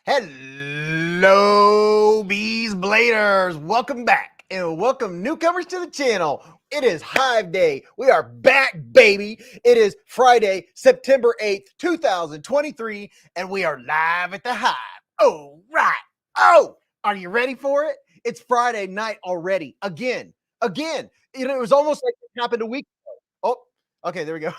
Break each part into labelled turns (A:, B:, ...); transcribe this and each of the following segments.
A: Hello, Beez Bladers. Welcome back and welcome newcomers to the channel. It is Hive Day. We are back, baby. It is Friday, September 8th, 2023, and we are live at the Hive. Oh, right. Oh, are you ready for it? It's Friday night already. Again. You know, it was almost like it happened a week ago. Oh, okay, there we go.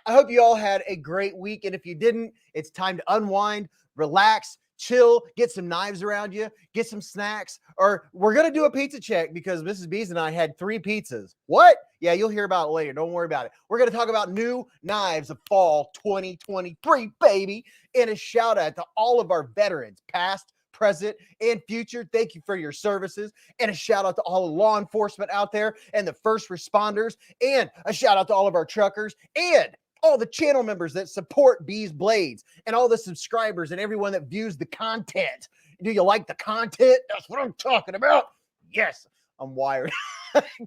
A: I hope you all had a great week, and if you didn't, it's time to unwind, relax, chill, get some knives around you, get some snacks, or we're going to do a pizza check because Mrs. Beez and I had 3 pizzas. What? Yeah, you'll hear about it later. Don't worry about it. We're going to talk about new knives of fall 2023, baby, and a shout out to all of our veterans, past, present, and future. Thank you for your services, and a shout out to all the law enforcement out there and the first responders, and a shout out to all of our truckers and all the channel members that support Beez Blades and all the subscribers and everyone that views the content. Do you like the content? That's what I'm talking about. Yes, I'm wired.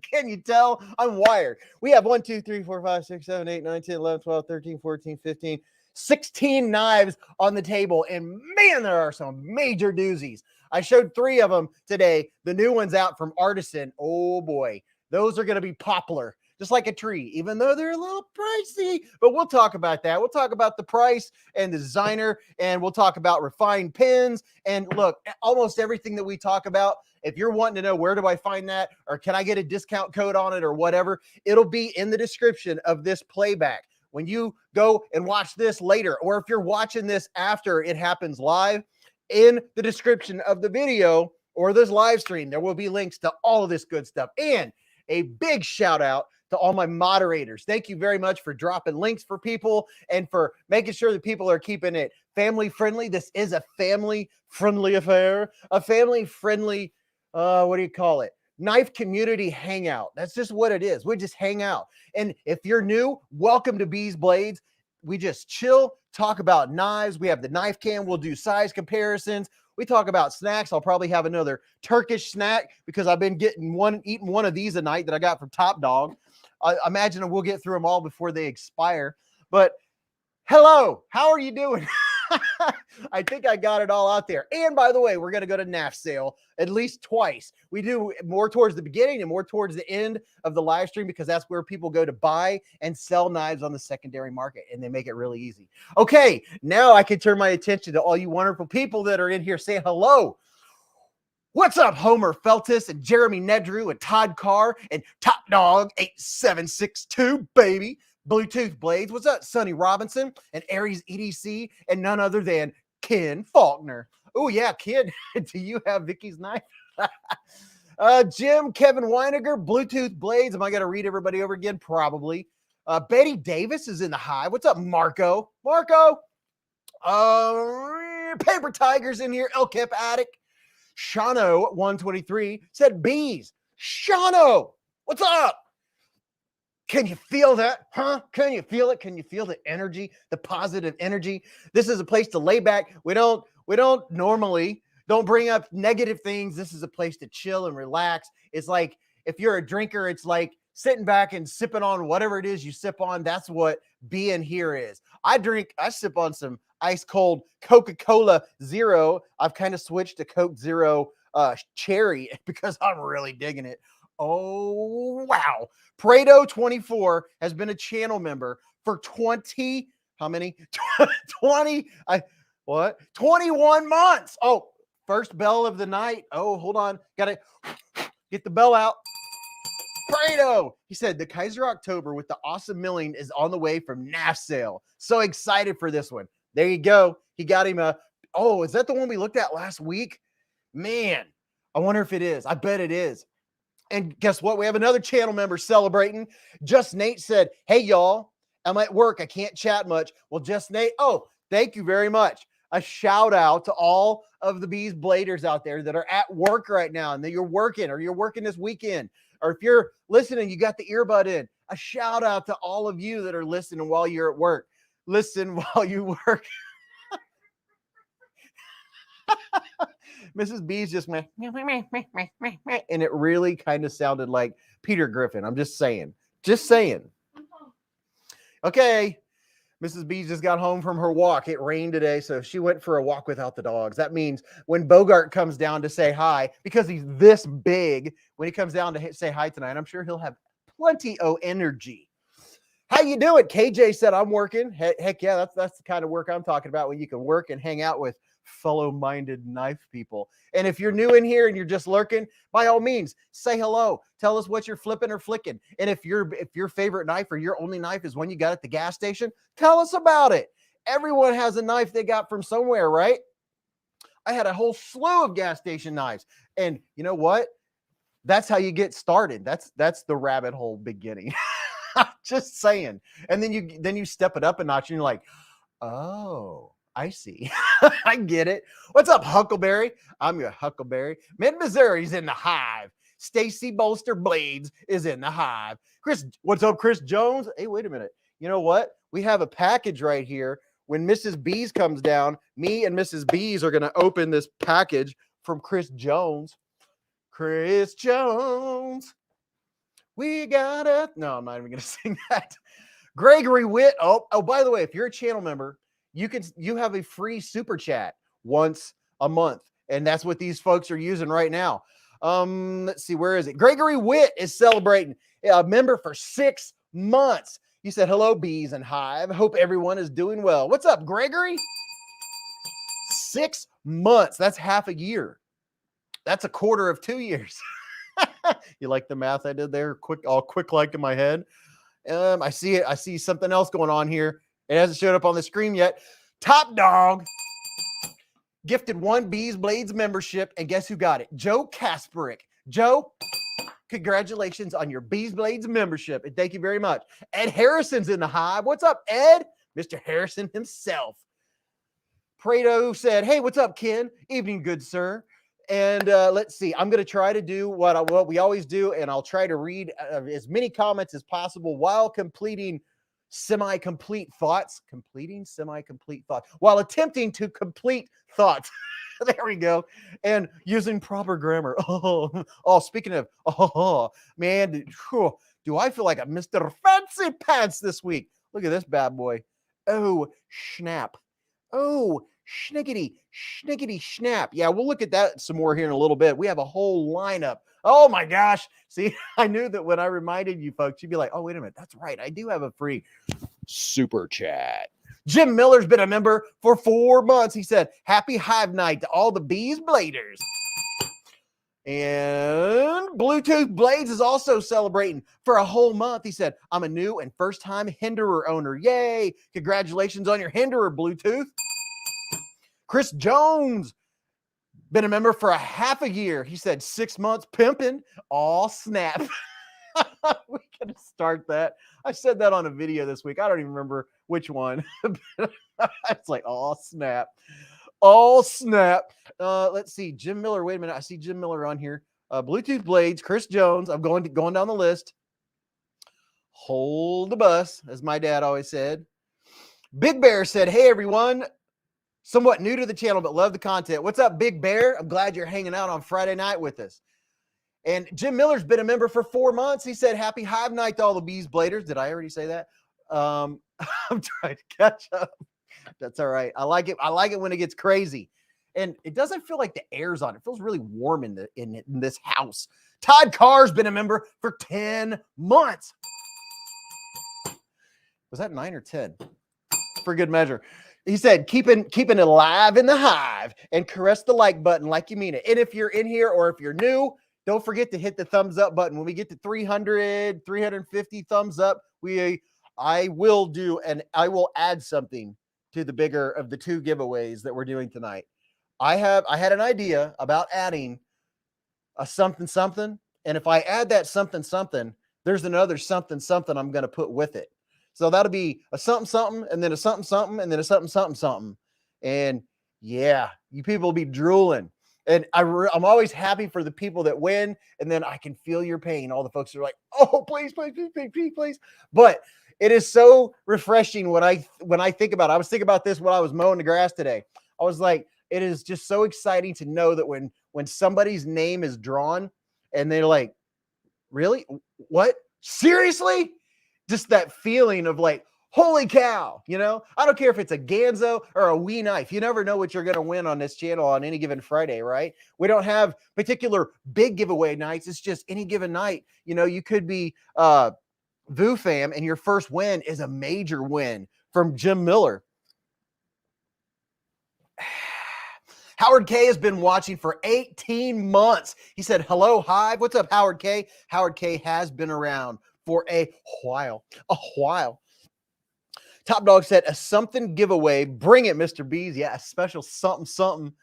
A: Can you tell? I'm wired. We have 1, 2, 3, 4, 5, 6, 7, 8, 9, 10, 11, 12, 13, 14, 15, 16 knives on the table. And man, there are some major doozies. I showed 3 of them today. The new ones out from Artisan. Oh boy, those are going to be popular. Just like a tree, even though they're a little pricey, but we'll talk about that. We'll talk about the price and the designer, and we'll talk about refined pins. And look, almost everything that we talk about, if you're wanting to know where do I find that, or can I get a discount code on it or whatever, it'll be in the description of this playback. When you go and watch this later, or if you're watching this after it happens live, in the description of the video or this live stream, there will be links to all of this good stuff. And a big shout out to all my moderators. Thank you very much for dropping links for people and for making sure that people are keeping it family friendly. This is a family friendly affair, a family friendly, what do you call it? Knife community hangout. That's just what it is. We just hang out. And if you're new, welcome to Beez Blades. We just chill, talk about knives. We have the knife cam. We'll do size comparisons. We talk about snacks. I'll probably have another Turkish snack because I've been eating one of these a night that I got from Top Dog. I imagine we'll get through them all before they expire. But hello, how are you doing? I think I got it all out there. And by the way, we're going to go to Nafsale at least twice. We do more towards the beginning and more towards the end of the live stream because that's where people go to buy and sell knives on the secondary market, and they make it really easy. Okay, now I can turn my attention to all you wonderful people that are in here saying hello. What's up, Homer Feltus and Jeremy Nedrew and Todd Carr and Top Dog 8762, baby. Bluetooth Blades. What's up, Sonny Robinson and Aries EDC and none other than Ken Faulkner. Oh, yeah, Ken. Do you have Vicky's knife? Jim, Kevin Weiniger, Bluetooth Blades. Am I going to read everybody over again? Probably. Betty Davis is in the Hive. What's up, Marco? Marco. Paper Tiger's in here. El Kip Attic. Shano 123 said, Beez, Shano, what's up? Can you feel that? Huh? Can you feel it? Can you feel the energy, the positive energy? This is a place to lay back. We don't normally don't bring up negative things. This is a place to chill and relax. It's like if you're a drinker, it's like sitting back and sipping on whatever it is you sip on. That's what being here is. I sip on some ice cold Coca-Cola Zero. I've kind of switched to Coke Zero Cherry because I'm really digging it. Oh, wow. Prado 24 has been a channel member for 20, how many? 21 months. Oh, first bell of the night. Oh, hold on. Got to get the bell out. Prado, he said, the Kizer October with the awesome milling is on the way from Nafsale. So excited for this one. There you go. He got him a, oh, is that the one we looked at last week? Man, I wonder if it is. I bet it is. And guess what? We have another channel member celebrating. Just Nate said, hey, y'all, I'm at work. I can't chat much. Well, Just Nate, oh, thank you very much. A shout out to all of the Beez Bladers out there that are at work right now and that you're working or you're working this weekend. Or if you're listening, you got the earbud in. A shout out to all of you that are listening while you're at work. Listen while you work. Mrs. Beez just went, and it really kind of sounded like Peter Griffin. I'm just saying. Just saying. Okay. Mrs. B just got home from her walk. It rained today, so she went for a walk without the dogs. That means when Bogart comes down to say hi, because he's this big, when he comes down to say hi tonight, I'm sure he'll have plenty of energy. How you doing? KJ said, I'm working. Heck yeah, that's the kind of work I'm talking about, when you can work and hang out with fellow-minded knife people. And if you're new in here and you're just lurking, by all means, say hello. Tell us what you're flipping or flicking. And if your favorite knife or your only knife is one you got at the gas station, tell us about it. Everyone has a knife they got from somewhere, right? I had a whole slew of gas station knives. And you know what? That's how you get started. That's the rabbit hole beginning. Just saying. And then you step it up a notch and you're like, oh, I see. I get it. What's up, Huckleberry? I'm your Huckleberry. Mid-Missouri's in the hive. Stacy Bolster Blades is in the hive. Chris, what's up, Chris Jones? Hey, wait a minute. You know what? We have a package right here. When Mrs. Beez comes down, me and Mrs. Beez are going to open this package from Chris Jones. Chris Jones. We got it. No, I'm not even going to sing that. Gregory Witt. Oh, by the way, if you're a channel member, you have a free super chat once a month, and that's what these folks are using right now. Let's see, where is it? Gregory Witt is celebrating a member for 6 months. He said, hello, Bees and Hive. Hope everyone is doing well. What's up, Gregory? 6 months. That's half a year. That's a quarter of 2 years. You like the math I did there? Quick like in my head. I see it. I see something else going on here. It hasn't showed up on the screen yet. Top Dog gifted 1 Beez Blades membership, and guess who got it? Joe Kasperick. Joe, congratulations on your Beez Blades membership, and thank you very much. Ed Harrison's in the hive. What's up, Ed? Mr. Harrison himself. Prado said, hey, what's up, Ken? Evening, good sir. And let's see. I'm going to try to do what we always do, and I'll try to read as many comments as possible while completing semi-complete thoughts. While attempting to complete thoughts. There we go. And using proper grammar. Oh, speaking of, man, do I feel like a Mr. Fancy Pants this week? Look at this bad boy. Oh, snap. Oh, schnickety snap. Yeah, we'll look at that some more here in a little bit. We have a whole lineup. Oh my gosh. See, I knew that when I reminded you folks, you'd be like, oh, wait a minute. That's right. I do have a free super chat. Jim Miller's been a member for 4 months. He said, happy Hive Night to all the Beez Bladers. And Bluetooth Blades is also celebrating for a whole month. He said, I'm a new and first-time Hinderer owner. Yay. Congratulations on your Hinderer, Bluetooth. Chris Jones, been a member for a half a year. He said 6 months pimping. All snap. We can start that. I said that on a video this week. I don't even remember which one. It's like, all snap. All snap. Let's see. Jim Miller. Wait a minute. I see Jim Miller on here. Bluetooth Blades, Chris Jones. I'm going down the list. Hold the bus, as my dad always said. Big Bear said, hey, everyone. Somewhat new to the channel, but love the content. What's up, Big Bear? I'm glad you're hanging out on Friday night with us. And Jim Miller's been a member for 4 months. He said, happy Hive Night to all the Beez Bladers. Did I already say that? I'm trying to catch up. That's all right. I like it. I like it when it gets crazy. And it doesn't feel like the air's on. It feels really warm in this house. Todd Carr's been a member for 10 months. Was that 9 or 10? For good measure. He said, keeping it alive in the hive, and caress the like button like you mean it. And if you're in here or if you're new, don't forget to hit the thumbs up button. When we get to 300, 350 thumbs up, I will add something to the bigger of the 2 giveaways that we're doing tonight. I had an idea about adding a something, and if I add that something, there's another something I'm going to put with it. So that'll be a something, and then a something, and then a something. And yeah, you people will be drooling. And I'm always happy for the people that win, and then I can feel your pain. All the folks are like, oh, please. But it is so refreshing when I think about it. I was thinking about this when I was mowing the grass today. I was like, it is just so exciting to know that when somebody's name is drawn, and they're like, really? What? Seriously? Just that feeling of like, Holy cow, you know, I don't care if it's a Ganzo or a wee knife. You never know what you're going to win on this channel on any given Friday, right? We don't have particular big giveaway nights. It's just any given night. You know, you could be Voo Fam and your first win is a major win from Jim Miller. Howard K has been watching for 18 months. He said, hello, Hive. What's up, Howard K? Howard K has been around for a while. Top Dog said, a something giveaway. Bring it, Mr. Beez. Yeah, a special something, something.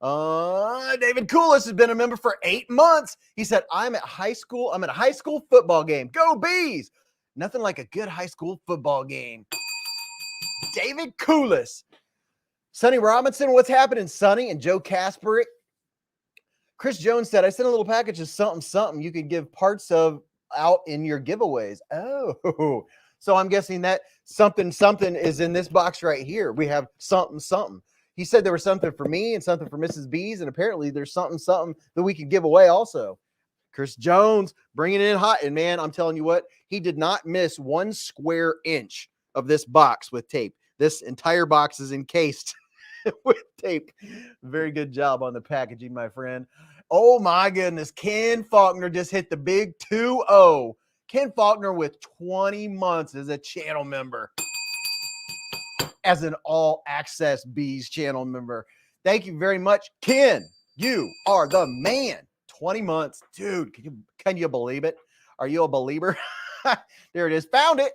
A: David Coolis has been a member for 8 months. He said, I'm at a high school football game. Go Bees. Nothing like a good high school football game. David Coolis. Sonny Robinson, what's happening, Sonny? And Joe Kasperick. Chris Jones said, I sent a little package of something, something you could give parts of out in your giveaways. Oh, so I'm guessing that something, something is in this box right here. We have something, something. He said there was something for me and something for Mrs. Beez, and apparently there's something, something that we could give away also. Chris Jones bringing it in hot. And man, I'm telling you what, he did not miss 1 square inch of this box with tape. This entire box is encased with tape. Very good job on the packaging, my friend. Oh my goodness. Ken Faulkner just hit the big 2-0. Ken Faulkner with 20 months as a channel member. As an all access Beez channel member. Thank you very much, Ken. You are the man. 20 months. Dude, can you believe it? Are you a believer? There it is. Found it.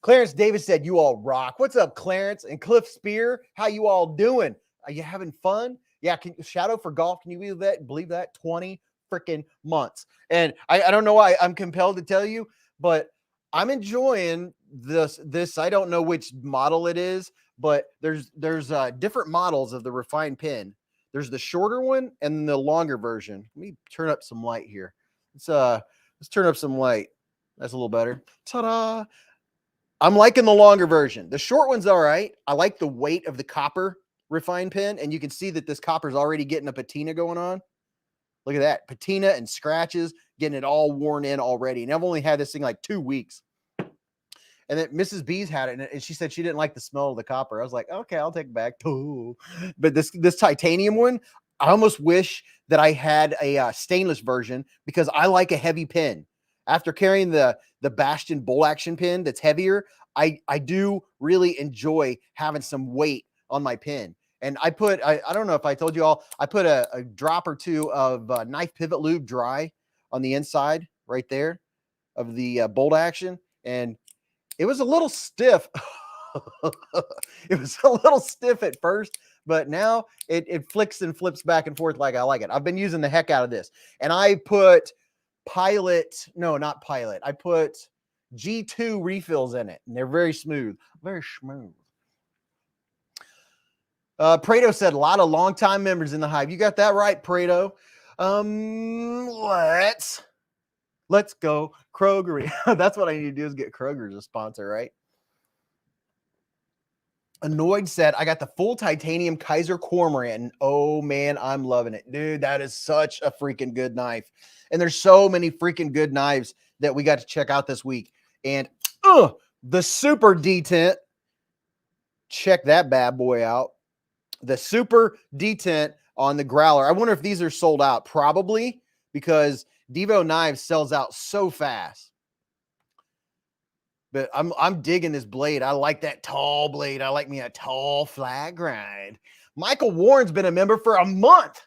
A: Clarence Davis said, you all rock. What's up, Clarence? And Cliff Spear, how you all doing? Are you having fun? Yeah, Shadow for Golf, can you believe that? 20 freaking months. And I don't know why I'm compelled to tell you, but I'm enjoying this. I don't know which model it is, but there's different models of the refined pin. There's the shorter one and the longer version. Let me turn up some light here. Let's turn up some light. That's a little better. Ta-da! I'm liking the longer version. The short one's all right. I like the weight of the copper refined pin, and you can see that this copper's already getting a patina going on. Look at that. Patina and scratches, getting it all worn in already. And I've only had this thing like 2 weeks. And then Mrs. Beez had it, and she said she didn't like the smell of the copper. I was like, okay, I'll take it back. Ooh. But this titanium one, I almost wish that I had a stainless version because I like a heavy pin. After carrying the Bastion bolt action pin that's heavier, I do really enjoy having some weight on my pin. And I don't know if I told you all, I put a drop or two of knife pivot lube dry on the inside right there of the bolt action. And it was a little stiff. It was a little stiff at first, but now it flicks and flips back and forth like I like it. I've been using the heck out of this. And I put I put G2 refills in it, and they're very smooth. Very smooth. Prado said a lot of longtime members in the Hive. You got that right, Prado. Let's go Kroger. That's what I need to do is get Kroger as a sponsor, right? Annoyed said, I got the full titanium Kizer Cormorant. And oh man, I'm loving it. Dude, that is such a freaking good knife. And there's so many freaking good knives that we got to check out this week. And the super detent. Check that bad boy out. The super detent on the Growler. I wonder if these are sold out. Probably, because Devo Knives sells out so fast. But I'm digging this blade. I like that tall blade. I like me a tall flat grind. Michael Warren's been a member for a month.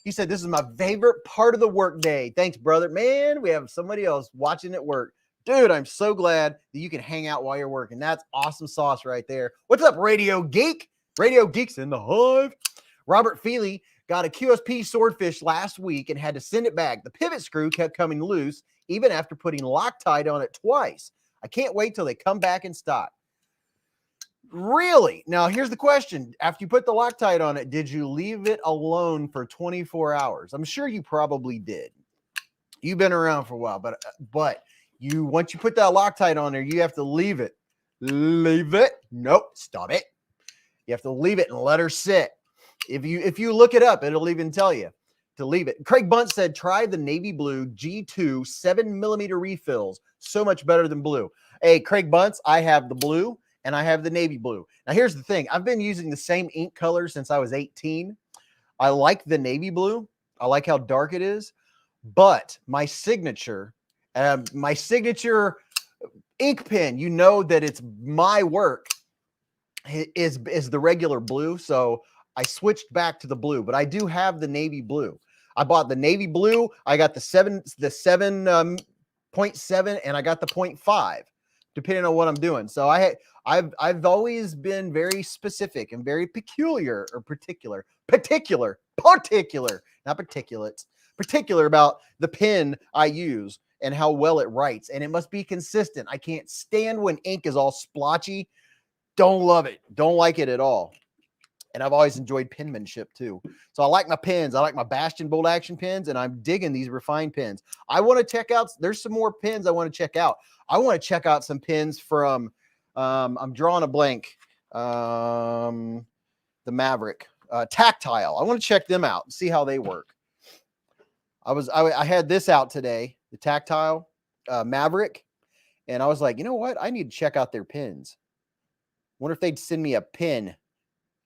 A: He said, this is my favorite part of the work day. Thanks, brother. Man, we have somebody else watching at work. Dude, I'm so glad that you can hang out while you're working. That's awesome sauce right there. What's up, Radio Geek? Radio Geek's in the Hive. Robert Feely got a QSP swordfish last week and had to send it back. The pivot screw kept coming loose even after putting Loctite on it twice. I can't wait till they come back in stock. Really? Now, here's the question. After you put the Loctite on it, did you leave it alone for 24 hours? I'm sure you probably did. You've been around for a while, but once you put that Loctite on there, you have to leave it. Leave it? Nope. Stop it. You have to leave it and let her sit. If you look it up, it'll even tell you. to leave it. Craig Bunt said, try the navy blue G2 7mm refills. So much better than blue. Hey, Craig Bunts, I have the blue and I have the navy blue. Now, here's the thing. I've been using the same ink color since I was 18. I like the navy blue. I like how dark it is. But my signature ink pen, you know that it's my work, is the regular blue. So I switched back to the blue, but I do have the navy blue. I bought the navy blue. I got the 7.7 and I got the 0.5, depending on what I'm doing. So I've always been very specific and very particular about the pen I use and how well it writes. And it must be consistent. I can't stand when ink is all splotchy. Don't love it. Don't like it at all. And I've always enjoyed penmanship too. So I like my pens. I like my Bastion bolt action pens, and I'm digging these refined pens. I want to check out, there's some more pens I want to check out. I want to check out some pens from, I'm drawing a blank, the Maverick, Tactile. I want to check them out and see how they work. I had this out today, the Tactile Maverick, and I was like, you know what? I need to check out their pens. Wonder if they'd send me a pen.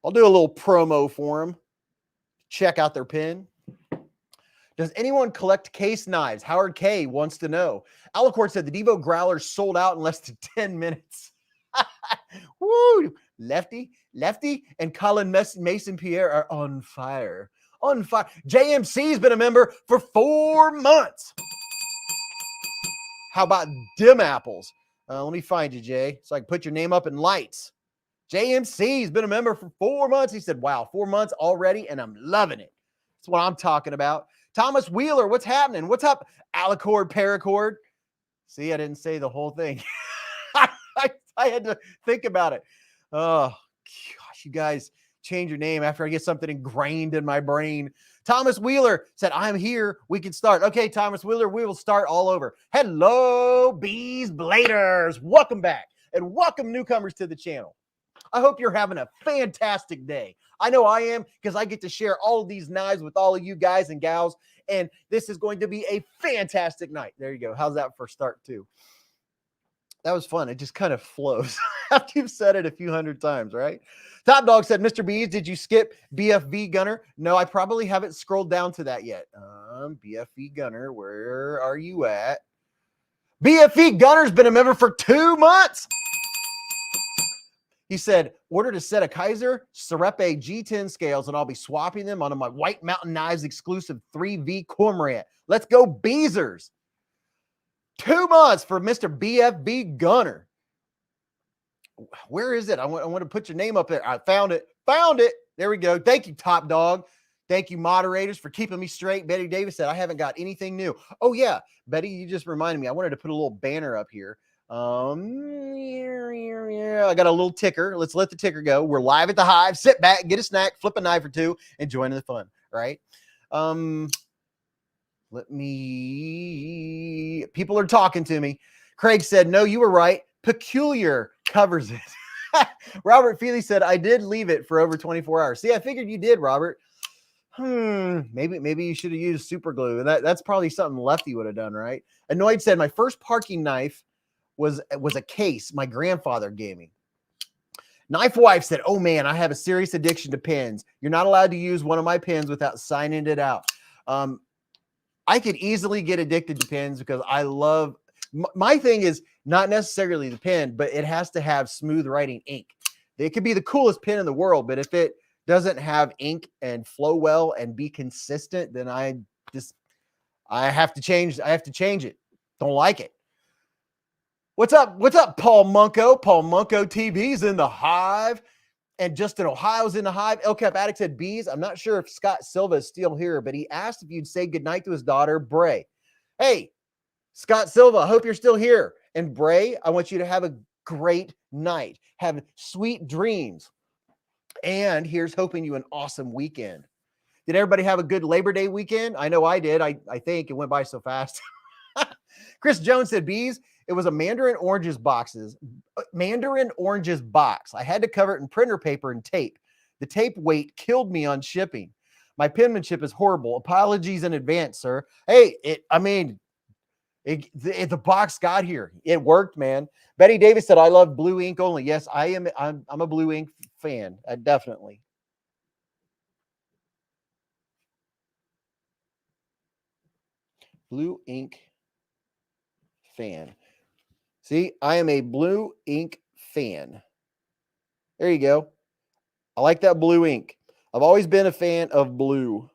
A: I'll do a little promo for them. Check out their pen. Does anyone collect case knives? Howard K wants to know. Alicord said the Devo Growler sold out in less than 10 minutes. Woo! Lefty, and Colin Mason Pierre are on fire. On fire. JMC's been a member for 4 months. How about dim apples? Let me find you, Jay, so I can put your name up in lights. JMC's been a member for 4 months. He said, wow, 4 months already, and I'm loving it. That's what I'm talking about. Thomas Wheeler, what's happening? What's up, Alicord, Paracord? See, I didn't say the whole thing. I had to think about it. Oh, gosh, you guys change your name after I get something ingrained in my brain. Thomas Wheeler said, I'm here. We can start. Okay, Thomas Wheeler, we will start all over. Hello, Beez Bladers. Welcome back, and welcome newcomers to the channel. I hope you're having a fantastic day. I know I am, because I get to share all of these knives with all of you guys and gals, and this is going to be a fantastic night. There you go. How's that for start too? That was fun. It just kind of flows after you've said it a few hundred times, right? Top Dog said, Mr. Beez, did you skip BFV Gunner? No, I probably haven't scrolled down to that yet. BFV Gunner, where are you at? BFV Gunner's been a member for 2 months. He said, ordered a set of Kizer Serepe G10 scales, and I'll be swapping them onto my White Mountain Knives exclusive 3V Cormorant. Let's go, Beezers. 2 months for Mr. BFB Gunner. Where is it? I want to put your name up there. I found it. Found it. There we go. Thank you, Top Dog. Thank you, moderators, for keeping me straight. Betty Davis said, I haven't got anything new. Oh, yeah. Betty, you just reminded me. I wanted to put a little banner up here. I got a little ticker. Let's let the ticker go. We're live at the Hive. Sit back, get a snack, flip a knife or two, and join in the fun, right? People are talking to me. Craig said, no, you were right. Peculiar covers it. Robert Feely said, I did leave it for over 24 hours. See, I figured you did, Robert. Maybe you should have used super glue. And that's probably something Lefty would have done, right? Annoyed said, my first parking knife was a case my grandfather gave me. Knife Wife said, oh man, I have a serious addiction to pens. You're not allowed to use one of my pens without signing it out. I could easily get addicted to pens because I love, my thing is not necessarily the pen, but it has to have smooth writing ink. It could be the coolest pen in the world, but if it doesn't have ink and flow well and be consistent, then I have to change it. Don't like it. What's up, Paul Munko? Paul Munko TV's in the Hive. And Justin Ohio's in the Hive. El Cap Addict said, Beez, I'm not sure if Scott Silva is still here, but he asked if you'd say goodnight to his daughter, Bray. Hey, Scott Silva, I hope you're still here. And Bray, I want you to have a great night. Have sweet dreams. And here's hoping you an awesome weekend. Did everybody have a good Labor Day weekend? I know I did. I think it went by so fast. Chris Jones said, Beez, it was a Mandarin Oranges box. I had to cover it in printer paper and tape. The tape weight killed me on shipping. My penmanship is horrible. Apologies in advance, sir. Hey, the box got here. It worked, man. Betty Davis said, I love blue ink only. Yes, I am. I'm a blue ink fan. Definitely. Blue ink fan. See, I am a blue ink fan. There you go. I like that blue ink. I've always been a fan of blue.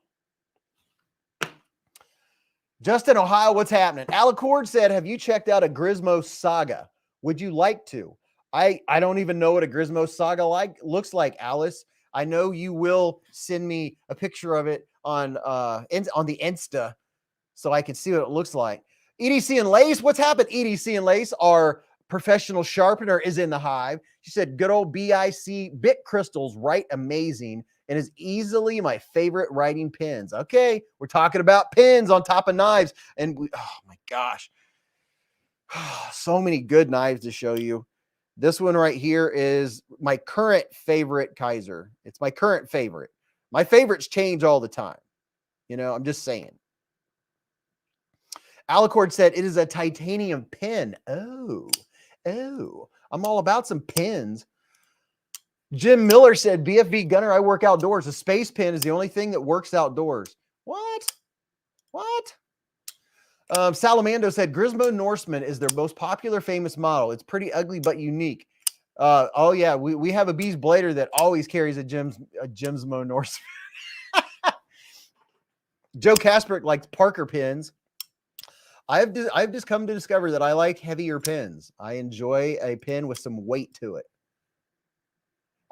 A: Justin, Ohio, what's happening? Alicord said, have you checked out a Grismo Saga? Would you like to? I don't even know what a Grismo Saga looks like, Alice. I know you will send me a picture of it on the Insta so I can see what it looks like. EDC and Lace, what's happened? EDC and Lace, our professional sharpener, is in the hive. She said, good old BIC bit crystals, right? Amazing. And is easily my favorite writing pens. Okay, we're talking about pens on top of knives. And oh my gosh, so many good knives to show you. This one right here is my current favorite Kizer. It's my current favorite. My favorites change all the time. You know, I'm just saying. Alicord said, it is a titanium pen. Oh, I'm all about some pens. Jim Miller said, BFV Gunner, I work outdoors. A space pen is the only thing that works outdoors. What? Salamando said, Grismo Norseman is their most popular famous model. It's pretty ugly, but unique. Oh yeah, we have a Beez Blader that always carries a Gimsmo Norseman. Joe Kasperk likes Parker pens. I've just come to discover that I like heavier pens. I enjoy a pen with some weight to it.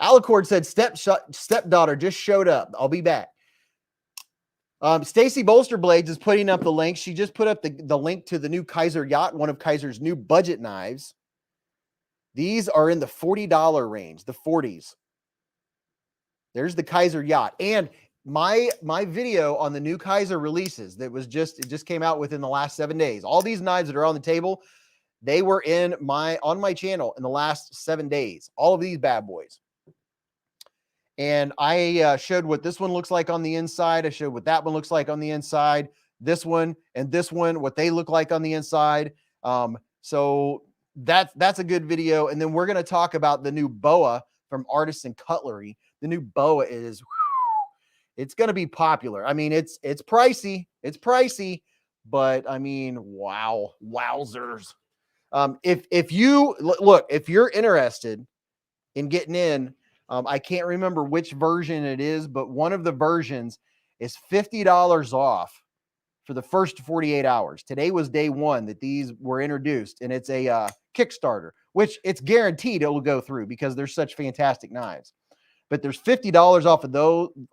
A: Alicord said, stepdaughter just showed up. I'll be back. Stacy Bolster Blades is putting up the link. She just put up the link to the new Kizer Yacht, one of Kizer's new budget knives. These are in the $40 range, the 40s. There's the Kizer Yacht. And my video on the new Kizer releases it just came out within the last 7 days. All these knives that are on the table, they were on my channel in the last 7 days. All of these bad boys. And I showed what this one looks like on the inside. I showed what that one looks like on the inside. This one and this one, what they look like on the inside. So that's a good video. And then we're going to talk about the new boa from Artisan Cutlery. The new boa is, it's going to be popular. I mean, it's pricey. It's pricey, but I mean, wowzers. If you're interested in getting in, I can't remember which version it is, but one of the versions is $50 off for the first 48 hours. Today was day one that these were introduced, and it's a Kickstarter, which it's guaranteed it will go through because they're such fantastic knives. But there's $50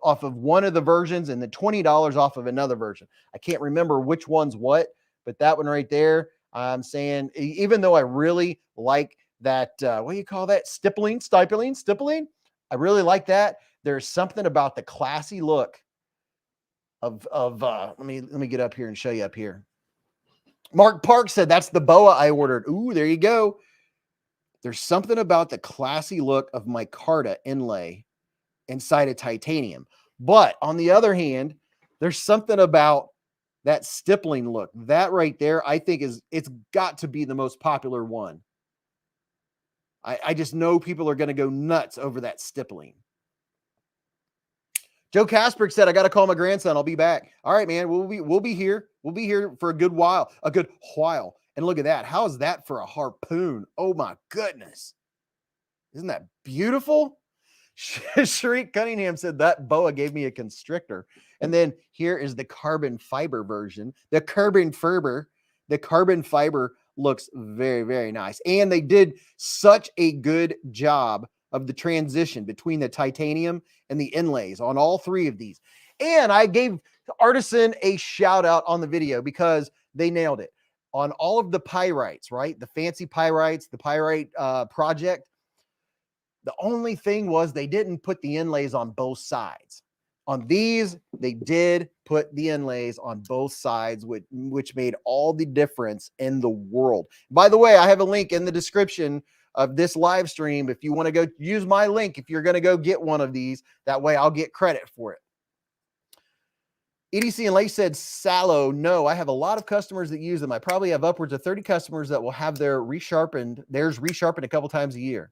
A: off of one of the versions, and then $20 off of another version. I can't remember which one's what, but that one right there, I'm saying, even though I really like that, what do you call that? Stippling. I really like that. There's something about the classy look of let me get up here and show you up here. Mark Park said, that's the boa I ordered. Ooh, there you go. There's something about the classy look of my Carta inlay inside of titanium. But on the other hand, there's something about that stippling look. That right there, I think it's got to be the most popular one. I just know people are going to go nuts over that stippling. Joe Kasperk said, I got to call my grandson. I'll be back. All right, man. We'll be here. We'll be here for a good while. And look at that. How is that for a harpoon? Oh my goodness. Isn't that beautiful? Shariq Cunningham said that boa gave me a constrictor. And then here is the carbon fiber version. The carbon fiber looks very, very nice. And they did such a good job of the transition between the titanium and the inlays on all three of these. And I gave Artisan a shout out on the video because they nailed it. On all of the pyrites, right? The fancy pyrites, the pyrite project. The only thing was they didn't put the inlays on both sides. On these, they did put the inlays on both sides, which made all the difference in the world. By the way, I have a link in the description of this live stream. If you want to go use my link, if you're going to go get one of these, that way I'll get credit for it. EDC and Lace said, Sallow, no, I have a lot of customers that use them. I probably have upwards of 30 customers that will have theirs resharpened a couple times a year.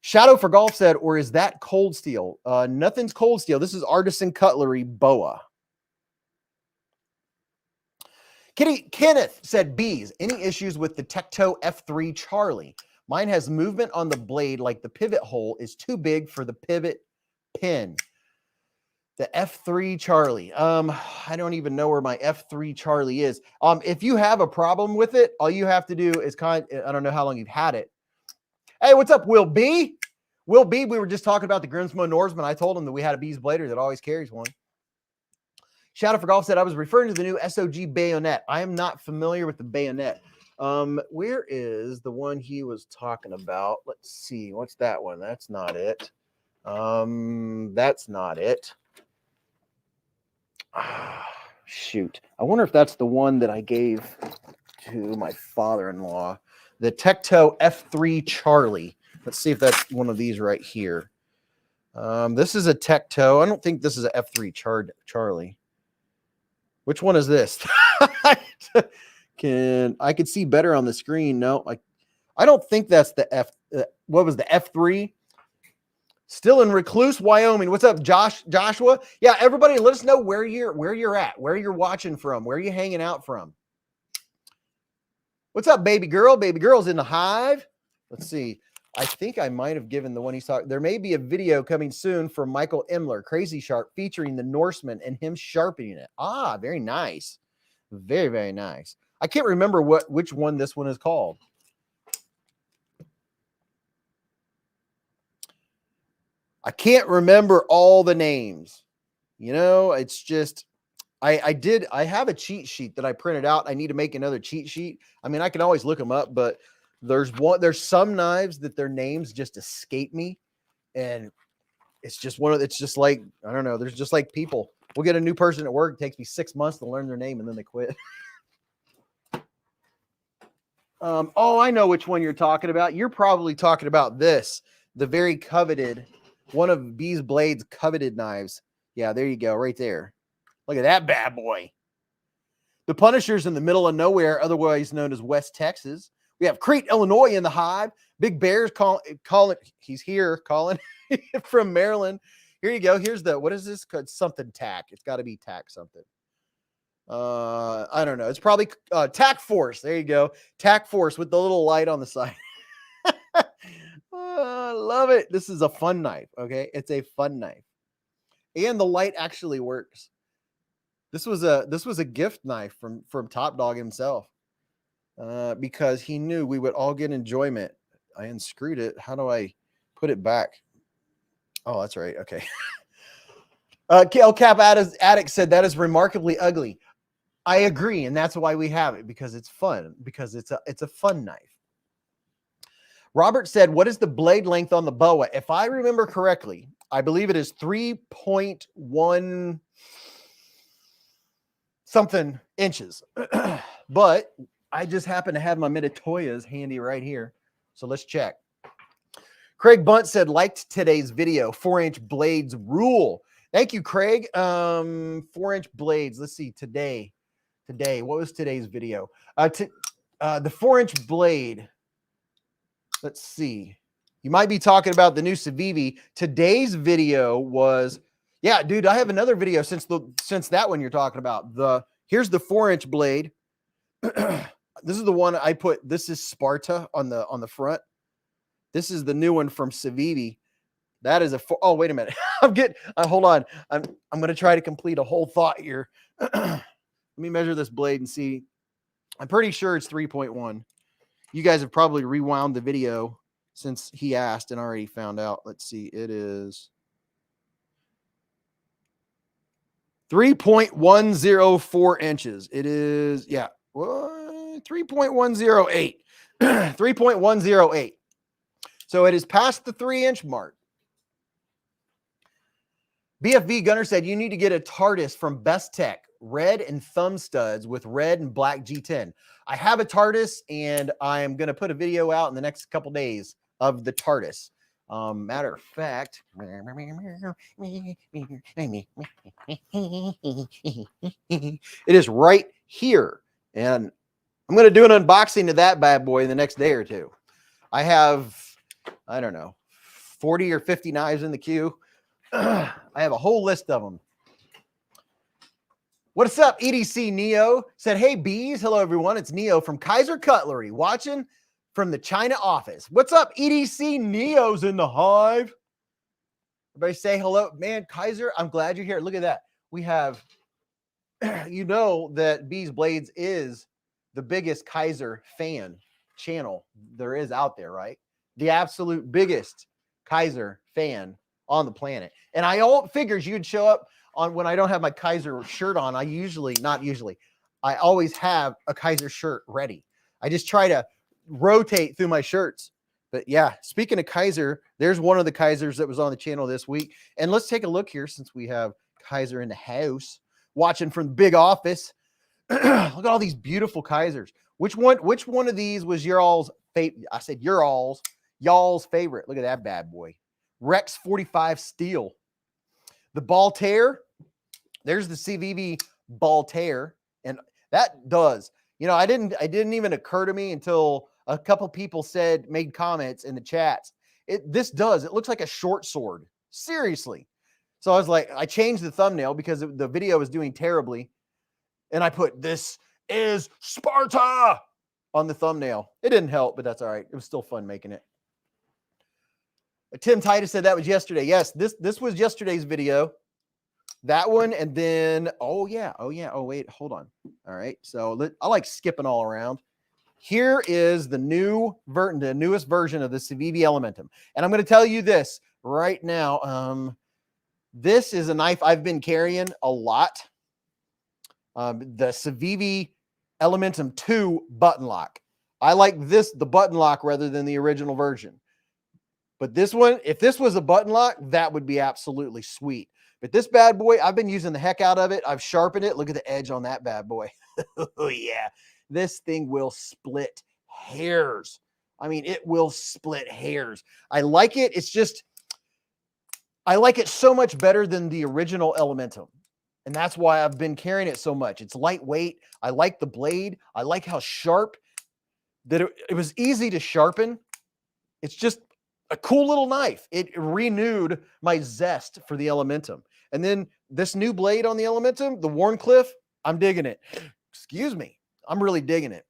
A: Shadow for Golf said, or is that cold steel? Nothing's cold steel. This is Artisan Cutlery BOA. Kenneth said, Beez, any issues with the Tecto F3 Charlie? Mine has movement on the blade like the pivot hole is too big for the pivot pin. The F3 Charlie. I don't even know where my F3 Charlie is. If you have a problem with it, all you have to do is I don't know how long you've had it. Hey, what's up, Will B? Will B, we were just talking about the Grimsmo Norseman. I told him that we had a Beez Blader that always carries one. Shadow for Golf said, I was referring to the new SOG bayonet. I am not familiar with the bayonet. Where is the one he was talking about? Let's see. What's that one? That's not it. That's not it. Shoot. I wonder if that's the one that I gave to my father-in-law. The Tecto F3 Charlie. Let's see if that's one of these right here. This is a Tecto. I don't think this is a F3 Charlie. Which one is this? I could see better on the screen. No, I don't think that's the F. What was the F3? Still in Recluse, Wyoming. What's up, Joshua? Yeah, everybody, let us know where you're at, where you're watching from, where you're hanging out from. What's up, baby girl? Baby girl's in the hive. Let's see. I think I might have given the one he's talking. There may be a video coming soon from Michael Imler, Crazy Sharp, featuring the Norseman and him sharpening it. Ah, very nice. Very, very nice. I can't remember which one this one is called. I can't remember all the names. You know, it's just, I have a cheat sheet that I printed out. I need to make another cheat sheet. I mean, I can always look them up, but there's some knives that their names just escape me. And it's just it's just like, I don't know. There's just like people. We'll get a new person at work. It takes me 6 months to learn their name and then they quit. Oh, I know which one you're talking about. You're probably talking about this, the very coveted, one of Beez Blades coveted knives. Yeah, there you go, right there. Look at that bad boy. The Punisher's in the middle of nowhere, otherwise known as West Texas. We have Crete, Illinois in the hive. Big Bear's calling. He's here calling from Maryland. Here you go. Here's what is this? Something tack. It's got to be tack something. I don't know. It's probably Tack Force. There you go. Tack Force with the little light on the side. I love it. This is a fun knife. Okay. It's a fun knife. And the light actually works. This was a gift knife from Top Dog himself. Because he knew we would all get enjoyment. I unscrewed it. How do I put it back? Oh, that's right. Okay. El Cap Addict said that is remarkably ugly. I agree, and that's why we have it, because it's fun, because it's a fun knife. Robert said, what is the blade length on the BOA? If I remember correctly, I believe it is 3.1 something inches. But I just happen to have my Mitutoyas handy right here. So let's check. Craig Bunt said, liked today's video. 4-inch blades rule. Thank you, Craig. 4-inch blades. Let's see. Today. What was today's video? The 4-inch blade. Let's see. You might be talking about the new Civivi. Today's video was, yeah, dude, I have another video since that one you're talking about. Here's the 4-inch blade. This is the one I put. This is Sparta on the front. This is the new one from Civivi. That is oh, wait a minute. Hold on. I'm going to try to complete a whole thought here. Let me measure this blade and see. I'm pretty sure it's 3.1. You guys have probably rewound the video since he asked and already found out. Let's see. It is 3.104 inches. It is, yeah. 3.108. 3.108. So it is past the 3-inch mark. BFV Gunner said, you need to get a TARDIS from Best Tech, red and thumb studs with red and black G10. I have a TARDIS, and I am going to put a video out in the next couple days of the TARDIS. Matter of fact, it is right here. And I'm going to do an unboxing of that bad boy in the next day or two. I have, I don't know, 40 or 50 knives in the queue. I have a whole list of them. What's up, EDC Neo? Said, hey, Beez. Hello, everyone. It's Neo from Kizer Cutlery, watching from the China office. What's up, EDC Neo's in the hive? Everybody say hello. Man, Kizer, I'm glad you're here. Look at that. We have, you know that Beez Blades is the biggest Kizer fan channel there is out there, right? The absolute biggest Kizer fan on the planet. And I all figures you'd show up on when I don't have my Kizer shirt on. I always have a Kizer shirt ready. I just try to rotate through my shirts. But yeah, speaking of Kizer, there's one of the Kizers that was on the channel this week. And let's take a look here since we have Kizer in the house watching from the big office. Look at all these beautiful Kizers. Which one of these was your all's favorite? I said your y'all's favorite. Look at that bad boy. Rex 45 steel. The Baltair, there's the CVV Baltair, and that does. You know, it didn't even occur to me until a couple people made comments in the chats. This looks like a short sword. Seriously. So I was like, I changed the thumbnail because the video was doing terribly. And I put, this is Sparta on the thumbnail. It didn't help, but that's all right. It was still fun making it. Tim Titus said that was yesterday. Yes, this was yesterday's video. That one, and then, oh wait, hold on. All right, so I like skipping all around. Here is the newest version of the Civivi Elementum. And I'm going to tell you this right now. This is a knife I've been carrying a lot. The Civivi Elementum 2 button lock. I like the button lock rather than the original version. But this one, if this was a button lock, that would be absolutely sweet. But this bad boy, I've been using the heck out of it. I've sharpened it. Look at the edge on that bad boy. Oh, yeah. This thing will split hairs. I mean, it will split hairs. I like it. I like it so much better than the original Elementum. And that's why I've been carrying it so much. It's lightweight. I like the blade. I like how sharp that it was easy to sharpen. It's just a cool little knife. It renewed my zest for the Elementum. And then this new blade on the Elementum, the Wharncliffe, I'm digging it. Excuse me. I'm really digging it.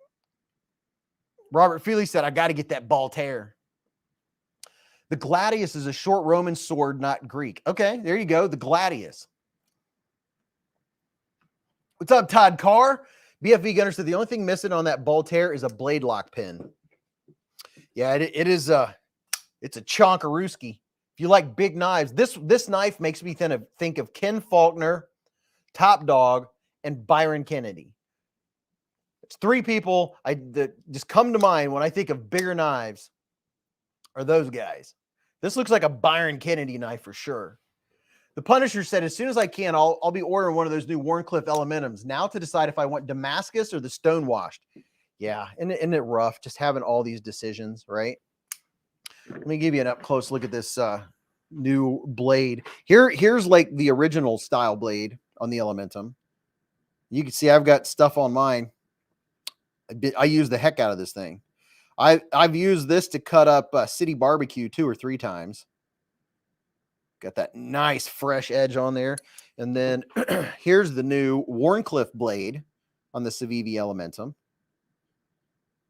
A: Robert Feely said, I got to get that Baltair. The Gladius is a short Roman sword, not Greek. Okay, there you go. The Gladius. What's up, Todd Carr? BFV Gunner said the only thing missing on that Baltair is a blade lock pin. Yeah, it's a chonkarooski. If you like big knives, this knife makes me think of Ken Faulkner, Top Dog, and Byron Kennedy. It's three people that just come to mind when I think of bigger knives are those guys. This looks like a Byron Kennedy knife for sure. The Punisher said, as soon as I can, I'll be ordering one of those new Wharncliffe Elementums now to decide if I want Damascus or the stonewashed. Yeah, isn't it rough just having all these decisions, right? Let me give you an up close look at this new blade. Here's like the original style blade on the Elementum. You can see I've got stuff on mine. I use the heck out of this thing. I've used this to cut up City Barbecue 2 or 3 times. Got that nice fresh edge on there. And then here's the new Wharncliffe blade on the Civivi Elementum.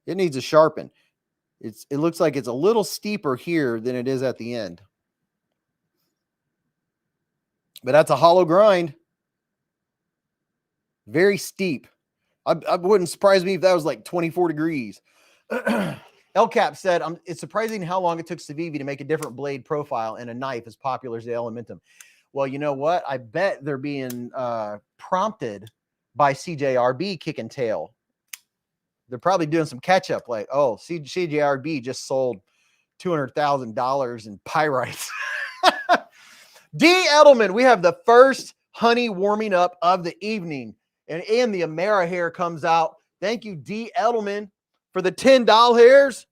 A: It needs a sharpen. It looks like it's a little steeper here than it is at the end. But that's a hollow grind. Very steep. I wouldn't surprise me if that was like 24 degrees. LCAP said, it's surprising how long it took Civivi to make a different blade profile and a knife as popular as the Elementum. Well, you know what? I bet they're being prompted by CJRB kicking tail. They're probably doing some catch up like, oh, CJRB just sold $200,000 in pyrites. D. Edelman, we have the first honey warming up of the evening. And the Amerihair comes out. Thank you, D. Edelman, for the $10 hairs.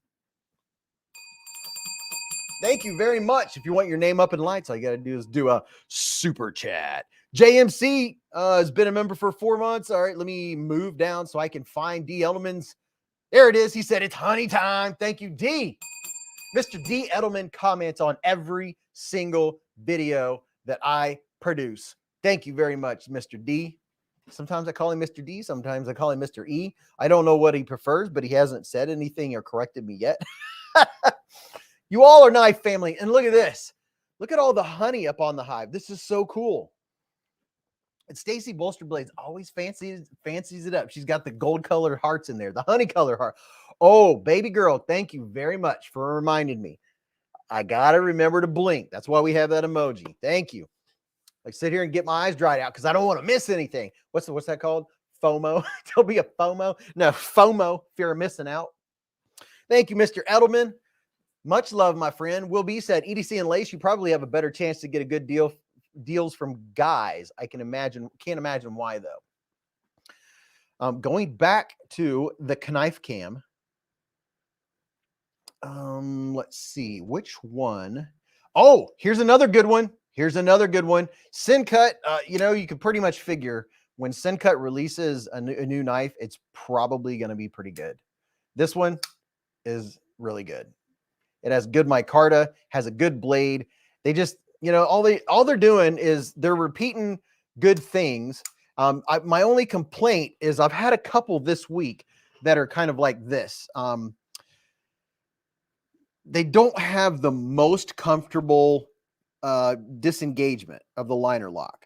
A: Thank you very much. If you want your name up in lights, all you got to do is do a super chat. JMC has been a member for 4 months. All right, let me move down so I can find D. Edelman's. There it is. He said it's honey time. Thank you, D. Mr. D. Edelman comments on every single video that I produce. Thank you very much, Mr. D. Sometimes I call him Mr. D. Sometimes I call him Mr. E. I don't know what he prefers, but he hasn't said anything or corrected me yet. You all are knife family. And look at this. Look at all the honey up on the hive. This is so cool. And Stacy Bolster Blades always fancies it up. She's got the gold colored hearts in there, the honey color heart. Oh, baby girl, thank you very much for reminding me. I got to remember to blink. That's why we have that emoji. Thank you. Like sit here and get my eyes dried out because I don't want to miss anything. What's that called? FOMO. There'll be a FOMO. No, FOMO, fear of missing out. Thank you, Mr. Edelman. Much love, my friend. Will B said, EDC and Lace, you probably have a better chance to get a good deals from guys. Can't imagine why though. Going back to the knife cam. Let's see which one. Oh, here's another good one. Sencut. You can pretty much figure when Sencut releases a new knife, it's probably going to be pretty good. This one is really good. It has good micarta, has a good blade. They just, all they're doing is they're repeating good things. My only complaint is I've had a couple this week that are kind of like this. They don't have the most comfortable disengagement of the liner lock.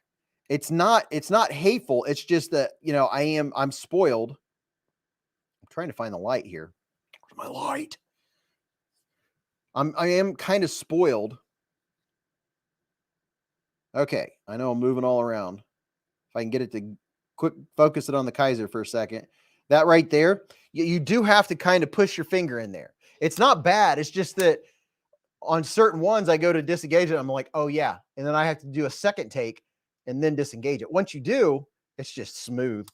A: It's not hateful. It's just that, I'm spoiled. I'm trying to find the light here. Where's my light? I am kind of spoiled. Okay, I know I'm moving all around. If I can get it to quick focus it on the Kizer for a second. That right there, you do have to kind of push your finger in there. It's not bad. It's just that on certain ones, I go to disengage it. I'm like, oh yeah. And then I have to do a second take and then disengage it. Once you do, it's just smooth.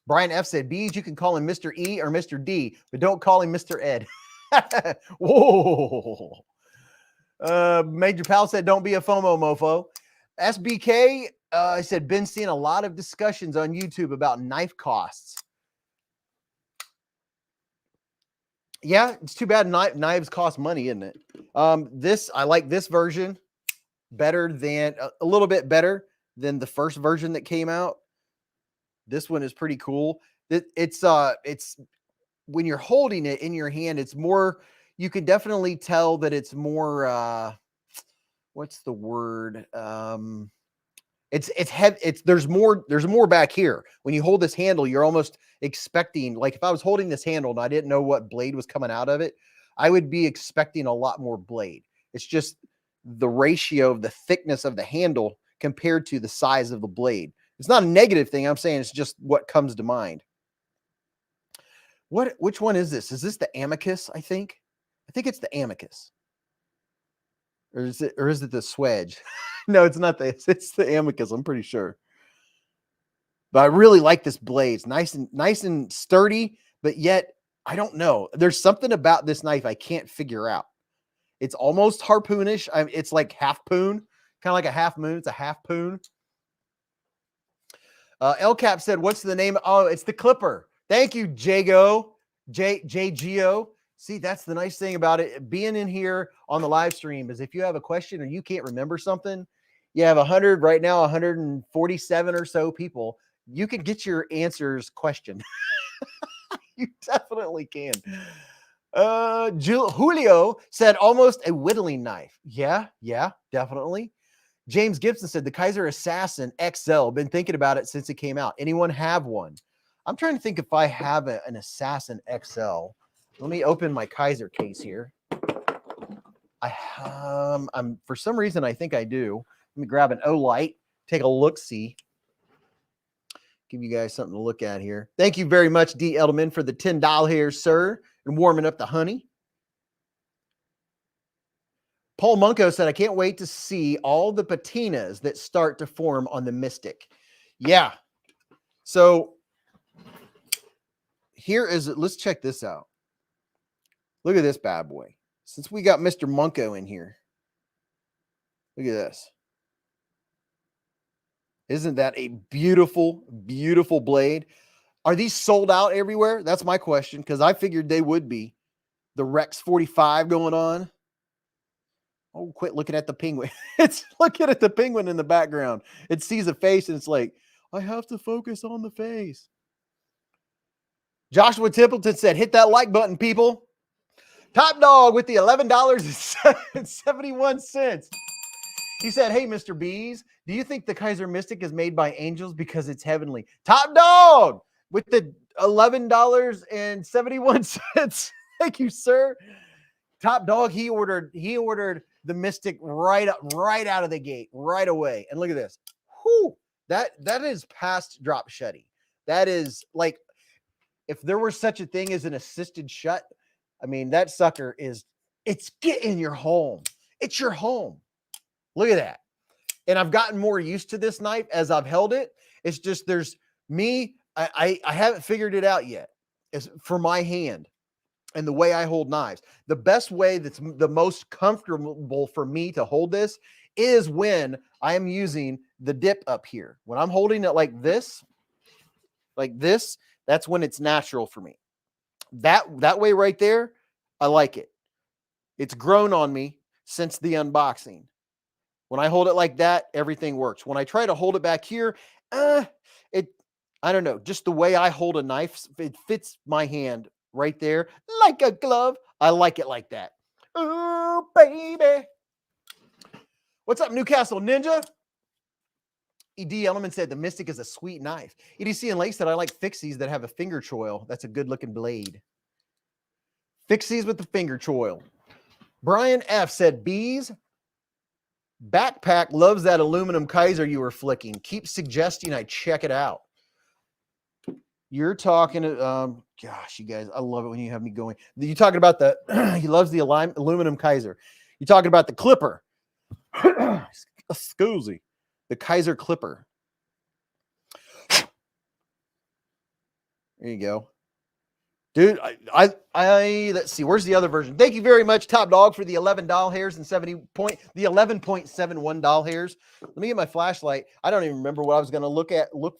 A: Brian F said, Beez, you can call him Mr. E or Mr. D, but don't call him Mr. Ed. Whoa. Major Pal said, don't be a FOMO mofo. SBK, I said, been seeing a lot of discussions on YouTube about knife costs. Yeah, it's too bad knives cost money, isn't it? I like this version better than a little bit better than the first version that came out. This one is pretty cool. It's when you're holding it in your hand, it's more, you can definitely tell that it's more, what's the word? It's heavy. There's more back here. When you hold this handle, you're almost expecting, like if I was holding this handle and I didn't know what blade was coming out of it, I would be expecting a lot more blade. It's just the ratio of the thickness of the handle compared to the size of the blade. It's not a negative thing. I'm saying it's just what comes to mind. Which one is this? Is this the Amicus? I think it's the Amicus. Or is it the Swedge? No, it's not this. It's the Amicus. I'm pretty sure. But I really like this blade. It's nice and sturdy, but yet I don't know. There's something about this knife I can't figure out. It's almost harpoonish. It's like half poon, kind of like a half moon. It's a half poon. LCAP said, what's the name? Oh, it's the Clipper. Thank you, JGO. See, that's the nice thing about it. Being in here on the live stream is if you have a question or you can't remember something, you have 100 right now, 147 or so people. You can get your answers questioned. You definitely can. Julio said almost a whittling knife. Yeah, definitely. James Gibson said the Kizer Assassin XL. Been thinking about it since it came out. Anyone have one? I'm trying to think if I have an Assassin XL. Let me open my Kizer case here. I'm for some reason I think I do. Let me grab an O-Light, take a look-see. Give you guys something to look at here. Thank you very much, D. Edelman, for the $10 here, sir, and warming up the honey. Paul Munko said, I can't wait to see all the patinas that start to form on the Mystic. Yeah. So here is it. Let's check this out. Look at this bad boy. since we got Mr. Munko in here, look at this. Isn't that a beautiful, beautiful blade? Are these sold out everywhere? That's my question, because I figured they would be. The Rex 45 going on. Oh, quit looking at the penguin. It's looking at the penguin in the background. It sees a face and it's like, I have to focus on the face. Joshua Templeton said, hit that like button, people. Top Dog with the $11.71. He said, hey, Mr. Beez, do you think the Kizer Mystic is made by angels because it's heavenly? Top Dog with the $11.71. Thank you, sir. Top Dog, he ordered the Mystic right out of the gate, right away. And look at this. Whew, that is past drop shutty. That is like, if there were such a thing as an assisted shut, I mean, that sucker is, it's getting your home. It's your home. Look at that. And I've gotten more used to this knife as I've held it. It's just, there's me, I haven't figured it out yet. It's for my hand and the way I hold knives. The best way that's the most comfortable for me to hold this is when I am using the dip up here. When I'm holding it like this, that's when it's natural for me. That way right there, I like it. It's grown on me since the unboxing. When I hold it like that, everything works. When I try to hold it back here, I don't know, just the way I hold a knife, it fits my hand right there like a glove. I like it like that. Oh, baby. What's up, Newcastle Ninja? ED Element said the Mystic is a sweet knife. EDC and Lake said I like fixies that have a finger choil. That's a good looking blade. Fixies with the finger choil. Brian F said Beez Backpack loves that aluminum Kizer you were flicking. Keep suggesting I check it out. You're talking to, gosh, you guys, I love it when you have me going. You're talking about the, he loves the aluminum Kizer. You're talking about the clipper. Excuse me. The Kizer clipper. There you go. Dude, I let's see, where's the other version? Thank you very much, Top Dog, for the $11 hairs and the 11.71 doll hairs. Let me get my flashlight. I don't even remember what I was going to look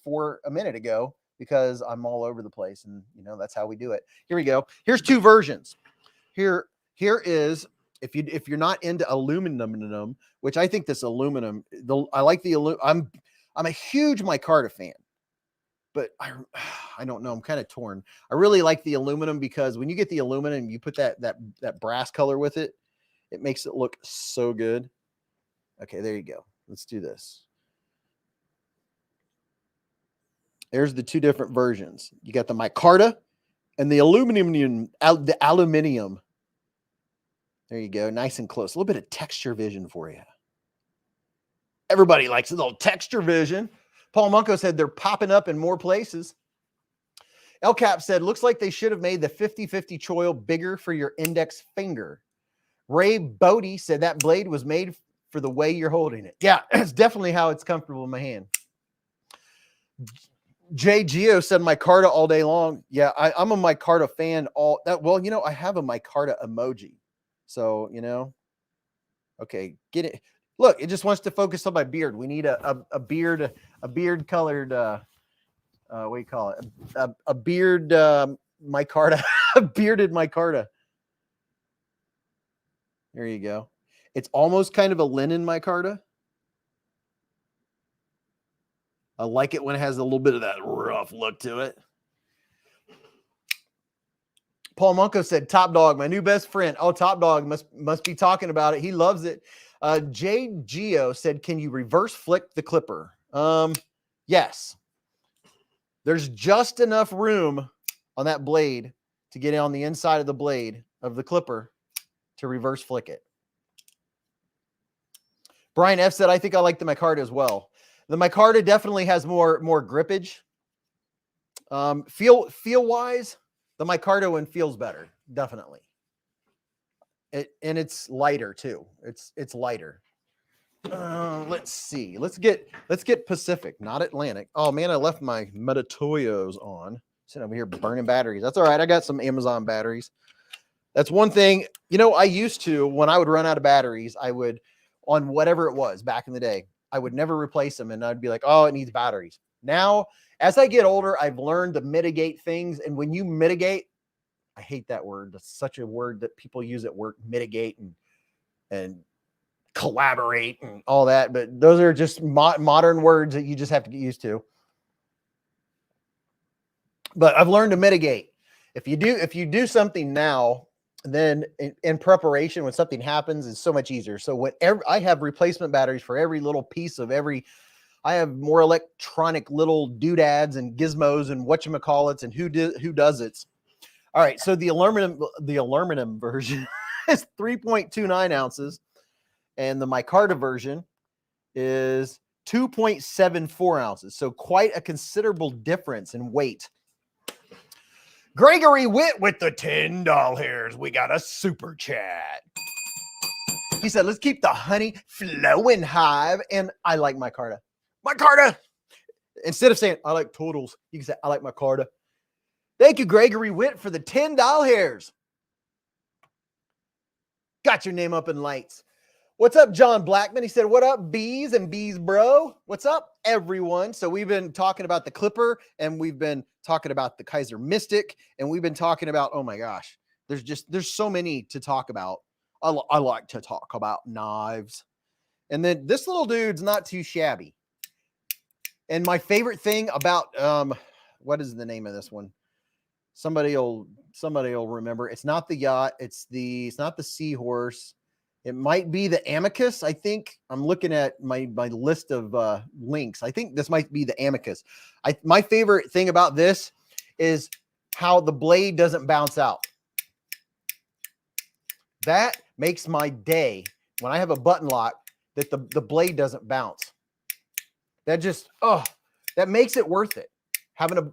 A: for a minute ago because I'm all over the place, and you know that's how we do it. Here we go. Here's two versions. Here is if you're not into aluminum, which I think this aluminum, I like the aluminum. I'm a huge micarta fan. But I don't know. I'm kind of torn. I really like the aluminum because when you get the aluminum, you put that brass color with it. It makes it look so good. Okay, there you go. Let's do this. There's the two different versions. You got the micarta and the aluminum. There you go. Nice and close. A little bit of texture vision for you. Everybody likes a little texture vision. Paul Munko said they're popping up in more places. LCAP said, looks like they should have made the 50-50 choil bigger for your index finger. Ray Bodie said that blade was made for the way you're holding it. Yeah, it's definitely how it's comfortable in my hand. Jay Geo said micarta all day long. Yeah, I'm a micarta fan. Well, you know, I have a micarta emoji. So, you know, okay, get it. Look, it just wants to focus on my beard. We need a beard colored, what do you call it? A beard micarta, a bearded micarta. There you go. It's almost kind of a linen micarta. I like it when it has a little bit of that rough look to it. Paul Munko said, Top Dog, my new best friend. Oh, Top Dog must be talking about it. He loves it. Jay Geo said, can you reverse flick the clipper? Yes. There's just enough room on that blade to get on the inside of the blade of the clipper to reverse flick it. Brian F said, I think I like the micarta as well. The micarta definitely has more grippage. Feel wise, the micarta one feels better, definitely. And it's lighter too. It's lighter. Let's see. Let's get Pacific, not Atlantic. Oh man, I left my Metatoyos on. Sitting over here burning batteries. That's all right. I got some Amazon batteries. That's one thing, you know, I used to, when I would run out of batteries, I would, on whatever it was back in the day, I would never replace them. And I'd be like, oh, it needs batteries. Now, as I get older, I've learned to mitigate things. And when you mitigate, I hate that word. That's such a word that people use at work, mitigate and collaborate and all that. But those are just modern words that you just have to get used to. But I've learned to mitigate. If you do something now, then in preparation, when something happens, it's so much easier. So whenever I have replacement batteries for every little piece of every, I have more electronic little doodads and gizmos and whatchamacallits and who does it. All right. So the aluminum version is 3.29 ounces. And the micarta version is 2.74 ounces. So quite a considerable difference in weight. Gregory Witt with the $10 hairs. We got a super chat. He said, let's keep the honey flowing, Hive. And I like micarta. Micarta. Instead of saying, I like totals, you can say, I like micarta. Thank you, Gregory Witt, for the $10 hairs. Got your name up in lights. What's up, John Blackman? He said, what up, Beez and Beez Bro? What's up, everyone? So we've been talking about the Clipper, and we've been talking about the Kizer Mystic, and we've been talking about, oh my gosh, there's so many to talk about. I like to talk about knives. And then this little dude's not too shabby. And my favorite thing about, what is the name of this one? Somebody will remember. It's not the yacht. It's not the seahorse. It might be the Amicus. I think I'm looking at my list of links. I think this might be the Amicus. My favorite thing about this is how the blade doesn't bounce out. That makes my day when I have a button lock that the blade doesn't bounce. That just, that makes it worth it. Having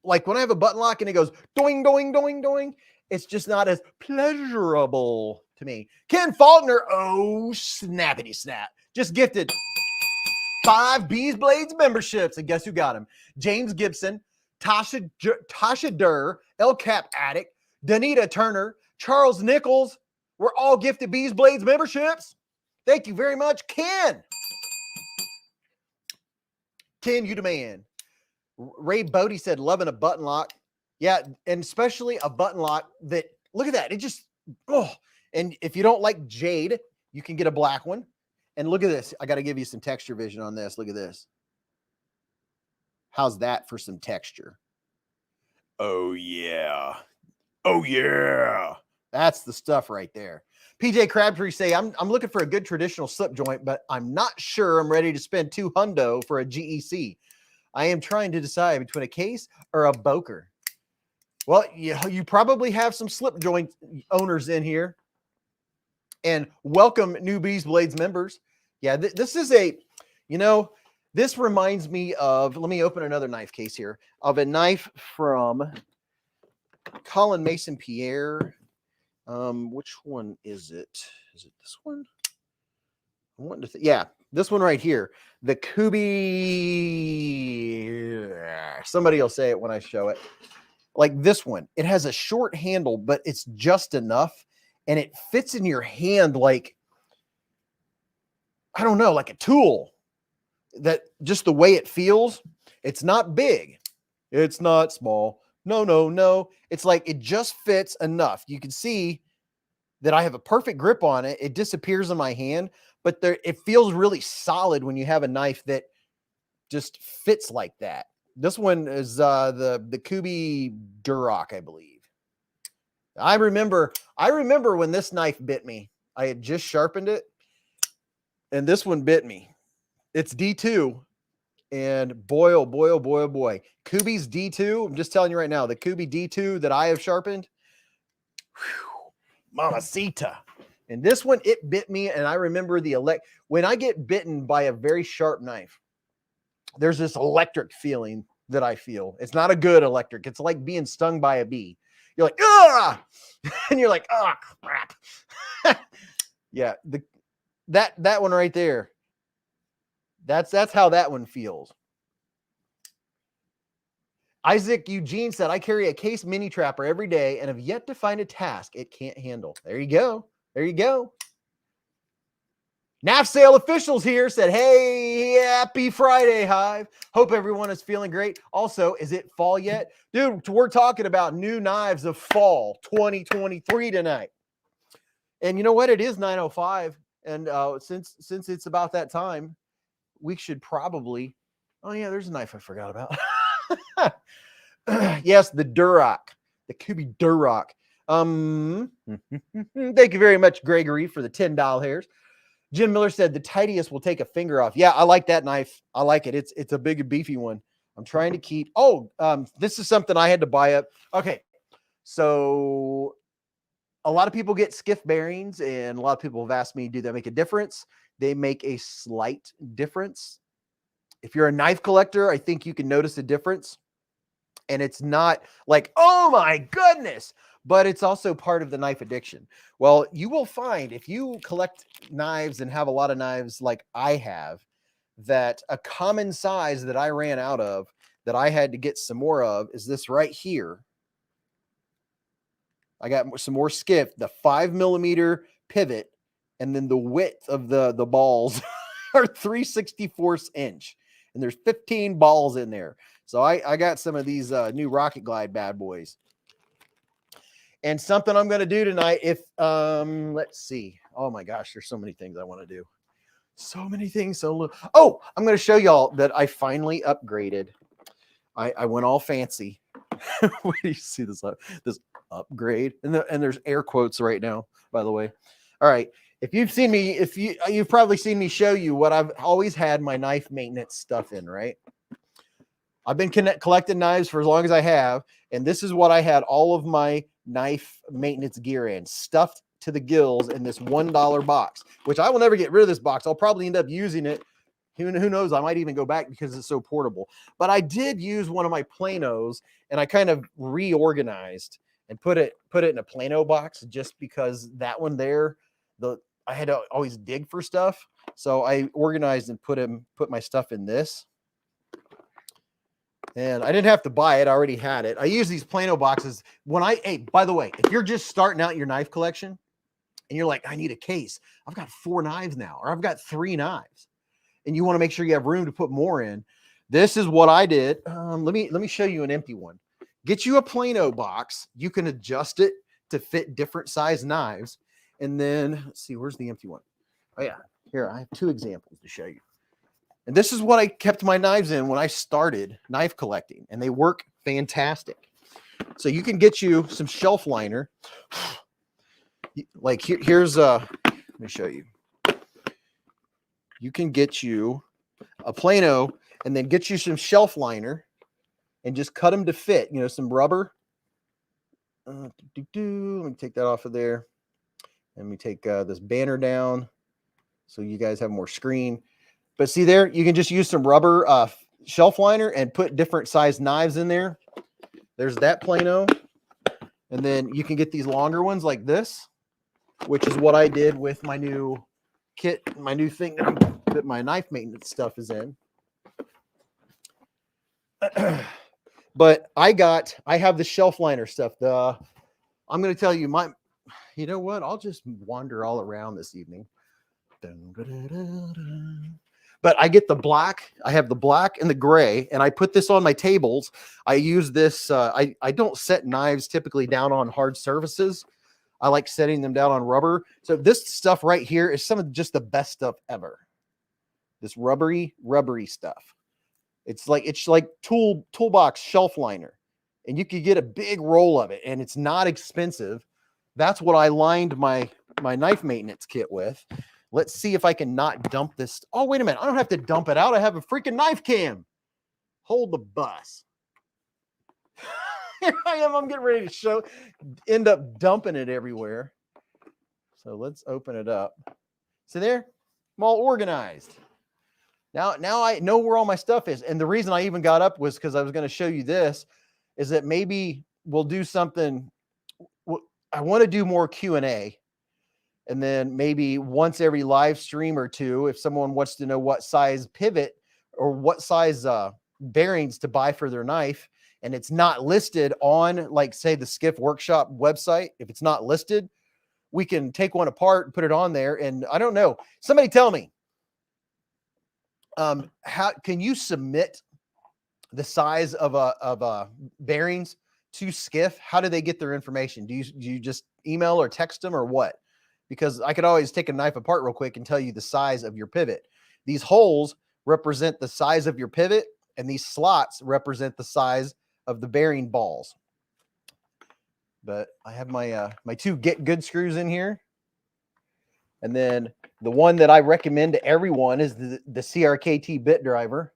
A: like when I have a button lock and it goes doing, doing, doing, doing, it's just not as pleasurable to me. Ken Faulkner, oh, snappity snap. Just gifted 5 Beez Blades memberships. And guess who got them? James Gibson, Tasha Durr, El Cap Addict, Danita Turner, Charles Nichols. We're all gifted Beez Blades memberships. Thank you very much, Ken. Ken, you the man. Ray Bodie said, loving a button lock. Yeah, and especially a button lock that, look at that. It just, and if you don't like jade, you can get a black one. And look at this. I got to give you some texture vision on this. Look at this. How's that for some texture? Oh, yeah. Oh, yeah. That's the stuff right there. PJ Crabtree say, I'm looking for a good traditional slip joint, but I'm not sure I'm ready to spend $200 for a GEC. I am trying to decide between a case or a Boker. Well, you probably have some slip joint owners in here. And welcome new Beez Blades members. Yeah, this is this reminds me of, let me open another knife case here, of a knife from Colin Mason Pierre. Which one is it? Is it this one? I want to yeah, this one right here. The Kubi. Somebody will say it when I show it. Like this one. It has a short handle, but it's just enough. And it fits in your hand like, I don't know, like a tool. That just the way it feels. It's not big. It's not small. No. It's like it just fits enough. You can see that I have a perfect grip on it. It disappears in my hand, but it feels really solid when you have a knife that just fits like that. This one is the Kubi Duroc, I believe. I remember when this knife bit me. I had just sharpened it, and this one bit me. It's D2, and boy, oh boy, oh boy, oh boy. Kubi's D2, I'm just telling you right now, the Kubi D2 that I have sharpened, mamacita. And this one, it bit me, and I remember when I get bitten by a very sharp knife, there's this electric feeling that I feel. It's not a good electric. It's like being stung by a bee. You're like, ah, and you're like, oh, crap. Yeah, that one right there. That's how that one feels. Isaac Eugene said, I carry a case mini trapper every day and have yet to find a task it can't handle. There you go. There you go. Nafsale officials here said, hey, happy Friday, Hive. Hope everyone is feeling great. Also, is it fall yet? Dude, we're talking about new knives of fall 2023 tonight. And you know what? It is 9:05. And since it's about that time, we should probably, oh yeah, there's a knife I forgot about. Yes, the Duroc, the Kubi Duroc. Thank you very much, Gregory, for the $10 hairs. Jim Miller said the tidiest will take a finger off. Yeah, I like that knife. I like it. It's a big and beefy one. I'm trying to keep. Oh, this is something I had to buy up. Okay, so a lot of people get skiff bearings, and a lot of people have asked me, do they make a difference? They make a slight difference. If you're a knife collector, I think you can notice a difference. And it's not like, oh my goodness, but it's also part of the knife addiction. Well, you will find if you collect knives and have a lot of knives like I have, that a common size that I ran out of that I had to get some more of is this right here. I got some more skiff, the 5mm pivot, and then the width of the balls are 3/64 inch. And there's 15 balls in there. So I got some of these new Rocket Glide bad boys. And something I'm going to do tonight, if, let's see. Oh my gosh, there's so many things I want to do. So many things. Oh, I'm going to show y'all that I finally upgraded. I went all fancy. Where do you see this upgrade? And there's air quotes right now, by the way. All right. If you've seen me, you've probably seen me show you what I've always had my knife maintenance stuff in, right? I've been collecting knives for as long as I have, and this is what I had all of my knife maintenance gear in, stuffed to the gills in this $1 box, which I will never get rid of this box. I'll probably end up using it. Who knows? I might even go back because it's so portable. But I did use one of my Planos, and I kind of reorganized and put it in a Plano box just because that one there, I had to always dig for stuff. So I organized and put my stuff in this. And I didn't have to buy it. I already had it. I use these Plano boxes. Hey, by the way, if you're just starting out your knife collection and you're like, I need a case. I've got 4 knives now, or I've got 3 knives, and you want to make sure you have room to put more in. This is what I did. Let me show you an empty one. Get you a Plano box. You can adjust it to fit different size knives. And then let's see, where's the empty one? Oh yeah, here, I have 2 examples to show you. And this is what I kept my knives in when I started knife collecting, and they work fantastic. So you can get you some shelf liner. Like here's let me show you. You can get you a Plano and then get you some shelf liner and just cut them to fit, some rubber. Let me take that off of there. Let me take this banner down so you guys have more screen. But see there, you can just use some rubber shelf liner and put different size knives in there. There's that Plano. And then you can get these longer ones like this, which is what I did with my new kit, my new thing that my knife maintenance stuff is in. But I have the shelf liner stuff. I'm going to tell you you know what? I'll just wander all around this evening. But I get the black. I have the black and the gray, and I put this on my tables. I use this. I don't set knives typically down on hard surfaces. I like setting them down on rubber. So this stuff right here is some of just the best stuff ever. This rubbery stuff. It's like toolbox shelf liner, and you could get a big roll of it, and it's not expensive. That's what I lined my knife maintenance kit with. Let's see if I can not dump this. Oh, wait a minute. I don't have to dump it out. I have a freaking knife cam. Hold the bus. Here I am. I'm getting ready to end up dumping it everywhere. So let's open it up. See there? I'm all organized. Now I know where all my stuff is. And the reason I even got up was because I was going to show you this, is that maybe we'll do something. I want to do more Q&A. And then maybe once every live stream or two, if someone wants to know what size pivot or what size bearings to buy for their knife, and it's not listed on, like, say, the Skiff Workshop website, if it's not listed, we can take one apart and put it on there. And I don't know, somebody tell me, how can you submit the size of a bearings to Skiff? How do they get their information? Do you just email or text them or what? Because I could always take a knife apart real quick and tell you the size of your pivot. These holes represent the size of your pivot, and these slots represent the size of the bearing balls. But I have my my 2 Get Good screws in here. And then the one that I recommend to everyone is the CRKT bit driver.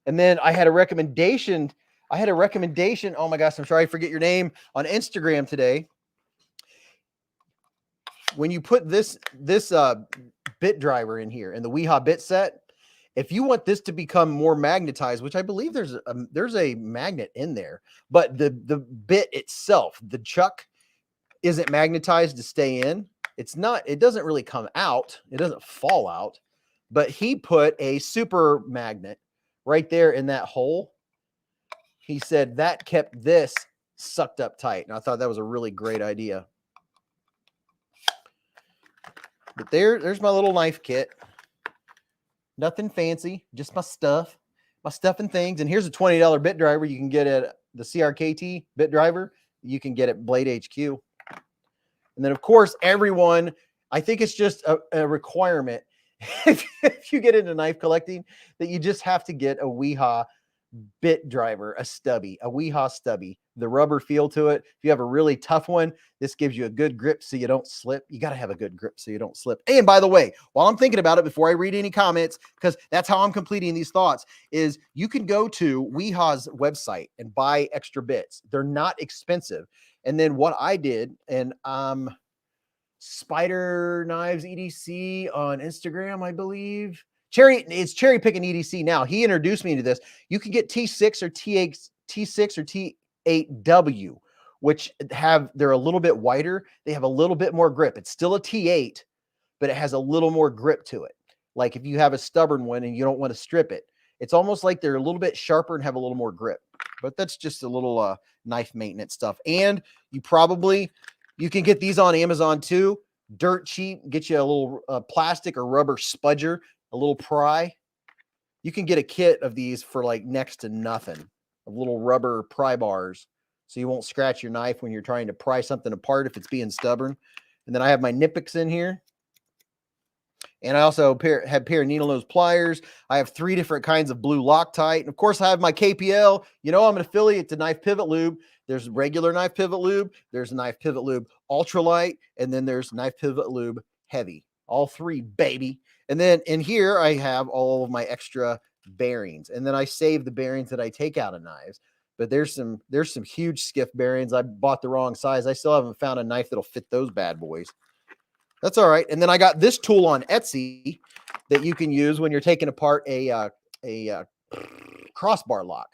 A: And then I had a recommendation. Oh my gosh, I'm sorry, I forget your name, on Instagram today. When you put this bit driver in here and the Weehaw bit set, if you want this to become more magnetized, which I believe there's a magnet in there, but the bit itself, the chuck, isn't magnetized to stay in. It doesn't really come out. It doesn't fall out, but he put a super magnet right there in that hole. He said that kept this sucked up tight. And I thought that was a really great idea. But there's my little knife kit. Nothing fancy, just my stuff and things. And here's a $20 bit driver you can get at the CRKT bit driver. You can get at Blade HQ. And then, of course, everyone, I think it's just a requirement if you get into knife collecting, that you just have to get a Weehaw bit driver, a Weehaw stubby. The rubber feel to it. If you have a really tough one, this gives you a good grip so you don't slip. You got to have a good grip so you don't slip. And by the way, while I'm thinking about it, before I read any comments, because that's how I'm completing these thoughts, is you can go to Weehaw's website and buy extra bits. They're not expensive. And then what I did, and Spider Knives EDC on Instagram, I believe. It's Cherry Picking EDC now. He introduced me to this. You can get T6 or T6 or T8W, which they're a little bit wider. They have a little bit more grip. It's still a T8, but it has a little more grip to it. Like if you have a stubborn one and you don't want to strip it, it's almost like they're a little bit sharper and have a little more grip. But that's just a little knife maintenance stuff. And you can get these on Amazon too. Dirt cheap. Get you a little plastic or rubber spudger, a little pry. You can get a kit of these for like next to nothing, of little rubber pry bars, so you won't scratch your knife when you're trying to pry something apart if it's being stubborn. And then I have my Nippics in here. And I also have a pair of needle nose pliers. I have 3 different kinds of blue Loctite. And of course, I have my KPL. You know, I'm an affiliate to Knife Pivot Lube. There's regular Knife Pivot Lube. There's Knife Pivot Lube Ultralight. And then there's Knife Pivot Lube Heavy. All 3, baby. And then in here, I have all of my extra bearings. And then I save the bearings that I take out of knives. But there's some huge Skiff bearings. I bought the wrong size. I still haven't found a knife that'll fit those bad boys. That's all right. And then I got this tool on Etsy that you can use when you're taking apart a crossbar lock,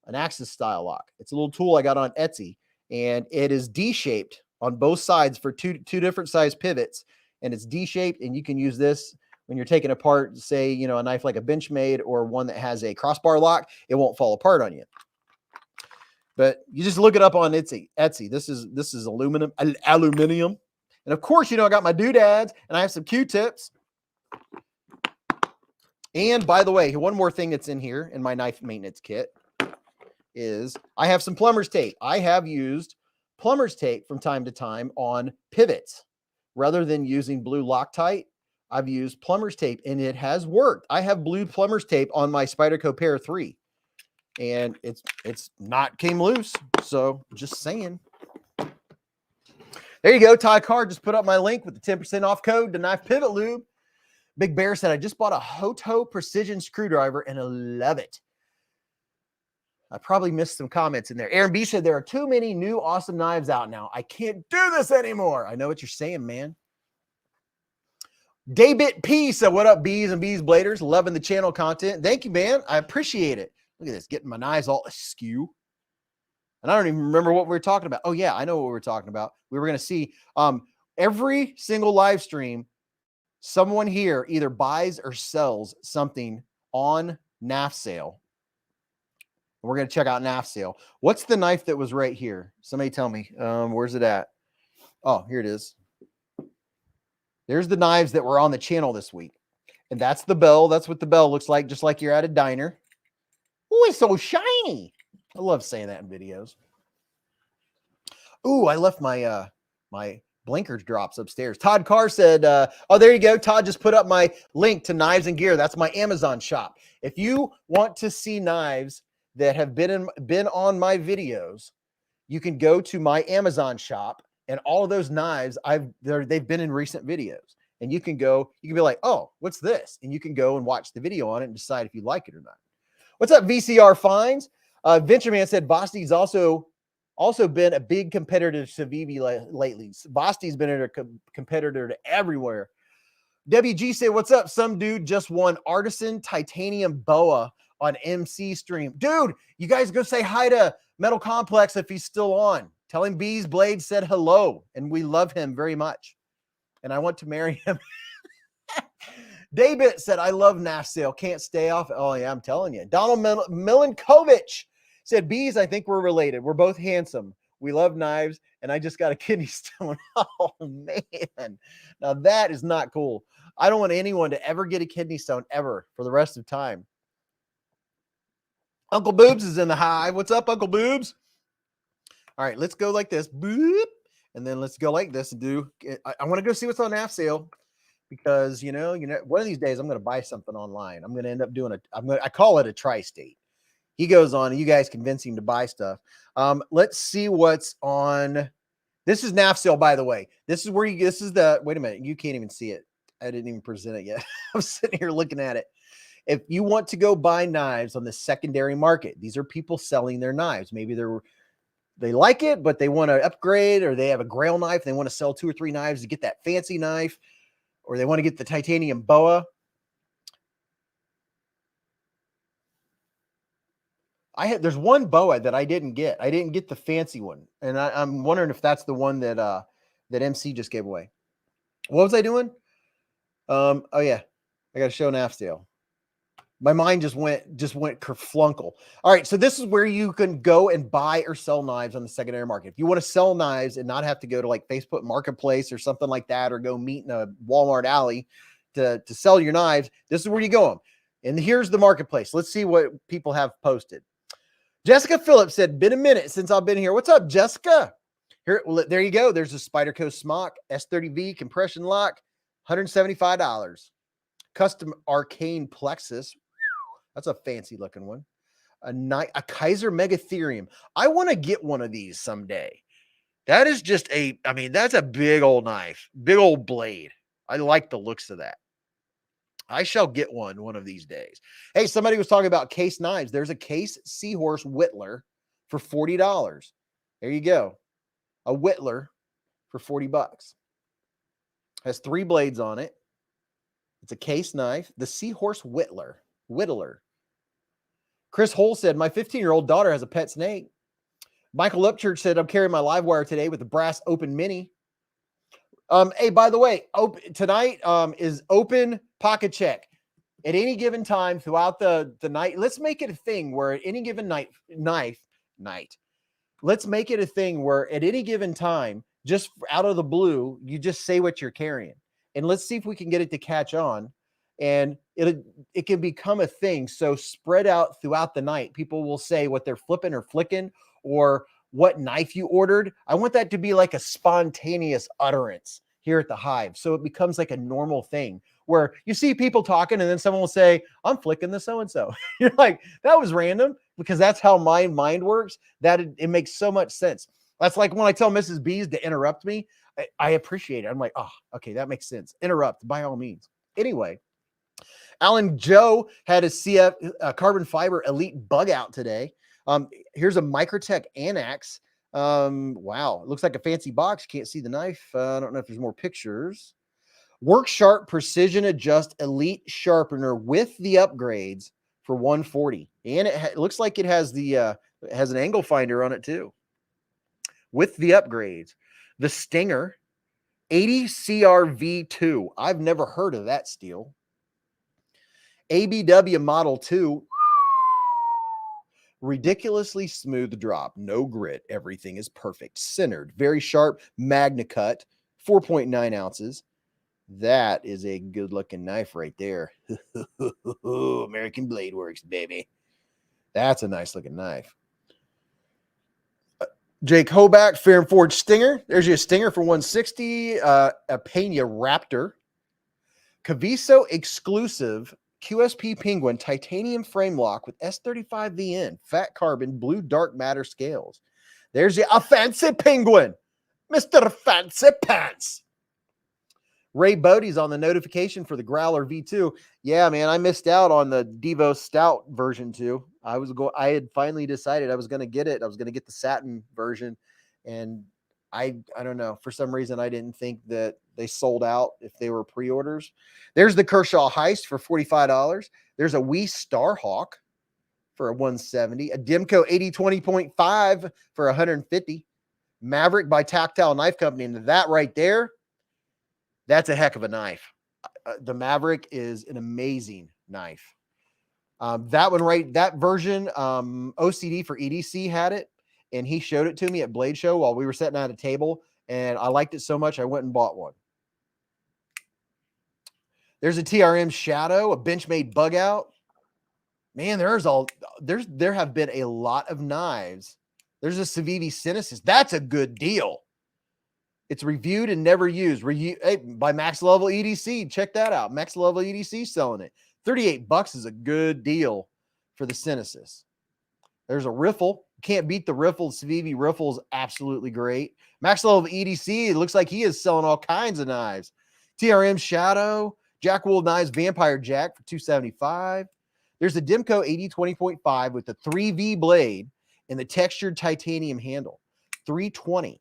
A: an Axis style lock. It's a little tool I got on Etsy, and it is D-shaped on both sides for two different size pivots, and it's D-shaped, and you can use this when you're taking apart, say, you know, a knife like a Benchmade or one that has a crossbar lock. It won't fall apart on you. But you just look it up on Etsy. This is aluminum. And of course, you know, I got my doodads and I have some Q-tips. And by the way, one more thing that's in here in my knife maintenance kit is I have some plumber's tape. I have used plumber's tape from time to time on pivots. Rather than using blue Loctite, I've used plumber's tape and it has worked. I have blue plumber's tape on my Spyderco Pair 3 and it's not came loose. So just saying. There you go. Ty Carr just put up my link with the 10% off code to Knife Pivot Lube. Big Bear said, I just bought a Hoto precision screwdriver and I love it. I probably missed some comments in there. Aaron B said, there are too many new awesome knives out now. I can't do this anymore. I know what you're saying, man. Daybit P said, what up, Beez and Beez Bladers? Loving the channel content. Thank you, man. I appreciate it. Look at this, getting my knives all askew. And I don't even remember what we were talking about. Oh, yeah, I know what we were talking about. We were going to see every single live stream, someone here either buys or sells something on Nafsale. we're going to check out Nafsale. What's the knife that was right here? Somebody tell me. Where's it at? Oh, here it is. There's the knives that were on the channel this week. And that's the bell. That's what the bell looks like, just like you're at a diner. Oh, it's so shiny. I love saying that in videos. Ooh, I left my my blinker drops upstairs. Todd Carr said, oh, there you go. Todd just put up my link to Knives and Gear. That's my Amazon shop. If you want to see knives that have been on my videos, you can go to my Amazon shop, and all of those knives they've been in recent videos. And you can be like, oh, what's this? And you can go and watch the video on it and decide if you like it or not. What's up, VCR Finds? Ventureman said Bosti's also been a big competitor to Vivi lately. Bosti's been a competitor to everywhere. WG said, what's up? Some dude just won Artisan Titanium Boa on MC Stream. Dude, you guys go say hi to Metal Complex if he's still on. Tell him Beez Blades said hello, and we love him very much. And I want to marry him. David said, I love Nafsale. Can't stay off. Oh, yeah, I'm telling you. Donald Milankovich said, Beez, I think we're related. We're both handsome. We love knives, and I just got a kidney stone. Oh, man. Now, that is not cool. I don't want anyone to ever get a kidney stone ever for the rest of time. Uncle Boobs is in the hive. What's up, Uncle Boobs? All right, let's go like this. Boop. And then let's go like this and do. I want to go see what's on Nafsale. Because, you know, one of these days I'm going to buy something online. I'm going to end up doing I call it a tri-state. He goes on and you guys convince him to buy stuff. Let's see what's on. This is Nafsale, by the way. This is where wait a minute. You can't even see it. I didn't even present it yet. I'm sitting here looking at it. If you want to go buy knives on the secondary market, these are people selling their knives. Maybe they like it, but they want to upgrade, or they have a grail knife. They want to sell 2 or 3 knives to get that fancy knife, or they want to get the titanium boa. There's one boa that I didn't get. I didn't get the fancy one. And I'm wondering if that's the one that MC just gave away. What was I doing? Oh yeah, I got to show Nafsale. My mind just went kerflunkle. All right, so this is where you can go and buy or sell knives on the secondary market. If you want to sell knives and not have to go to like Facebook Marketplace or something like that, or go meet in a Walmart alley to sell your knives, this is where you go. And here's the marketplace. Let's see what people have posted. Jessica Phillips said, been a minute since I've been here. What's up, Jessica? There you go. There's a Spyderco Smock S30V compression lock, $175. Custom arcane plexus. That's a fancy looking one. A Kizer Megatherium. I want to get one of these someday. That is just that's a big old knife, big old blade. I like the looks of that. I shall get one of these days. Hey, somebody was talking about case knives. There's a case Seahorse Whittler for $40. There you go. A Whittler for $40. Has 3 blades on it. It's a case knife. The Seahorse Whittler. Chris Hole said, my 15-year-old daughter has a pet snake. Michael Upchurch said, I'm carrying my live wire today with the brass open mini. Hey, by the way, tonight is open pocket check. At any given time throughout the night, let's make it a thing where at any given night, let's make it a thing where at any given time, just out of the blue, you just say what you're carrying. And let's see if we can get it to catch on. And it can become a thing. So spread out throughout the night. People will say what they're flipping or flicking, or what knife you ordered. I want that to be like a spontaneous utterance here at the Hive. So it becomes like a normal thing where you see people talking and then someone will say, I'm flicking the so-and-so. You're like, that was random, because that's how my mind works. That it makes so much sense. That's like when I tell Mrs. Beez to interrupt me, I appreciate it. I'm like, oh, okay, that makes sense. Interrupt by all means. Anyway, Alan Joe had a CF carbon fiber elite bug out today. Here's a Microtech Anax. Wow, it looks like a fancy box. Can't see the knife. I don't know if there's more pictures. Work Sharp Precision Adjust Elite Sharpener with the upgrades for $140, and it looks like it has has an angle finder on it too. With the upgrades, the Stinger 80 CRV2. I've never heard of that steel. ABW Model 2 Ridiculously smooth drop, no grit. Everything is perfect. Centered, very sharp, Magna cut, 4.9 ounces. That is a good looking knife right there. American Blade Works, baby. That's a nice looking knife. Jake Hoback, Fair and Forge Stinger. There's your Stinger for 160. A Pena Raptor. Caviso exclusive QSP Penguin titanium frame lock with S35VN, fat carbon, blue dark matter scales. There's your fancy penguin, Mr. Fancy Pants. Ray Bodie's on the notification for the Growler V2. Yeah, man, I missed out on the Devo Stout version 2. I had finally decided I was going to get it. I was going to get the satin version, and I don't know. For some reason, I didn't think that they sold out if they were pre-orders. There's the Kershaw Heist for $45. There's a Wee Starhawk for a 170. A Dimco 8020.5 for 150. Maverick by Tactile Knife Company, and that right there, that's a heck of a knife. The Maverick is an amazing knife. That version, OCD for EDC had it, and he showed it to me at Blade Show while we were sitting at a table, and I liked it so much I went and bought one. There's a TRM Shadow, a Benchmade Bug Out. Man, there have been a lot of knives. There's a Civivi Synesis. That's a good deal. It's reviewed and never used. By Max Level EDC. Check that out. Max Level EDC selling it. $38 is a good deal for the Synesis. There's a Riffle. Can't beat the Riffle. Civivi Riffle is absolutely great. Max Level EDC, it looks like he is selling all kinds of knives. TRM Shadow, Jack Wool Knives Vampire Jack for $275. There's a Dimco 8020.5 with the 3V blade and the textured titanium handle. $320.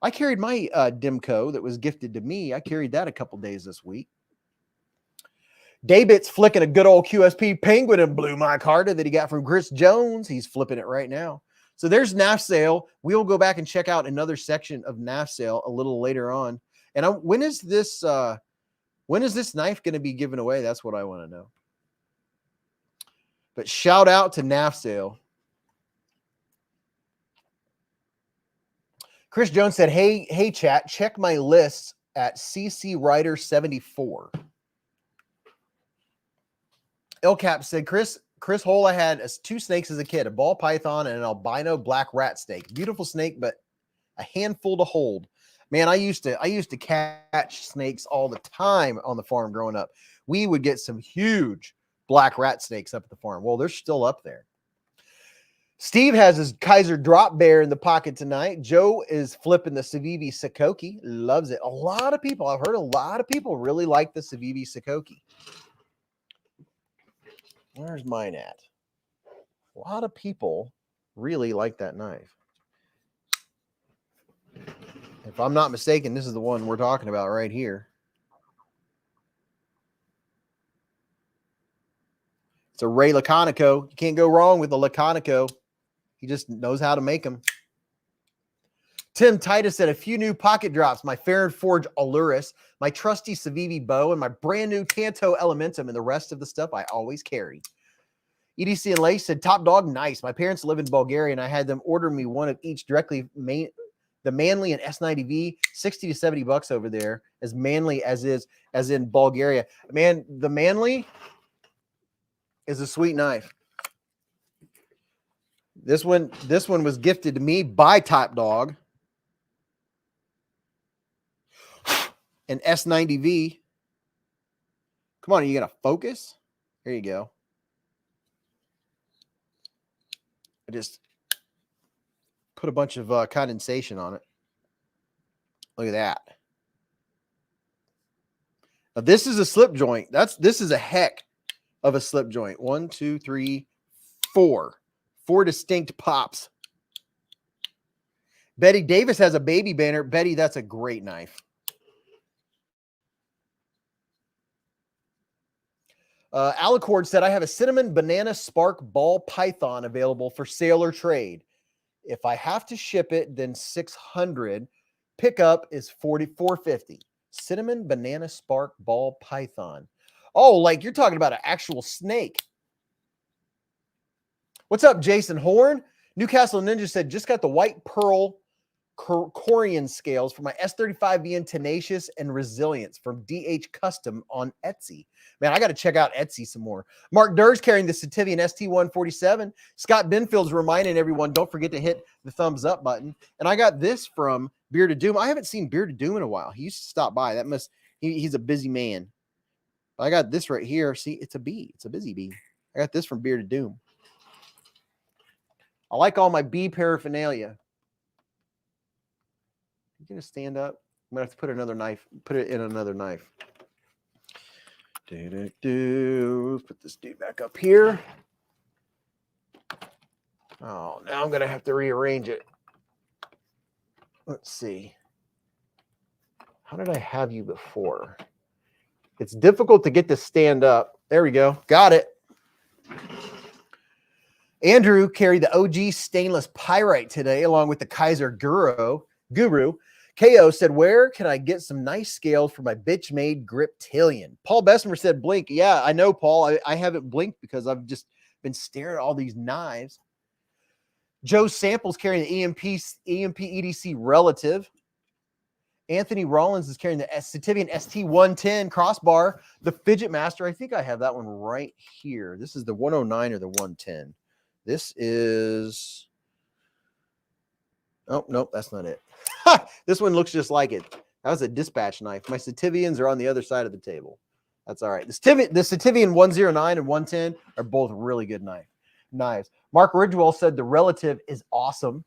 A: I carried my Dimco that was gifted to me. I carried that a couple days this week. David's flicking a good old QSP Penguin and Blue Micarta that he got from Chris Jones. He's flipping it right now. So there's Nafsale. We'll go back and check out another section of Nafsale a little later on. And when is this knife going to be given away? That's what I want to know. But shout out to Nafsale. Chris Jones said, hey, chat, check my lists at CC Rider 74. Ilcap said, Chris Hole, I had 2 snakes as a kid, a ball python and an albino black rat snake. Beautiful snake, but a handful to hold. Man, I used to catch snakes all the time on the farm growing up. We would get some huge black rat snakes up at the farm. Well, they're still up there. Steve has his Kizer drop bear in the pocket tonight. Joe is flipping the Civivi Sakoki. Loves it. I've heard a lot of people really like the Civivi Sakoki. Where's mine at? A lot of people really like that knife. If I'm not mistaken, this is the one we're talking about right here. It's a Ray Laconico. You can't go wrong with the Laconico. He just knows how to make them. Tim Titus said, a few new pocket drops, my Fair and Forge Aluris, my trusty Civivi bow, and my brand new Tanto Elementum, and the rest of the stuff I always carry. EDC and Lace said, top dog, nice. My parents live in Bulgaria, and I had them order me one of each directly. The Manly and S90V, $60 to $70 over there, as manly as in Bulgaria. Man, the Manly is a sweet knife. This one was gifted to me by Top Dog. An S90V. Come on, are you going to focus? Here you go. I just put a bunch of condensation on it. Look at that. Now, this is a slip joint. This is a heck of a slip joint. 1, 2, 3, 4. 4 distinct pops. Betty Davis has a baby banner. Betty, that's a great knife. Alicord said, I have a cinnamon banana spark ball python available for sale or trade. If I have to ship it, then $600. Pickup is $450. Cinnamon banana spark ball python. Oh, like you're talking about an actual snake. What's up, Jason Horn? Newcastle Ninja said, just got the white pearl Corian scales for my S35VN Tenacious and Resilience from DH Custom on Etsy. Man, I got to check out Etsy some more. Mark Durr's carrying the Sativian ST147. Scott Benfield's reminding everyone, don't forget to hit the thumbs up button. And I got this from Bearded Doom. I haven't seen Bearded Doom in a while. He used to stop by. He's a busy man. I got this right here. See, it's a bee. It's a busy bee. I got this from Bearded Doom. I like all my bee paraphernalia. You gonna stand up? I'm gonna have to put another knife. Put it in another knife. Let's put this dude back up here. Oh, now I'm gonna have to rearrange it. Let's see. How did I have you before? It's difficult to get to stand up. There we go. Got it. Andrew carried the OG stainless pyrite today, along with the Kizer Guru. KO said, where can I get some nice scales for my bitch-made Griptilian? Paul Bessemer said, blink. Yeah, I know, Paul. I haven't blinked because I've just been staring at all these knives. Joe Samples carrying the EMP EDC Relative. Anthony Rollins is carrying the Sativian ST110 crossbar. The Fidget Master, I think I have that one right here. This is the 109 or the 110. This is... Oh, nope, that's not it. This one looks just like it. That was a dispatch knife. My Sativians are on the other side of the table. That's all right. The Sativian 109 and 110 are both really good knives. Mark Ridgewell said the Relative is awesome.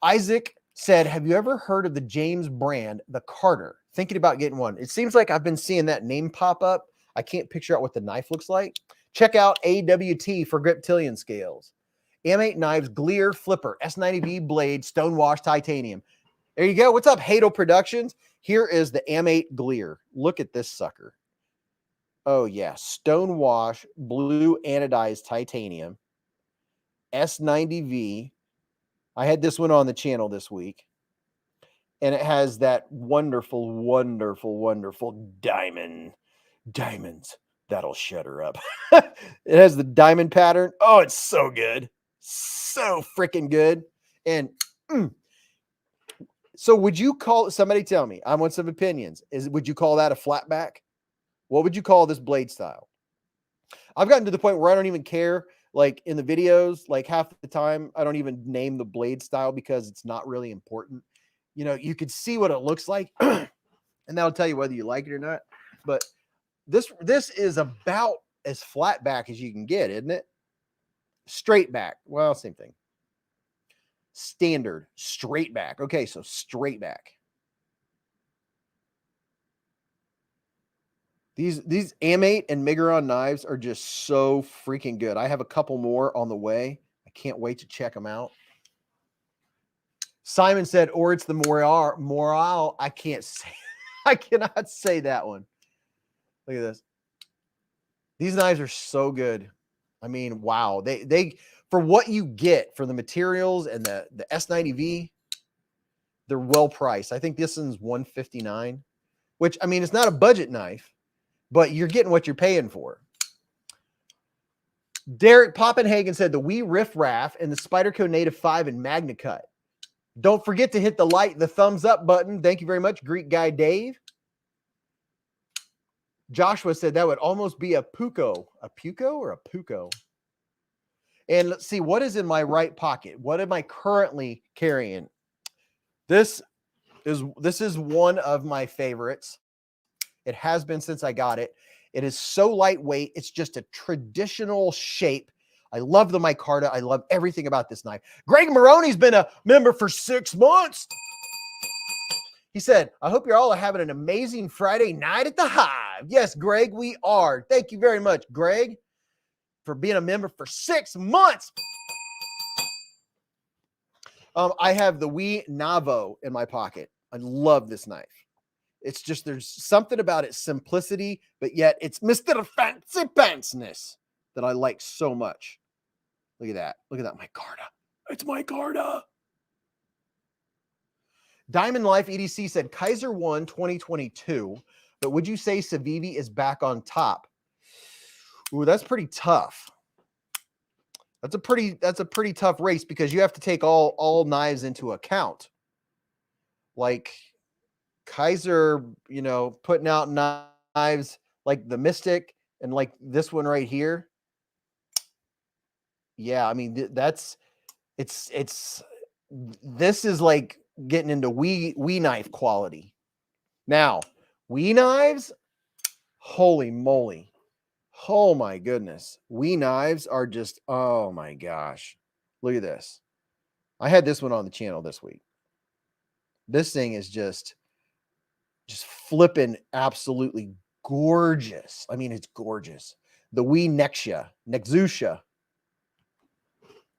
A: Isaac said, have you ever heard of the James brand, the Carter? Thinking about getting one. It seems like I've been seeing that name pop up. I can't picture out what the knife looks like. Check out AWT for Griptilian scales. M8 Knives, Gleer Flipper, S90V blade, Stonewash Titanium. There you go. What's up, Hadel Productions? Here is the M8 Gleer. Look at this sucker. Oh, yeah. Stonewash, blue anodized titanium, S90V. I had this one on the channel this week. And it has that wonderful, wonderful, wonderful diamonds. That'll shut her up. It has the diamond pattern. Oh, it's so good. So freaking good. And so would you call, somebody tell me, I want some opinions. Would you call that a flat back? What would you call this blade style? I've gotten to the point where I don't even care. Like in the videos, like half the time, I don't even name the blade style because it's not really important. You know, you could see what it looks like and that'll tell you whether you like it or not. But this is about as flat back as you can get, isn't it? Straight back. Well, same thing. Standard, straight back. Okay, so straight back. These M8 and Migron knives are just so freaking good. I have a couple more on the way. I can't wait to check them out. Simon said, or it's the morale. I can't say. I cannot say that one. Look at this. These knives are so good. I mean, wow. They for what you get for the materials and the S90V, they're well priced. I think this one's $159, which, I mean, it's not a budget knife, but you're getting what you're paying for. Derek Poppenhagen said the Wee Riff Raff and the Spyderco Native 5 in Magna Cut. Don't forget to hit the thumbs up button. Thank you very much, Greek guy Dave. Joshua said that would almost be a Puko. A Puko or a Puko? And let's see, what is in my right pocket? What am I currently carrying? This is one of my favorites. It has been since I got it. It is so lightweight. It's just a traditional shape. I love the micarta. I love everything about this knife. Greg Maroney's been a member for 6 months. He said, I hope you're all having an amazing Friday night at the Hive. Yes, Greg, we are. Thank you very much, Greg, for being a member for 6 months. I have the Wee Navo in my pocket. I love this knife. It's just, there's something about its simplicity, but yet it's Mr. Fancy Pantsness that I like so much. Look at that. Look at that micarta. It's micarta. Diamond Life EDC said Kizer won 2022, but would you say Civivi is back on top? Ooh, that's pretty tough. That's a pretty tough race because you have to take all knives into account. Like Kizer, you know, putting out knives like the Mystic and like this one right here. Yeah, I mean it's this is like getting into we knife quality. Now, we knives, holy moly. Oh my goodness. We knives are just, oh my gosh. Look at this. I had this one on the channel this week. This thing is just flipping absolutely gorgeous. I mean, it's gorgeous. The Wee Nexusha.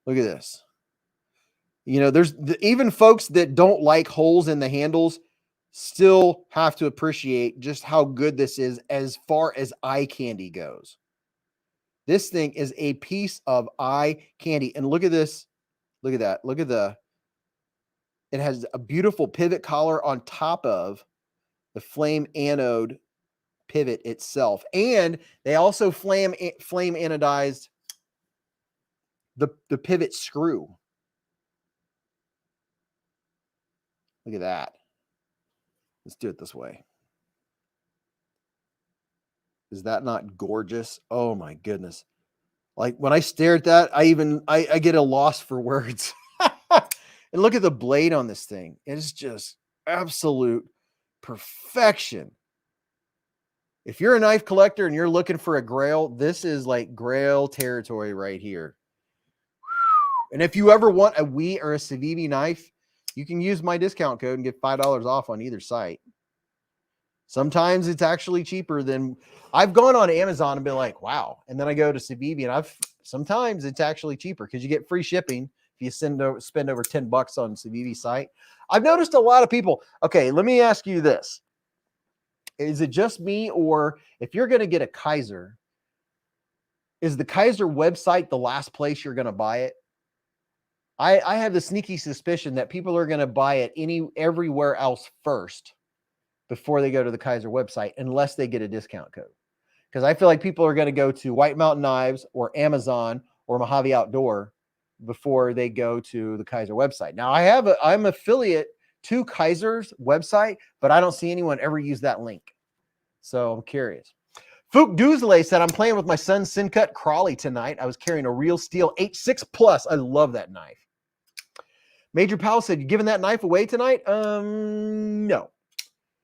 A: Look at this. You know, there's even folks that don't like holes in the handles still have to appreciate just how good this is as far as eye candy goes. This thing is a piece of eye candy. And look at this. Look at that. Look at it has a beautiful pivot collar on top of the flame anode pivot itself. And they also flame anodized the pivot screw. Look at that. Let's do it this way. Is that not gorgeous? Oh my goodness. Like when I stare at that, I get a loss for words. And look at the blade on this thing. It is just absolute perfection. If you're a knife collector and you're looking for a grail, this is like grail territory right here. And if you ever want a Wii or a Civivi knife, you can use my discount code and get $5 off on either site. Sometimes it's actually cheaper than I've gone on Amazon and been like, wow. And then I go to Civivi and sometimes it's actually cheaper because you get free shipping if you spend over $10 on Civivi site. I've noticed a lot of people. Okay, let me ask you this. Is it just me, or if you're going to get a Kizer, is the Kizer website the last place you're going to buy it? I have the sneaky suspicion that people are going to buy it everywhere else first before they go to the Kizer website, unless they get a discount code. Because I feel like people are going to go to White Mountain Knives or Amazon or Mojave Outdoor before they go to the Kizer website. Now, I'm affiliate to Kizer's website, but I don't see anyone ever use that link. So I'm curious. Fook Doozley said, I'm playing with my son's Sencut Crawley tonight. I was carrying a Real Steel 8.6 Plus. I love that knife. Major Powell said, you giving that knife away tonight? No.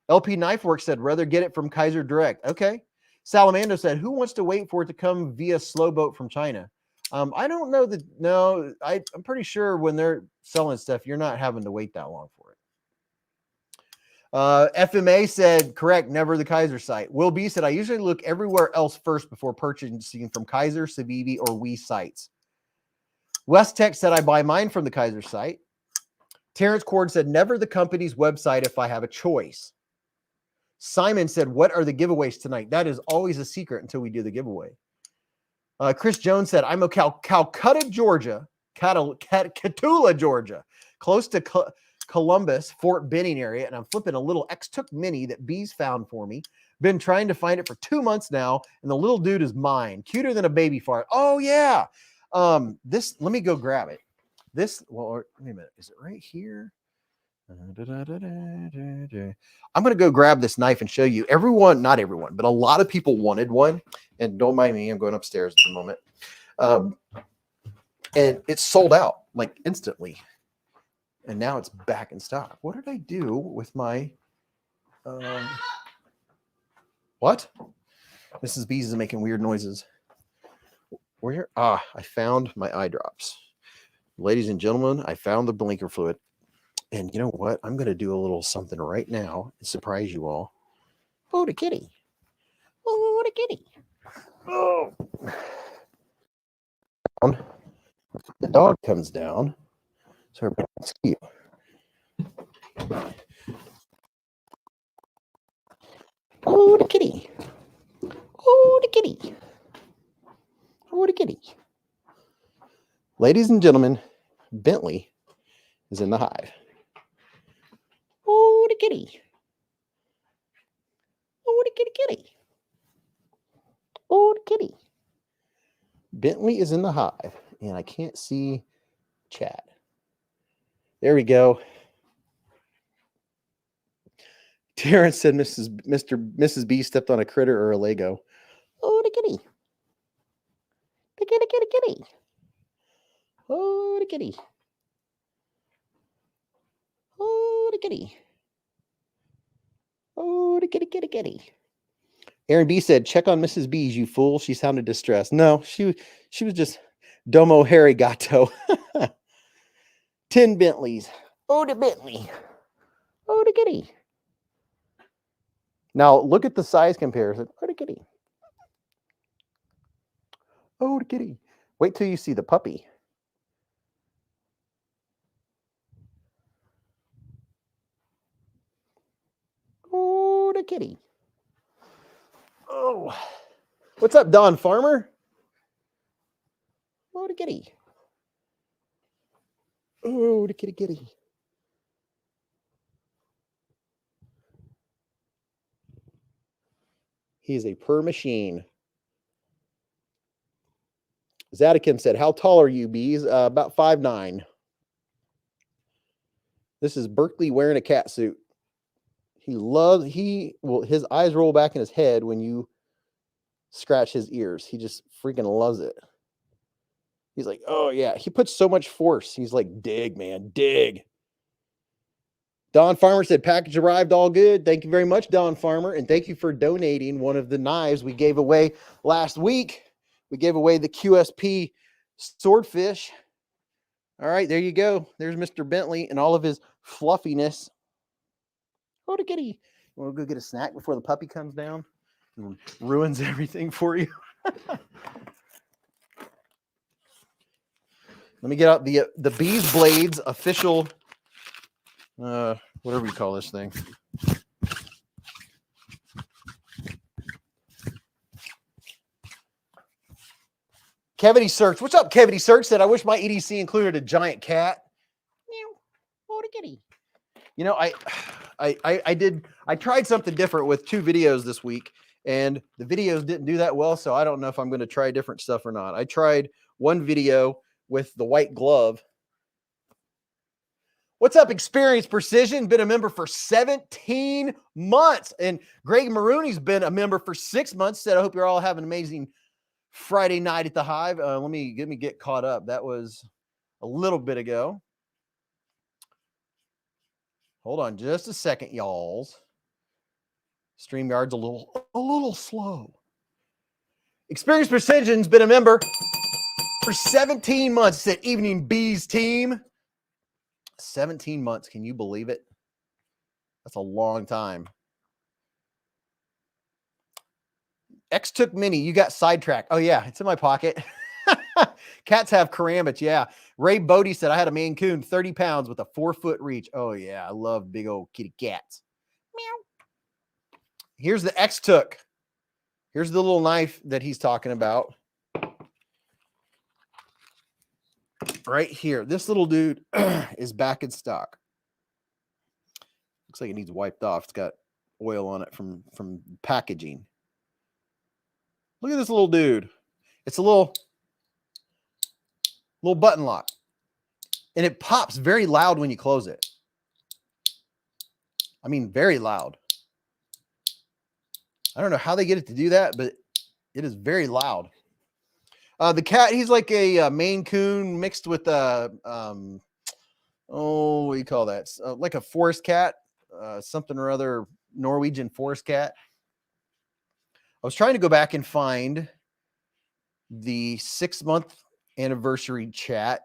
A: LP Knife Works said, rather get it from Kizer Direct. Okay. Salamando said, who wants to wait for it to come via slow boat from China? I don't know that. No, I'm pretty sure when they're selling stuff, you're not having to wait that long for it. FMA said, correct, never the Kizer site. Will B said, I usually look everywhere else first before purchasing from Kizer, Civivi, or Wii sites. West Tech said, I buy mine from the Kizer site. Terrence Cord said, never the company's website if I have a choice. Simon said, what are the giveaways tonight? That is always a secret until we do the giveaway. Chris Jones said, I'm a Calcutta, Georgia, Catula, Georgia, close to Columbus, Fort Benning area, and I'm flipping a little X-Took Mini that Beez found for me. Been trying to find it for 2 months now, and the little dude is mine. Cuter than a baby fart. Oh, yeah. Let me go grab it. Well, wait a minute. Is it right here? I'm going to go grab this knife and show you. Not everyone, but a lot of people wanted one. And don't mind me, I'm going upstairs at the moment. And it's sold out like instantly. And now it's back in stock. What did I do with my... what? Mrs. Beez is making weird noises. Where? I found my eye drops. Ladies and gentlemen, I found the blinker fluid. And you know what? I'm going to do a little something right now and surprise you all. Oh, the kitty. Oh, the kitty. Oh. The dog comes down. So everybody can see you. Oh, the kitty. Oh, the kitty. Oh, the kitty. Ladies and gentlemen, Bentley is in the hive. Oh, the kitty. Oh, the kitty, kitty. Oh, the kitty. Bentley is in the hive. and I can't see chat. There we go. Terrence said Mrs. B stepped on a critter or a Lego. Oh, the kitty. The kitty, kitty, kitty. Oh, the kitty. Oh, the kitty. Oh, the kitty, kitty, kitty. Aaron B said, check on Mrs. B's, you fool. She sounded distressed. No, she was just domo arigato. 10 Bentleys. Oh, the Bentley. Oh, the kitty. Now, look at the size comparison. Oh, the kitty. Oh, the kitty. Wait till you see the puppy. Oh, the kitty. Oh. What's up, Don Farmer? Oh, the kitty. Oh, the kitty, kitty. He's a purr machine. Zadikin said, how tall are you, Bees? About 5'9". This is Berkeley wearing a cat suit. His eyes roll back in his head when you scratch his ears. He just freaking loves it. He's like, oh yeah. He puts so much force. He's like, dig, man, dig. Don Farmer said, package arrived, all good. Thank you very much, Don Farmer. And thank you for donating one of the knives we gave away last week. We gave away the QSP swordfish. All right, there you go. There's Mr. Bentley and all of his fluffiness. Oh, the kitty. You want to go get a snack before the puppy comes down and ruins everything for you? Let me get out the Beez Blades official, whatever you call this thing. Kevity Search. What's up, Kevity Search? Said, I wish my EDC included a giant cat. Meow. Oh, the kitty. You know, I tried something different with 2 videos this week, and the videos didn't do that well, so I don't know if I'm going to try different stuff or not. I tried one video with the white glove. What's up, Experience Precision? Been a member for 17 months. And Greg Maroney's been a member for 6 months. Said, I hope you're all having an amazing Friday night at the Hive. Let me get caught up. That was a little bit ago. Hold on just a second, y'alls. StreamYard's a little slow. Experience Precision's been a member for 17 months. Said, evening Bees team. 17 months. Can you believe it? That's a long time. X took mini. You got sidetracked. Oh, yeah. It's in my pocket. Cats have karambits. Yeah. Ray Bodie said, I had a Maine Coon, 30 pounds with a 4-foot reach. Oh, yeah. I love big old kitty cats. Meow. Here's the X took. Here's the little knife that he's talking about. Right here. This little dude is back in stock. Looks like it needs wiped off. It's got oil on it from packaging. Look at this little dude. It's a little button lock. And it pops very loud when you close it. I mean, very loud. I don't know how they get it to do that, but it is very loud. The cat, he's like a Maine Coon mixed with a, what do you call that? Like a forest cat, something or other, Norwegian forest cat. I was trying to go back and find the 6-month anniversary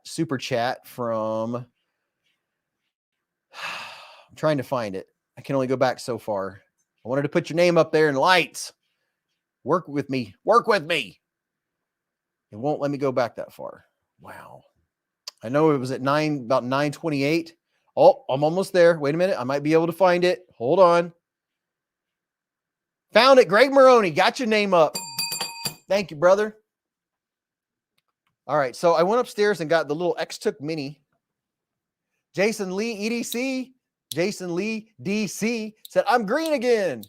A: super chat from, I'm trying to find it. I can only go back so far. I wanted to put your name up there in lights. Work with me. Work with me. It won't let me go back that far. Wow. I know it was at about 9:28. Oh, I'm almost there. Wait a minute. I might be able to find it. Hold on. Found it. Greg Maroney. Got your name up. Thank you, brother. All right. So I went upstairs and got the little X Took Mini. Jason Lee, EDC. Jason Lee, DC said, I'm green again.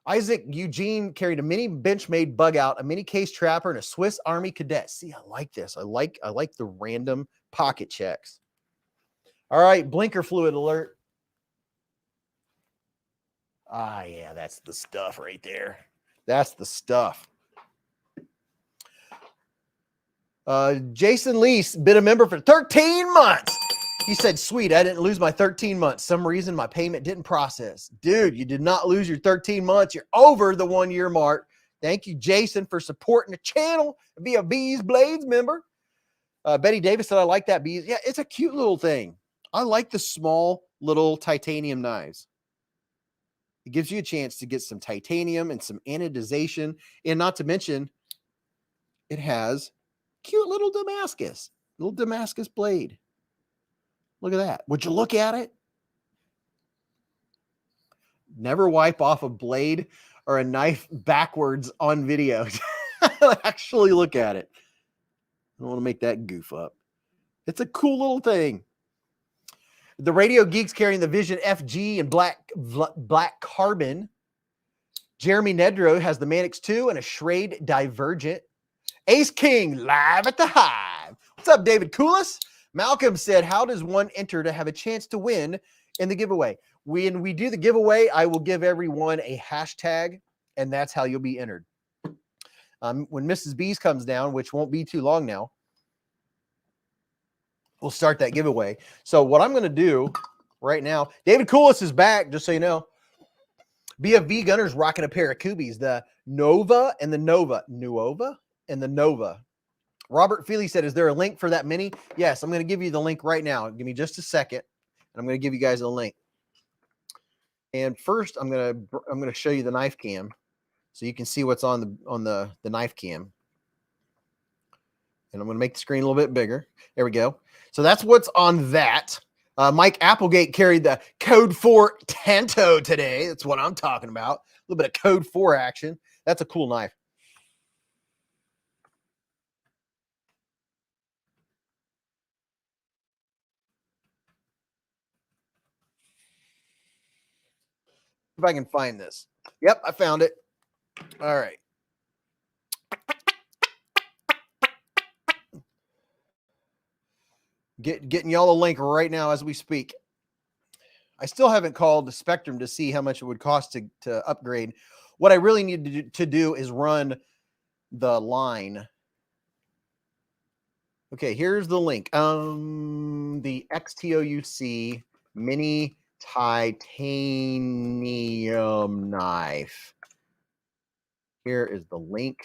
A: Isaac Eugene carried a mini Benchmade bug out, a mini case trapper, and a Swiss Army cadet. See, I like this. I like the random pocket checks. All right, blinker fluid alert. Ah, yeah, that's the stuff right there. That's the stuff. Jason Lease been a member for 13 months. He said, sweet, I didn't lose my 13 months. Some reason my payment didn't process. Dude, you did not lose your 13 months. You're over the 1 year mark. Thank you, Jason, for supporting the channel and be a Beez Blades member. Betty Davis said, I like that Beez. Yeah, it's a cute little thing. I like the small little titanium knives. It gives you a chance to get some titanium and some anodization. And not to mention, it has cute little Damascus blade. Look at that. Would you look at it? Never wipe off a blade or a knife backwards on video. Actually look at it. I don't want to make that goof up. It's a cool little thing. The Radio Geeks carrying the Vision FG and black carbon. Jeremy Nedro has the Manix 2 and a Schrade Divergent. Ace King live at the Hive. What's up, David Koulis? Malcolm said, how does one enter to have a chance to win in the giveaway? When we do the giveaway, I will give everyone a hashtag, and that's how you'll be entered. When Mrs. Bees comes down, which won't be too long now, we'll start that giveaway. So what I'm going to do right now, David Koulis is back, just so you know. BFV Gunner's rocking a pair of Kubies, the Nova and the Nova. Nuova and the Nova. Robert Feely said, is there a link for that mini? Yes, I'm going to give you the link right now. Give me just a second, and I'm going to give you guys a link. And first, I'm going to show you the knife cam so you can see what's on the knife cam. And I'm going to make the screen a little bit bigger. There we go. So that's what's on that. Mike Applegate carried the Code 4 Tanto today. That's what I'm talking about. A little bit of Code 4 action. That's a cool knife. If I can find this. Yep, I found it. All right. Getting y'all a link right now as we speak. I still haven't called the Spectrum to see how much it would cost to upgrade. What I really need to do is run the line. Okay, here's the link. The XTOUC mini titanium knife. Here is the link.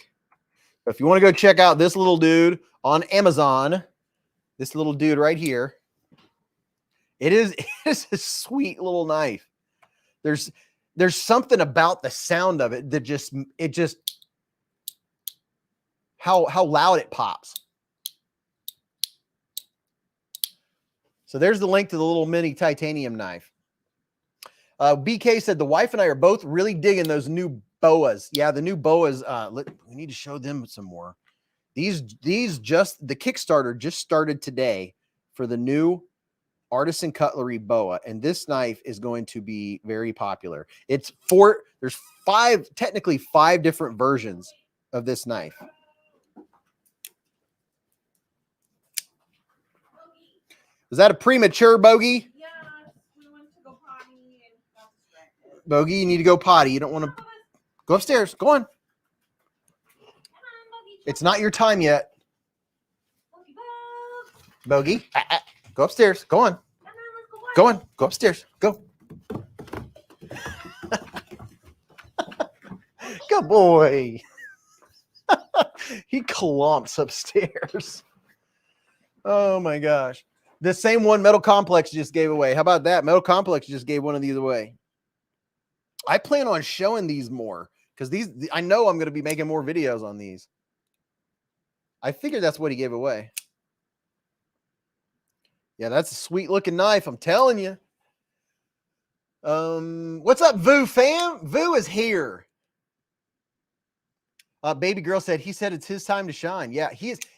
A: If you want to go check out this little dude on Amazon, this little dude right here, it is a sweet little knife. There's something about the sound of it that just how loud it pops. So there's the link to the little mini titanium knife. BK said the wife and I are both really digging those new boas. Yeah, the new boas. We need to show them some more. These just the Kickstarter just started today for the new Artisan Cutlery boa, and this knife is going to be very popular. There's technically five different versions of this knife. Is that a premature, Bogey?
B: Yeah, we went to go potty and got distracted.
A: Bogey, you need to go potty. You don't want to go upstairs. Go on. It's not your time yet. Bogey, go upstairs. Go on. Go on. Go upstairs. Go. Good boy. He clumps upstairs. Oh my gosh. The same one Metal Complex just gave away. How about that? Metal Complex just gave one of these away. I plan on showing these more because I know I'm going to be making more videos on these. I figured that's what he gave away. Yeah, that's a sweet looking knife. I'm telling you. What's up, Vu fam? Vu is here. Baby girl said, he said it's his time to shine. Yeah,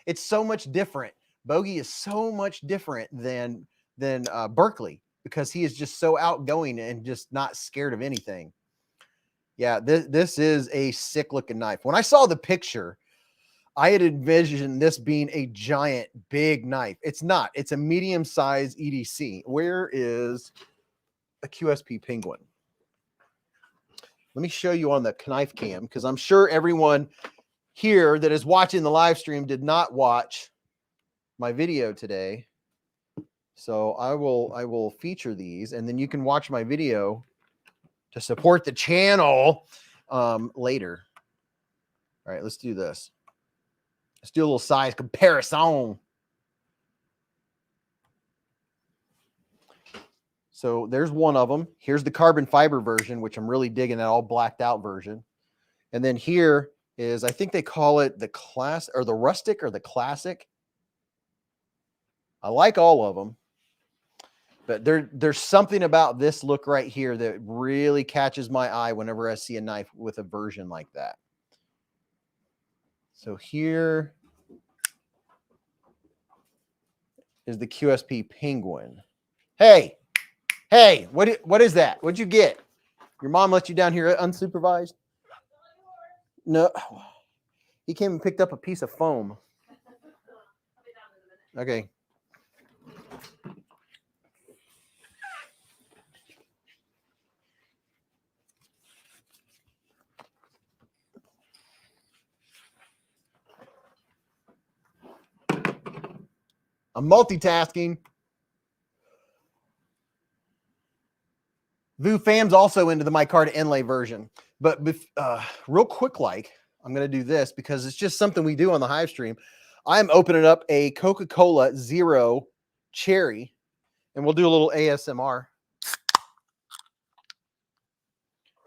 A: it's so much different. Bogey is so much different than Berkeley because he is just so outgoing and just not scared of anything. Yeah, this is a sick looking knife. When I saw the picture, I had envisioned this being a giant, big knife. It's not. It's a medium-sized EDC. Where is a QSP Penguin? Let me show you on the knife cam, because I'm sure everyone here that is watching the live stream did not watch my video today. So I will feature these, and then you can watch my video to support the channel later. All right, let's do this. Let's do a little size comparison. So there's one of them. Here's the carbon fiber version, which I'm really digging, that all blacked out version. And then here is, I think they call it the class or the rustic or the classic. I like all of them, but there's something about this look right here that really catches my eye whenever I see a knife with a version like that. So here is the QSP Penguin. Hey, what is that? What'd you get? Your mom let you down here unsupervised? No. He came and picked up a piece of foam. Okay. I'm multitasking. Vu Fam's also into the micarta inlay version. But real quick, I'm going to do this because it's just something we do on the Hive stream. I'm opening up a Coca-Cola Zero Cherry, and we'll do a little ASMR.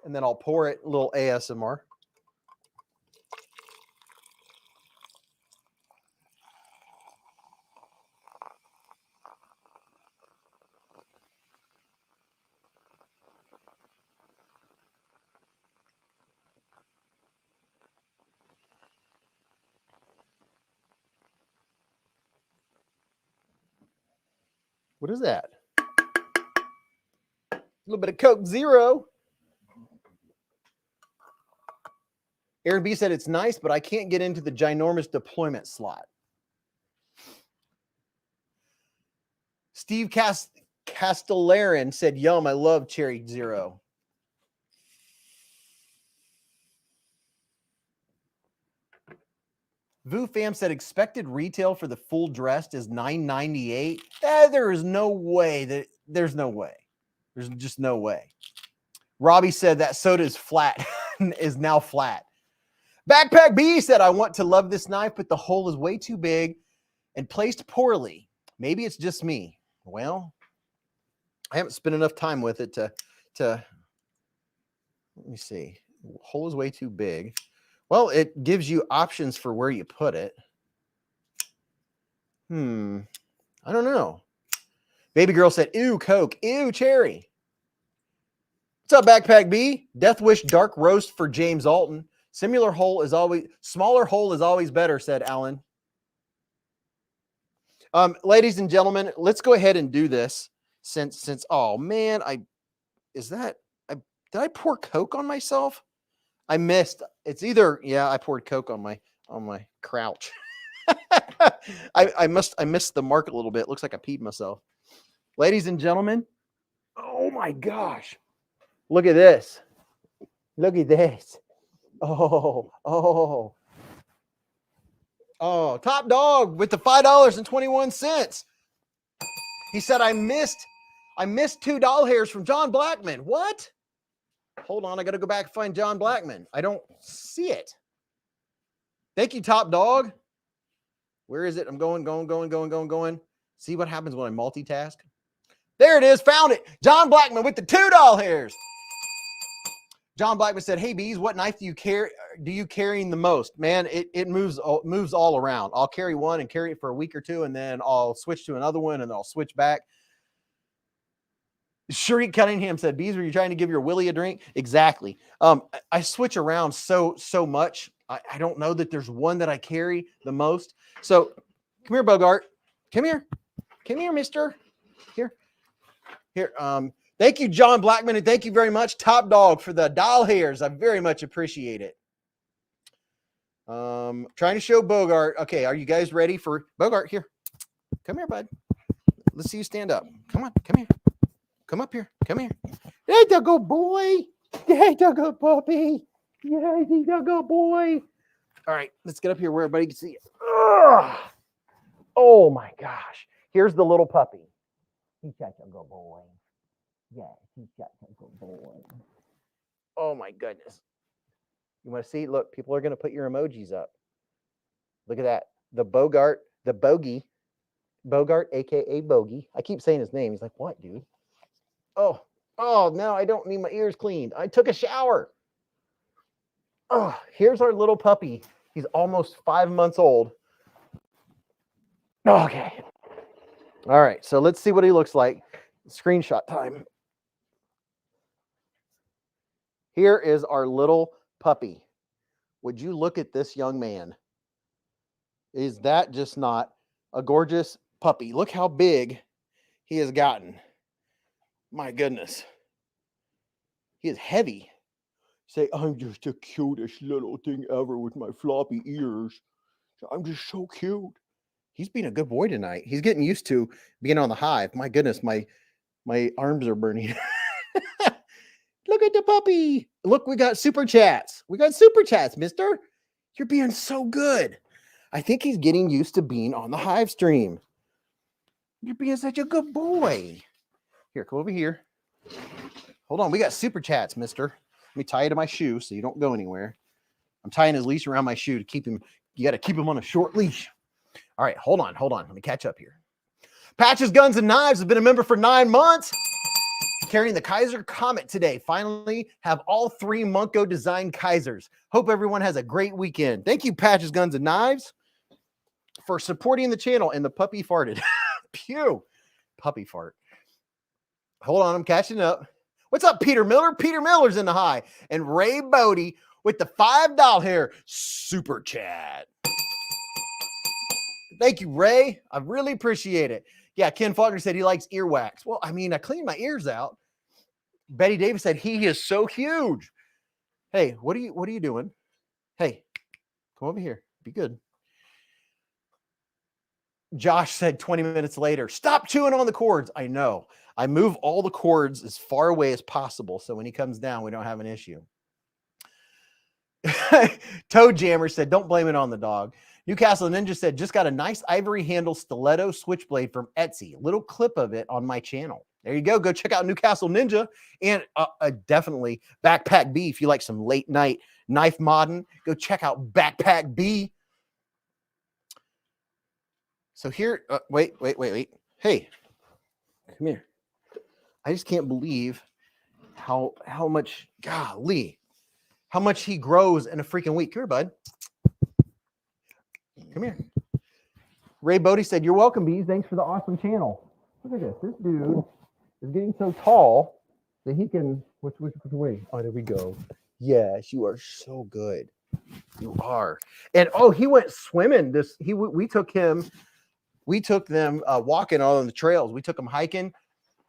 A: And then I'll pour it, a little ASMR. What is that? A little bit of Coke Zero. Aaron B said it's nice, but I can't get into the ginormous deployment slot. Steve Castellarin said, yum, I love Cherry Zero. Vu Fam said expected retail for the full dressed is $9.98. There is no way there's no way. There's just no way. Robbie said that soda is flat, is now flat. Backpack B said, I want to love this knife, but the hole is way too big and placed poorly. Maybe it's just me. Well, I haven't spent enough time with it to let me see. Hole is way too big. Well, it gives you options for where you put it. I don't know. Baby girl said, ew, Coke, ew, cherry. What's up, Backpack B? Death Wish Dark Roast for James Alton. Smaller hole is always better, said Alan. Ladies and gentlemen, let's go ahead and do this since oh man, did I pour Coke on myself? I missed. It's either, yeah, I poured Coke on my crouch. I missed the mark a little bit. It looks like I peed myself. Ladies and gentlemen, oh my gosh. Look at this. Look at this. Oh, Top Dog with the $5.21. He said, I missed $2 hairs from John Blackman. What? Hold on, I got to go back and find John Blackman. I don't see it. Thank you, Top Dog. Where is it? I'm going. See what happens when I multitask? There it is. Found it. John Blackman with the $2 hairs. John Blackman said, hey, Beez, what knife do you carry the most? Man, it moves all around. I'll carry one and carry it for a week or two, and then I'll switch to another one, and then I'll switch back. Sharik Cunningham said, Beez, were you trying to give your Willie a drink? Exactly. I switch around so much. I don't know that there's one that I carry the most. So come here, Bogart. Come here, mister. Here. Thank you, John Blackman, and thank you very much, Top Dog, for the doll hairs. I very much appreciate it. Trying to show Bogart. Okay, are you guys ready for Bogart? Here, come here, bud. Let's see you stand up. Come on, come here. Come up here. Come here. There you go, boy. There you go, puppy. Yeah, there you go, boy. All right, let's get up here where everybody can see it. Ugh. Oh my gosh. Here's the little puppy. He's such a good boy. Yeah, he's such a good boy. Oh my goodness. You want to see? Look, people are going to put your emojis up. Look at that. The Bogart, the Bogey. Bogart, a.k.a. Bogey. I keep saying his name. He's like, what, dude? Oh, no, I don't need my ears cleaned. I took a shower. Oh, here's our little puppy. He's almost 5 months old. Okay. All right, so let's see what he looks like. Screenshot time. Here is our little puppy. Would you look at this young man? Is that just not a gorgeous puppy? Look how big he has gotten. My goodness. He is heavy. Say, I'm just the cutest little thing ever with my floppy ears. I'm just so cute. He's being a good boy tonight. He's getting used to being on the hive. My goodness, my arms are burning. Look at the puppy. Look, we got super chats. We got super chats, mister. You're being so good. I think he's getting used to being on the hive stream. You're being such a good boy. Here, come over here. Hold on. We got super chats, mister. Let me tie you to my shoe so you don't go anywhere. I'm tying his leash around my shoe to keep him. You got to keep him on a short leash. All right, hold on. Let me catch up here. Patches, Guns, and Knives has been a member for 9 months. Carrying the Kizer Comet today. Finally have all 3 Munko design Kizers. Hope everyone has a great weekend. Thank you, Patches, Guns, and Knives, for supporting the channel. And the puppy farted. Pew. Puppy fart. Hold on, I'm catching up. What's up, Peter Miller? Peter Miller's in the high. And Ray Bodie with the $5 hair super chat. Thank you, Ray. I really appreciate it. Yeah, Ken Faulkner said he likes earwax. Well, I mean, I cleaned my ears out. Betty Davis said he is so huge. Hey, what are you doing? Hey, come over here. Be good. Josh said 20 minutes later, stop chewing on the cords. I know. I move all the cords as far away as possible, so when he comes down, we don't have an issue. Toe Jammer said, don't blame it on the dog. Newcastle Ninja said, just got a nice ivory handle stiletto switchblade from Etsy. A little clip of it on my channel. There you go. Go check out Newcastle Ninja. And definitely Backpack B. If you like some late night knife modding, go check out Backpack B. So here, wait. Hey, come here. I just can't believe how much, golly, how much he grows in a freaking week. Come here, bud. Come here. Ray Bodie said, you're welcome, Beez. Thanks for the awesome channel. Look at this. This dude is getting so tall that he can, which way? Oh, there we go. Yes, you are so good. You are. And oh, he went swimming. We took them walking on the trails. We took them hiking.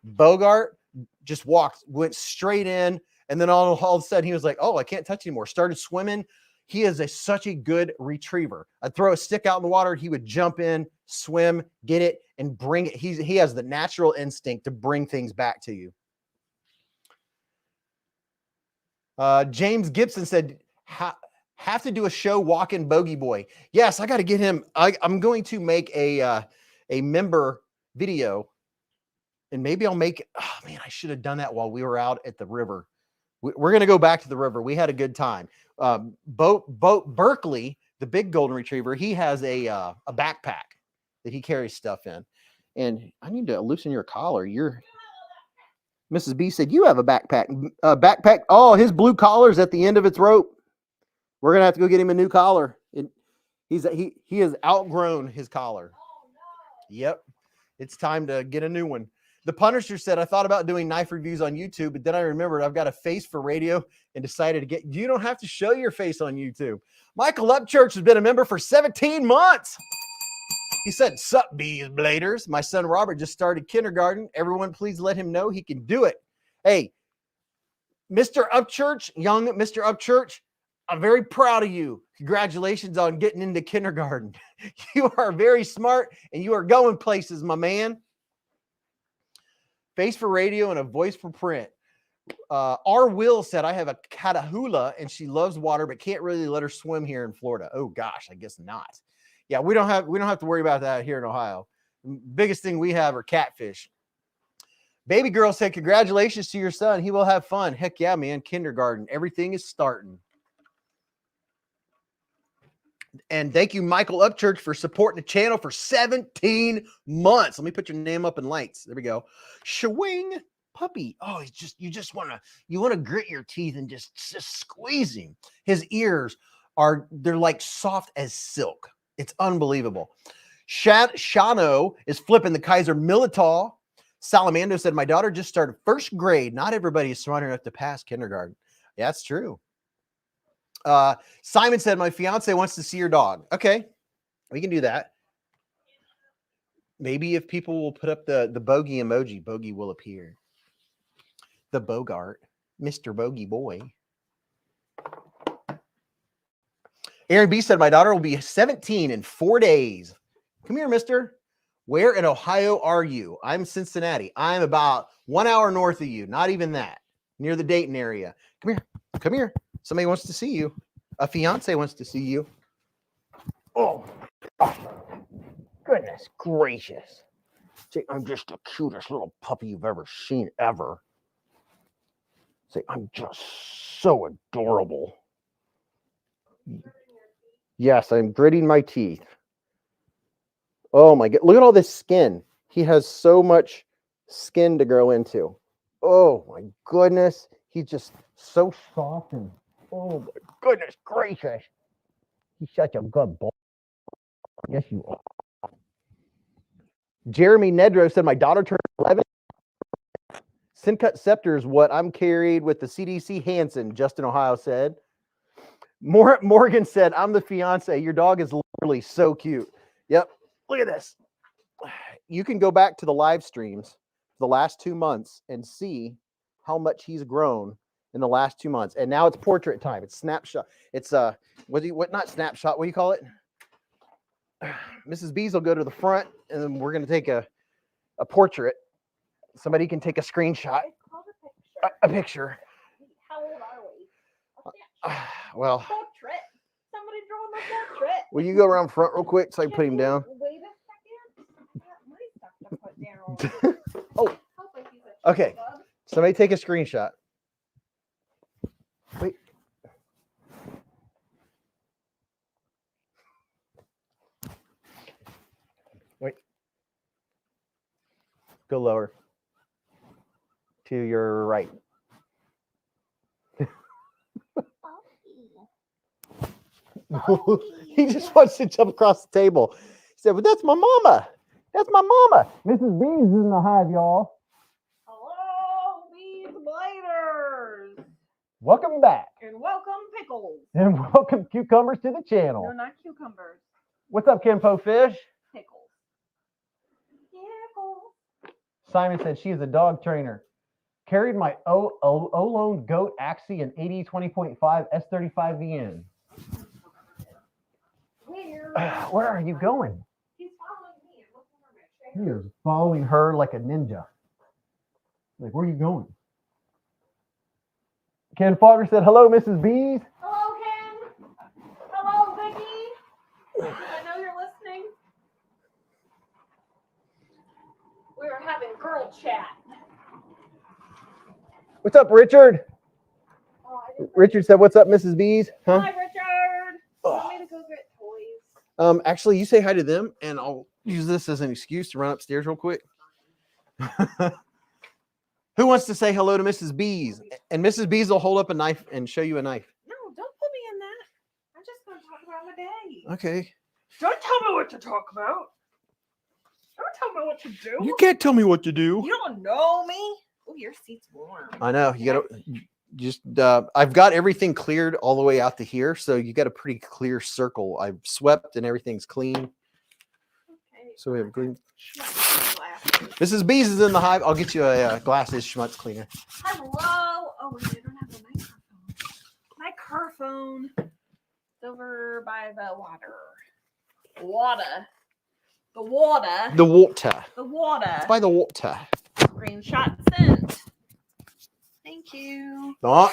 A: Bogart just went straight in. And then all of a sudden he was like, oh, I can't touch anymore. Started swimming. He is such a good retriever. I'd throw a stick out in the water. He would jump in, swim, get it, and bring it. He has the natural instinct to bring things back to you. James Gibson said, have to do a show walking Bogey Boy. Yes, I got to get him. I'm going to make a member video. And maybe I'll make, oh man, I should have done that while we were out at the river. We're going to go back to the river. We had a good time. Berkeley, the big golden retriever, he has a backpack that he carries stuff in. And I need to loosen your collar. Mrs. B said, you have a backpack. Backpack. Oh, his blue collar's at the end of its rope. We're going to have to go get him a new collar. He has outgrown his collar. Oh, no. Yep. It's time to get a new one. The Punisher said, I thought about doing knife reviews on YouTube, but then I remembered I've got a face for radio and decided you don't have to show your face on YouTube. Michael Upchurch has been a member for 17 months. He said, sup, Beez Bladers. My son Robert just started kindergarten. Everyone, please let him know he can do it. Hey, Mr. Upchurch, young Mr. Upchurch, I'm very proud of you. Congratulations on getting into kindergarten. You are very smart and you are going places, my man. Face for radio and a voice for print. R. Will said, I have a Catahoula and she loves water, but can't really let her swim here in Florida. Oh gosh, I guess not. Yeah, we don't have to worry about that here in Ohio. Biggest thing we have are catfish. Baby girl said, congratulations to your son. He will have fun. Heck yeah, man. Kindergarten. Everything is starting. And thank you, Michael Upchurch, for supporting the channel for 17 months. Let me put your name up in lights. There we go. Shwing puppy. Oh, you just want to grit your teeth and just squeeze him. His ears they're like soft as silk. It's unbelievable. Shano is flipping the Kizer Militol. Salamando said, my daughter just started first grade. Not everybody is smart enough to pass kindergarten. Yeah, that's true. Simon said, my fiance wants to see your dog. Okay, we can do that. Maybe if people will put up the bogey emoji, Bogey will appear. The Bogart, Mr. Bogey Boy. Aaron B said, my daughter will be 17 in 4 days. Come here, mister. Where in Ohio are you? I'm Cincinnati. I'm about 1 hour north of you. Not even that. Near the Dayton area. Come here. Come here. Somebody wants to see you. A fiance wants to see you. Oh, goodness gracious. Say, I'm just the cutest little puppy you've ever seen ever. Say, I'm just so adorable. Yes, I'm gritting my teeth. Oh my God. Look at all this skin. He has so much skin to grow into. Oh my goodness. He's just so soft and oh my goodness gracious. He's such a good boy. Yes, you are. Jeremy Nedro said, my daughter turned 11. Sencut scepter is what I'm carried with the CDC Hansen, Justin Ohio said. Morgan said, I'm the fiance. Your dog is literally so cute. Yep. Look at this. You can go back to the live streams the last 2 months and see how much he's grown in the last 2 months. And now it's portrait time. It's snapshot. It's not snapshot. What do you call it? Mrs. Beez will go to the front and then we're going to take a portrait. Somebody can take a screenshot. A picture.
B: How old are we?
A: Well,
B: Portrait. Somebody drawing my portrait.
A: will you go around front real quick so I can put him down?
B: Wait a second. I got my stuff to put down.
A: Oh, okay. Somebody take a screenshot. Wait. Wait. Go lower. To your right. He just wants to jump across the table. He said, but that's my mama. That's my mama. Mrs. Beez is in the hive, y'all.
B: Hello, Beez Bladers.
A: Welcome back.
B: And welcome, pickles.
A: And welcome, cucumbers, to the channel.
B: No, not cucumbers.
A: What's up, Kenpo Fish?
B: Pickles. Pickles.
A: Simon said she is a dog trainer. Carried my Olone Goat Axie and 80-20.5 S35VN. Where are you going?
B: He's following me. I'm looking for my
A: He is following her like a ninja. Like, where are you going? Ken Fogger said, hello, Mrs. Beez.
B: Hello, Ken. Hello, Vicky. I know you're listening. We are having girl chat.
A: What's up, Richard?
B: Oh,
A: Richard said, what's up, Mrs. Beez? Huh?
B: Hi, Richard. Want me to go get toys?
A: Actually, you say hi to them, and I'll use this as an excuse to run upstairs real quick. Who wants to say hello to Mrs. Beez? And Mrs. Beez will hold up a knife and show you a knife.
B: No, don't put me in that. I'm just going to talk about my day.
A: Okay.
B: Don't tell me what to talk about. Don't tell me what to do.
A: You can't tell me what to do.
B: You don't know me. Oh, your seat's warm.
A: I know. You got to just, I've got everything cleared all the way out to here. So you got a pretty clear circle. I've swept and everything's clean.
B: Okay.
A: So we have green.
B: Glass
A: Mrs. Beez is in the hive. I'll get you a glasses schmutz cleaner.
B: Hello. Oh wait, I don't have a microphone. It's over by the water. The water.
A: It's by the water.
B: Screenshot sent. Thank you.
A: Oh,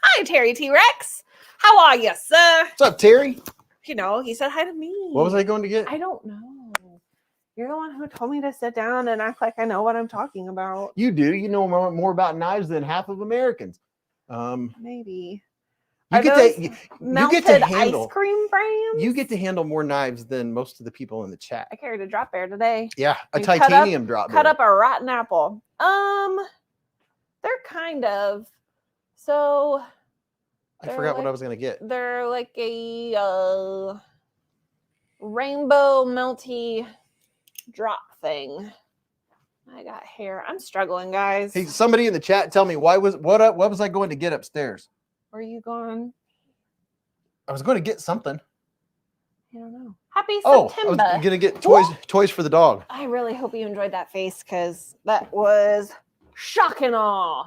B: Hi, Terry T-Rex. How are you, sir?
A: What's up, Terry?
B: You know, he said hi to me.
A: What was I going to get?
B: I don't know. You're the one who told me to sit down and act like I know what I'm talking about.
A: You do. You know more about knives than half of Americans.
B: Maybe.
A: You get to handle
B: ice cream frames.
A: You get to handle more knives than most of the people in the chat.
B: I carried a drop bear today.
A: Yeah, a
B: And
A: titanium drop bear.
B: Cut up a rotten apple. They're kind of. So.
A: I forgot what I was gonna get.
B: They're like a rainbow melty drop thing. I got hair. I'm struggling, guys.
A: Hey, somebody in the chat, tell me what was I going to get upstairs?
B: Where are you going?
A: I was going to get something.
B: I don't know. Happy
A: I
B: September.
A: was gonna get toys for the dog.
B: I really hope you enjoyed that face because that was shock and awe.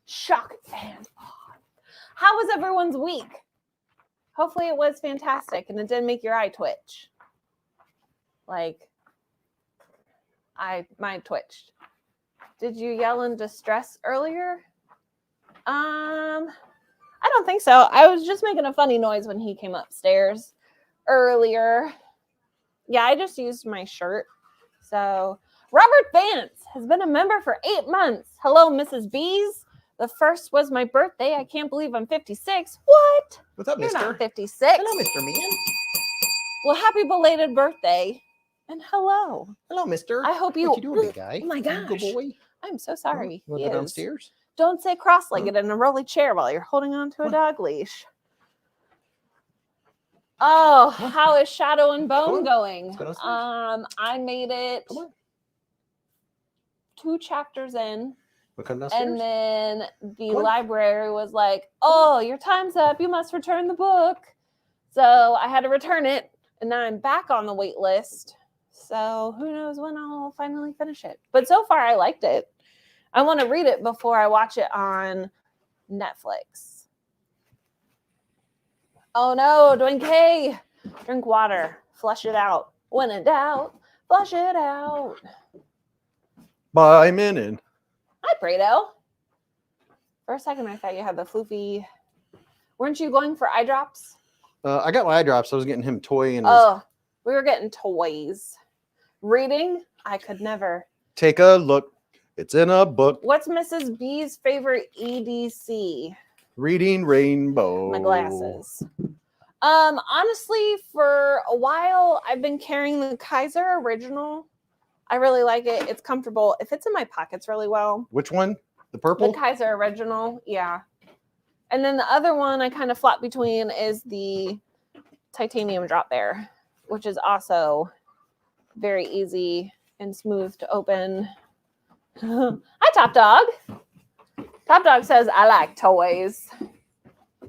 B: Shock and awe. How was everyone's week? Hopefully it was fantastic and it didn't make your eye twitch. Like, mine twitched. Did you yell in distress earlier? I don't think so. I was just making a funny noise when he came upstairs earlier. Yeah, I just used my shirt. So, Robert Vance has been a member for 8 months. Hello, Mrs. Beez. The first was my birthday. I can't believe I'm 56. What?
A: What's up,
B: You're
A: mister?
B: not 56.
A: Hello, Mr. Man.
B: Well, happy belated birthday. And hello.
A: Hello, mister.
B: I hope you...
A: What you doing, big guy?
B: Oh, my
A: Good
B: gosh.
A: boy.
B: I'm so sorry.
A: You want to go downstairs?
B: Don't sit cross-legged in a rolly chair while you're holding on to a dog leash. Oh, how is Shadow and Bone going? I made it 2 chapters in.
A: We'll come downstairs.
B: And then the library was like, oh, your time's up. You must return the book. So I had to return it. And now I'm back on the wait list. So who knows when I'll finally finish it. But so far, I liked it. I want to read it before I watch it on Netflix. Oh, no. Dwayne K. Drink water. Flush it out. When in doubt, flush it out.
A: Bye, Minin.
B: Hi, Brado. For a second, I thought you had the floofy. Weren't you going for eye drops?
A: I got my eye drops. I was getting him a toy. And
B: we were getting toys. Reading? I could never.
A: Take a look. It's in a book.
B: What's Mrs. B's favorite EDC?
A: Reading Rainbow.
B: My glasses. Honestly, for a while, I've been carrying the Kizer original. I really like it. It's comfortable. It fits in my pockets really well.
A: Which one? The purple?
B: The Kizer original, yeah. And then the other one I kind of flop between is the titanium drop bear, which is also very easy and smooth to open. Hi, Top Dog. Top Dog says, I like toys.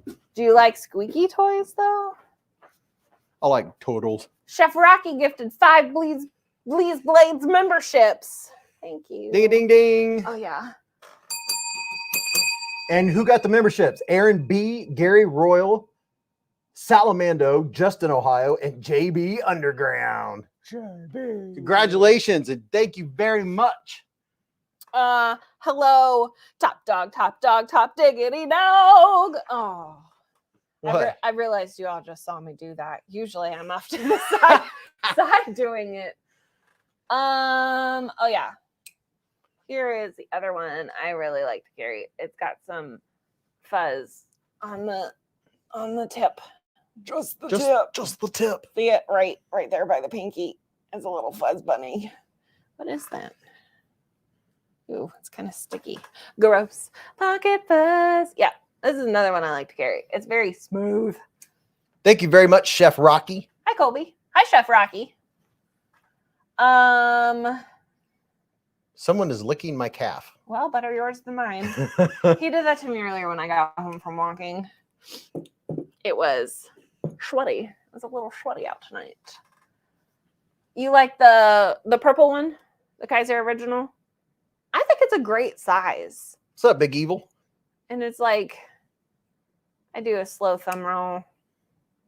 B: Do you like squeaky toys, though?
A: I like turtles.
B: Chef Rocky gifted 5 Beez Blades memberships. Thank you.
A: Ding, ding, ding.
B: Oh, yeah.
A: And who got the memberships? Aaron B., Gary Royal, Salamando, Justin, Ohio, and JB Underground. JB. Congratulations, and thank you very much.
B: Hello, Top Dog, Top Diggity Dog. Oh. I realized you all just saw me do that. Usually I'm off to the side doing it. Oh yeah. Here is the other one I really like to carry. It's got some fuzz on the tip. Just the tip. See it right there by the pinky. It's a little fuzz bunny. What is that? Ooh, it's kind of sticky. Gross. Pocket fuzz. Yeah, this is another one I like to carry. It's very smooth.
A: Thank you very much, Chef Rocky.
B: Hi, Colby. Hi, Chef Rocky.
A: Someone is licking my calf.
B: Well, better yours than mine. He did that to me earlier when I got home from walking. It was sweaty. It was a little sweaty out tonight. You like the purple one, the Kizer original? I think it's a great size.
A: What's up, Big Evil?
B: And it's like, I do a slow thumb roll.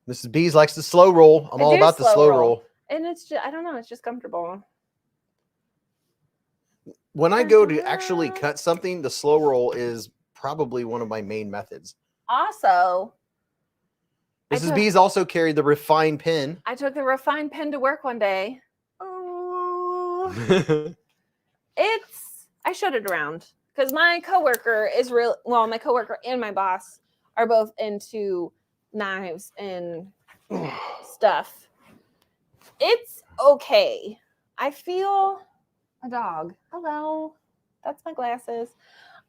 A: Mrs. Beez likes the slow roll. I'm all about the slow roll.
B: And it's just, I don't know, it's just comfortable.
A: When I go to actually cut something, the slow roll is probably one of my main methods.
B: Also,
A: Mrs. Beez also carried the refined pin.
B: I took the refined pin to work one day. Oh, I showed it around because my coworker is my coworker and my boss are both into knives and stuff. It's okay. I feel a dog. Hello. That's my glasses.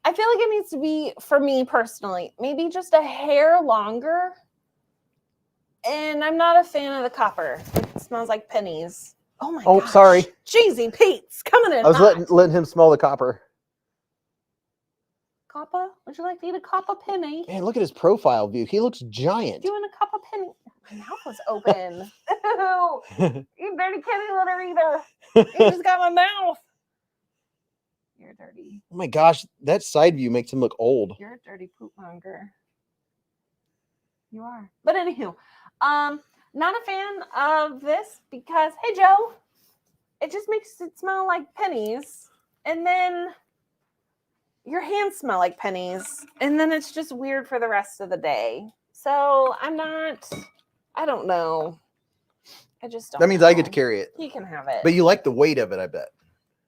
B: I feel like it needs to be, for me personally, maybe just a hair longer. And I'm not a fan of the copper. It smells like pennies. Oh my gosh.
A: Sorry.
B: Jeezy Pete's coming in.
A: I was letting him smell the copper.
B: Copper? Would you like to eat a copper penny?
A: Man, look at his profile view. He looks giant.
B: Do you want a copper penny? My mouth was open. Ew. You dirty kitty litter either. You just got my mouth. You're dirty.
A: Oh my gosh, that side view makes him look old.
B: You're a dirty poop monger. You are. But anywho, not a fan of this because, hey Joe, it just makes it smell like pennies. And then your hands smell like pennies. And then it's just weird for the rest of the day. So I don't know. I just don't
A: That means
B: know.
A: I get to carry it.
B: He can have it.
A: But you like the weight of it, I bet.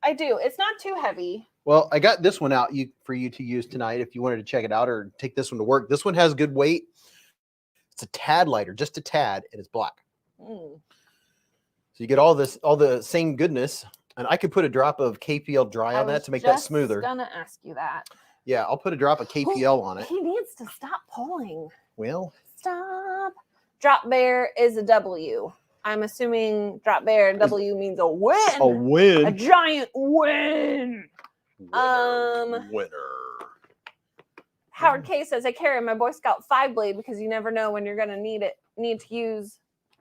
B: I do. It's not too heavy.
A: Well, I got this one out for you to use tonight if you wanted to check it out or take this one to work. This one has good weight. It's a tad lighter, just a tad, and it's black. So you get all the same goodness. And I could put a drop of KPL dry on that to make that smoother.
B: I was gonna ask you that.
A: Yeah, I'll put a drop of KPL on it.
B: He needs to stop pulling.
A: Well,
B: stop. Drop bear is a W. I'm assuming drop bear W means a win.
A: A win.
B: A giant win.
A: Winner.
B: Howard K says, I carry my Boy Scout 5-blade because you never know when you're going to need to use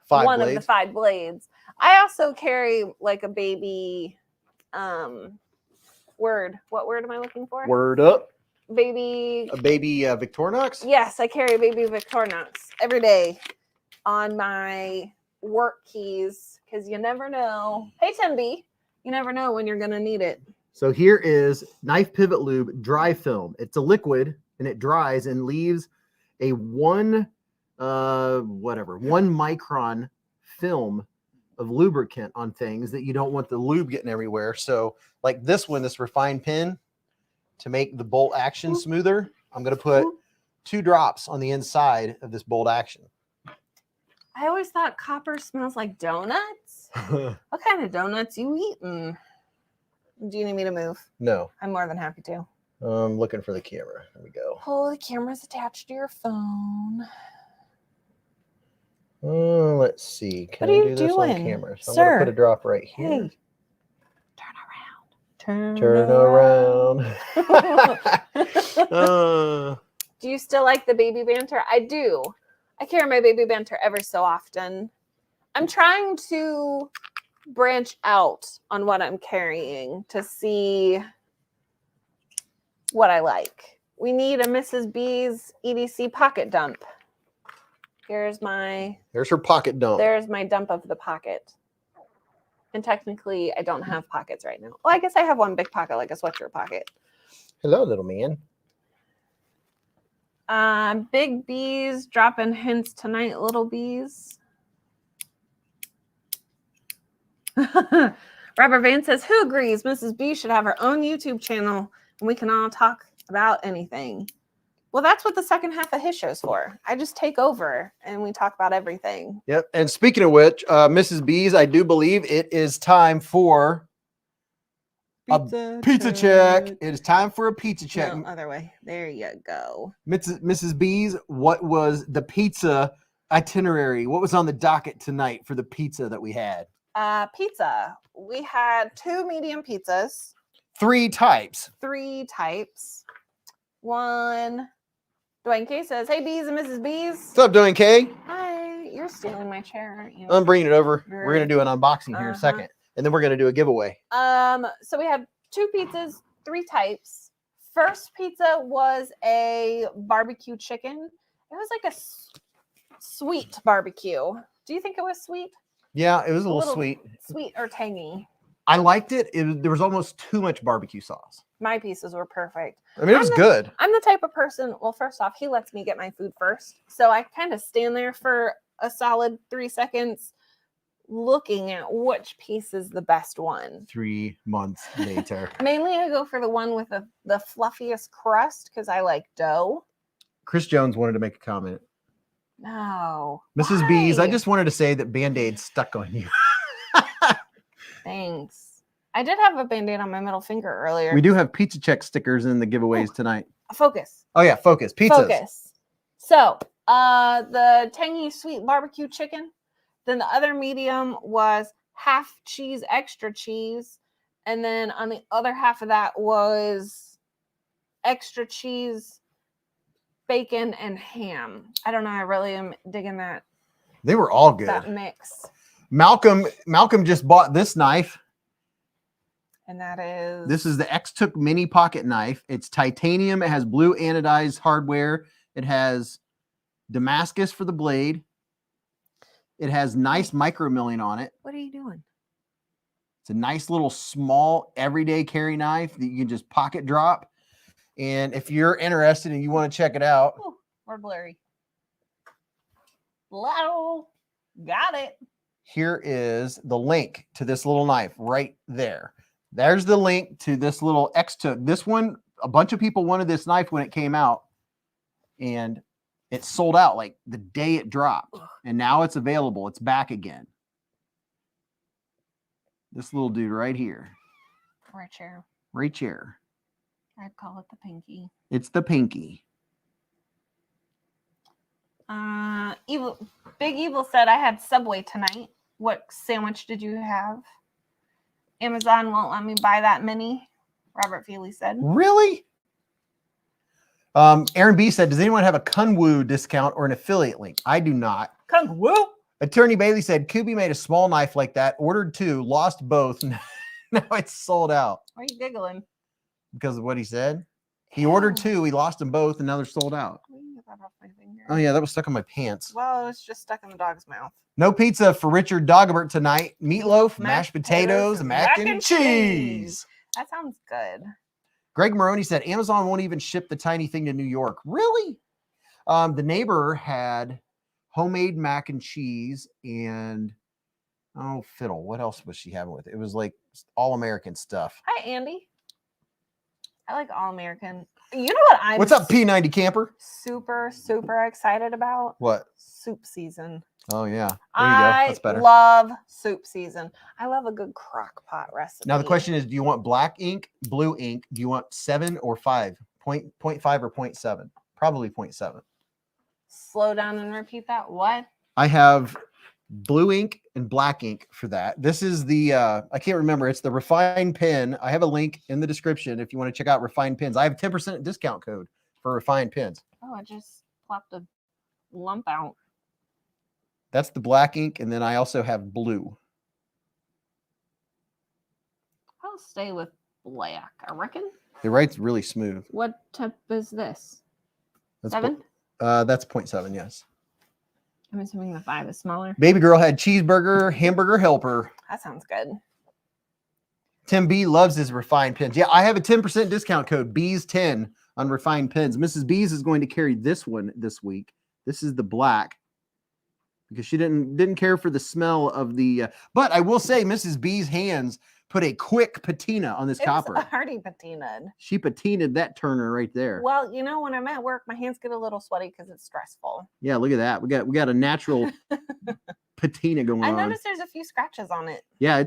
B: one of the 5 blades. I also carry like a baby word. What word am I looking for?
A: Word up.
B: A baby
A: Victorinox?
B: Yes, I carry a baby Victorinox every day on my work keys because you never know. Hey, Timby, you never know when you're going to need it.
A: So here is Knife Pivot Lube dry film. It's a liquid and it dries and leaves a 1 micron film of lubricant on things that you don't want the lube getting everywhere. So like this one, this refined pin, to make the bolt action smoother, I'm going to put 2 drops on the inside of this bolt action.
B: I always thought copper smells like donuts. What kind of donuts you eating? Do you need me to move?
A: No.
B: I'm more than happy to.
A: I'm looking for the camera. There we go.
B: Oh, the camera's attached to your phone.
A: Let's see. Can I do this on camera? So I'm going to put a drop right here.
B: Hey. Turn
A: around.
B: Do you still like the baby banter? I do. I carry my baby banter ever so often. I'm trying to branch out on what I'm carrying to see what I like. We need a Mrs. B's EDC pocket dump. There's
A: her pocket dump.
B: There's my dump of the pocket. And technically, I don't have pockets right now. Well, I guess I have one big pocket, like a sweatshirt pocket.
A: Hello, little man.
B: Big Bees dropping hints tonight, little bees. Robert Van says, who agrees Mrs. B should have her own YouTube channel and we can all talk about anything? Well, that's what the second half of his show's for. I just take over and we talk about everything.
A: Yep. And speaking of which, Mrs. B's, I do believe it is time for a pizza check. It is time for a pizza check.
B: No, other way. There you go.
A: Mrs. B's, what was the pizza itinerary? What was on the docket tonight for the pizza that we had?
B: Pizza. We had 2 medium pizzas.
A: 3 types.
B: 3 types. One. Dwayne K says, hey, Beez and Mrs. Beez.
A: What's up, Dwayne K?
B: Hi. You're stealing my chair, aren't you?
A: I'm bringing it over. We're going to do an unboxing here in a
B: Uh-huh.
A: second. And then we're going to do a giveaway.
B: So we have 2 pizzas, 3 types. First pizza was a barbecue chicken. It was like a sweet barbecue. Do you think it was sweet?
A: Yeah, it was a little sweet.
B: Sweet or tangy?
A: I liked it. There was almost too much barbecue sauce.
B: My pieces were perfect.
A: I mean, it was good.
B: I'm the type of person, well, first off, he lets me get my food first. So I kind of stand there for a solid 3 seconds looking at which piece is the best one.
A: 3 months later.
B: Mainly I go for the one with the fluffiest crust because I like dough.
A: Chris Jones wanted to make a comment.
B: No.
A: Mrs. Beez, I
B: Why?
A: just wanted to say that Band-Aid stuck on you.
B: Thanks. I did have a Band-Aid on my middle finger earlier.
A: We do have pizza check stickers in the giveaways tonight.
B: Focus.
A: Oh yeah, focus. Pizzas.
B: Focus. So, the tangy sweet barbecue chicken. Then the other medium was half cheese, extra cheese. And then on the other half of that was extra cheese, bacon, and ham. I don't know. I really am digging that.
A: They were all good.
B: That mix.
A: Malcolm just bought this knife.
B: And that is...
A: This is the X-Took mini pocket knife. It's titanium. It has blue anodized hardware. It has Damascus for the blade. It has nice micro milling on it.
B: What are you doing?
A: It's a nice little small everyday carry knife that you can just pocket drop. And if you're interested and you want to check it out.
B: Ooh, we're blurry. Hello. Got it.
A: Here is the link to this little knife right there. There's the link to this little X-Took. This one, a bunch of people wanted this knife when it came out. And it sold out like the day it dropped. And now it's available. It's back again. This little dude right here.
B: Right chair.
A: Right here.
B: I'd call it the pinky.
A: It's the pinky.
B: Big Evil said I had Subway tonight. What sandwich did you have? Amazon won't let me buy that mini. Robert Feely said.
A: Really? Aaron B said, does anyone have a Kunwu discount or an affiliate link? I do not.
B: Kunwu?
A: Attorney Bailey said, Kubi made a small knife like that, ordered 2, lost both. Now it's sold out.
B: Why are you giggling?
A: Because of what he said. He ordered 2, he lost them both, and now they're sold out.
B: Let me get that off my finger.
A: Oh yeah, that was stuck on my pants.
B: Well, it was just stuck in the dog's mouth.
A: No pizza for Richard Dagobert tonight. Meatloaf, mashed potatoes, mac and cheese.
B: That sounds good.
A: Greg Maroney said, Amazon won't even ship the tiny thing to New York. Really? The neighbor had homemade mac and cheese and, oh, fiddle. What else was she having with it? It was like all American stuff.
B: Hi, Andy. I like all American. You know what I'm
A: What's up, P90 camper?
B: super, super excited about?
A: What?
B: Soup season.
A: Oh, yeah. There you go. That's better.
B: I love soup season. I love a good crock pot recipe.
A: Now, the question is, do you want black ink, blue ink? Do you want 7 or 5? 0.5 or 0.7? Probably 0.7.
B: Slow down and repeat that. What?
A: I have blue ink and black ink for that. This is the, I can't remember. It's the Refined Pen. I have a link in the description if you want to check out Refined Pens. I have a 10% discount code for Refined Pens.
B: Oh, I just plopped a lump out.
A: That's the black ink, and then I also have blue.
B: I'll stay with black, I reckon.
A: It writes really smooth.
B: What type is this?
A: That's
B: 7?
A: That's 0.7, yes.
B: I'm assuming the 5 is smaller.
A: Baby girl had cheeseburger, hamburger helper.
B: That sounds good.
A: Tim B loves his Refined Pens. Yeah, I have a 10% discount code, Beez10 on Refined Pens. Mrs. Beez is going to carry this one this week. This is the black because she didn't care for the smell of the, but I will say Mrs. B's hands put a quick patina on this copper.
B: It's already patinaed.
A: She patinaed that turner right there.
B: Well, you know, when I'm at work, my hands get a little sweaty because it's stressful.
A: Yeah, look at that. We got a natural patina going on.
B: I noticed there's a few scratches on it.
A: Yeah,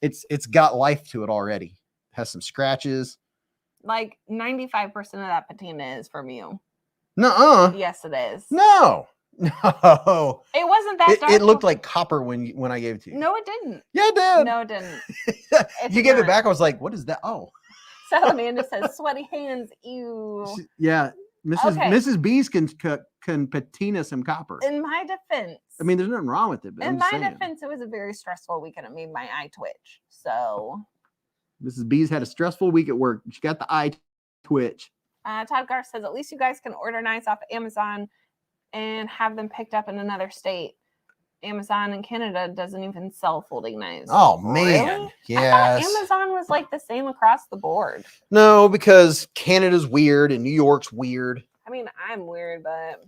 A: it's got life to it already. It has some scratches.
B: Like 95% of that patina is from you.
A: Nuh-uh.
B: Yes, it is.
A: No. No.
B: It wasn't that dark.
A: It looked like copper when I gave it to you.
B: No, it didn't.
A: Yeah, it did.
B: No, it didn't.
A: You gave it back. I was like, what is that? Oh.
B: So Amanda says, sweaty hands. Ew.
A: Yeah. Mrs. Beez can patina some copper.
B: In my defense,
A: I mean, there's nothing wrong with it. But
B: in my defense, it was a very stressful week and it made my eye twitch. So
A: Mrs. Beez had a stressful week at work. She got the eye twitch.
B: Todd Gar says, at least you guys can order knives off Amazon and have them picked up in another state. Amazon in Canada doesn't even sell folding knives.
A: Oh, man.
B: Really?
A: Yes.
B: I thought Amazon was like the same across the board.
A: No, because Canada's weird and New York's weird.
B: I mean, I'm weird, but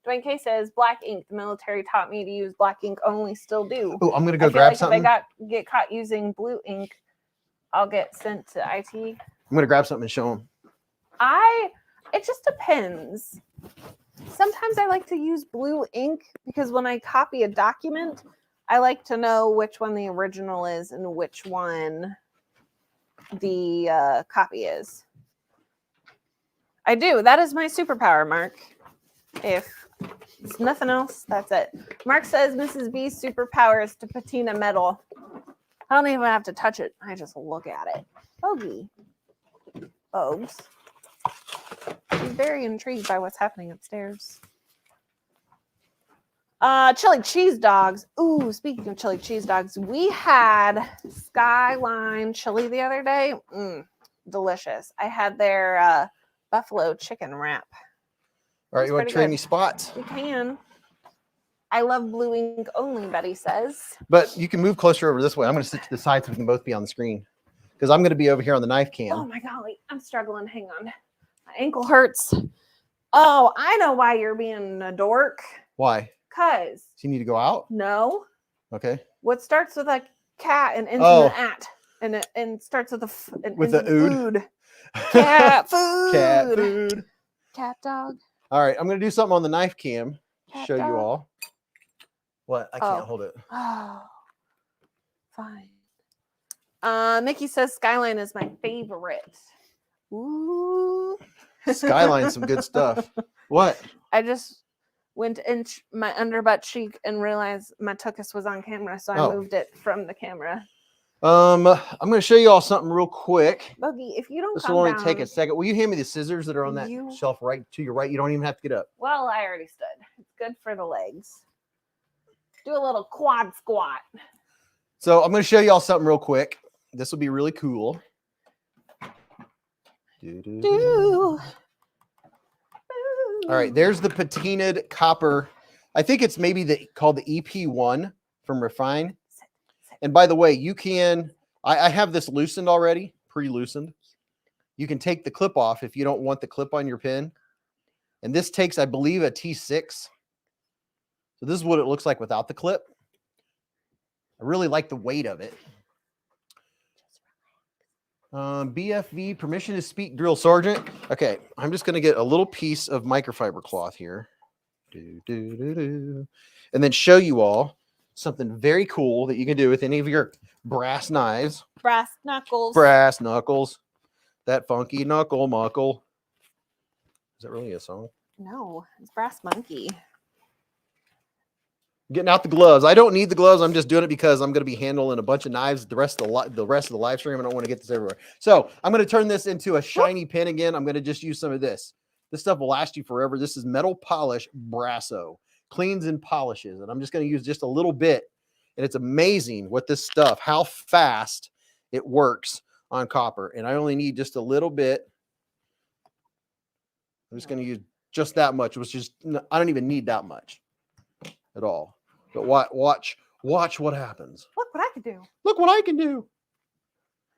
B: Dwayne K says, black ink. The military taught me to use black ink only, still do.
A: Oh, I'm going to go grab something.
B: If I get caught using blue ink, I'll get sent to IT.
A: I'm going to grab something and show them.
B: It just depends. Sometimes I like to use blue ink because when I copy a document, I like to know which one the original is and which one the copy is. I do. That is my superpower, Mark. If it's nothing else, that's it. Mark says Mrs. B's superpower is to patina metal. I don't even have to touch it. I just look at it. Bogey. Bogues. She's very intrigued by what's happening upstairs. Chili cheese dogs. Ooh, speaking of chili cheese dogs, we had Skyline chili the other day. Delicious. I had their buffalo chicken wrap.
A: All right, you want to trade me spots?
B: You can. I love blue ink only, Betty says.
A: But you can move closer over this way. I'm going to sit to the side so we can both be on the screen. Because I'm going to be over here on the knife cam.
B: Oh, my golly. I'm struggling. Hang on. My ankle hurts. Oh, I know why you're being a dork.
A: Why?
B: Because.
A: So you need to go out?
B: No.
A: Okay.
B: What starts with a cat and ends in an at. And starts with
A: the ood.
B: Cat food.
A: Cat food.
B: Cat dog.
A: All right. I'm going to do something on the knife cam.
B: Cat
A: Show
B: dog.
A: you all. What? I can't hold it.
B: Oh. Fine. Mickey says Skyline is my favorite. Ooh.
A: Skyline's some good stuff. What?
B: I just went to inch my underbutt cheek and realized my tuchus was on camera, so I moved it from the camera.
A: I'm going to show you all something real quick.
B: Bogey, if you don't
A: This will only take a second. Will you hand me the scissors that are on that shelf right to your right? You don't even have to get up.
B: Well, I already stood. It's good for the legs. Do a little quad squat.
A: So I'm going to show you all something real quick. This will be really cool. All right, there's the patinaed copper. I think it's maybe called the EP1 from Refine. And by the way, you can, I have this loosened already, pre-loosened. You can take the clip off if you don't want the clip on your pin. And this takes, I believe, a T6. So this is what it looks like without the clip. I really like the weight of it. BFV, permission to speak, drill sergeant. Okay, I'm just going to get a little piece of microfiber cloth here. And then show you all something very cool that you can do with any of your brass knives.
B: Brass knuckles.
A: Brass knuckles. That funky knuckle muckle. Is that really a song?
B: No, it's Brass Monkey.
A: Getting out the gloves. I don't need the gloves. I'm just doing it because I'm going to be handling a bunch of knives the rest of the live stream. I don't want to get this everywhere. So I'm going to turn this into a shiny pin again. I'm going to just use some of this. This stuff will last you forever. This is Metal Polish Brasso. Cleans and polishes. And I'm just going to use just a little bit. And it's amazing what this stuff, how fast it works on copper. And I only need just a little bit. I'm just going to use just that much. It was just, I don't even need that much at all. But watch what happens.
B: Look what I can do.
A: Look what I can do.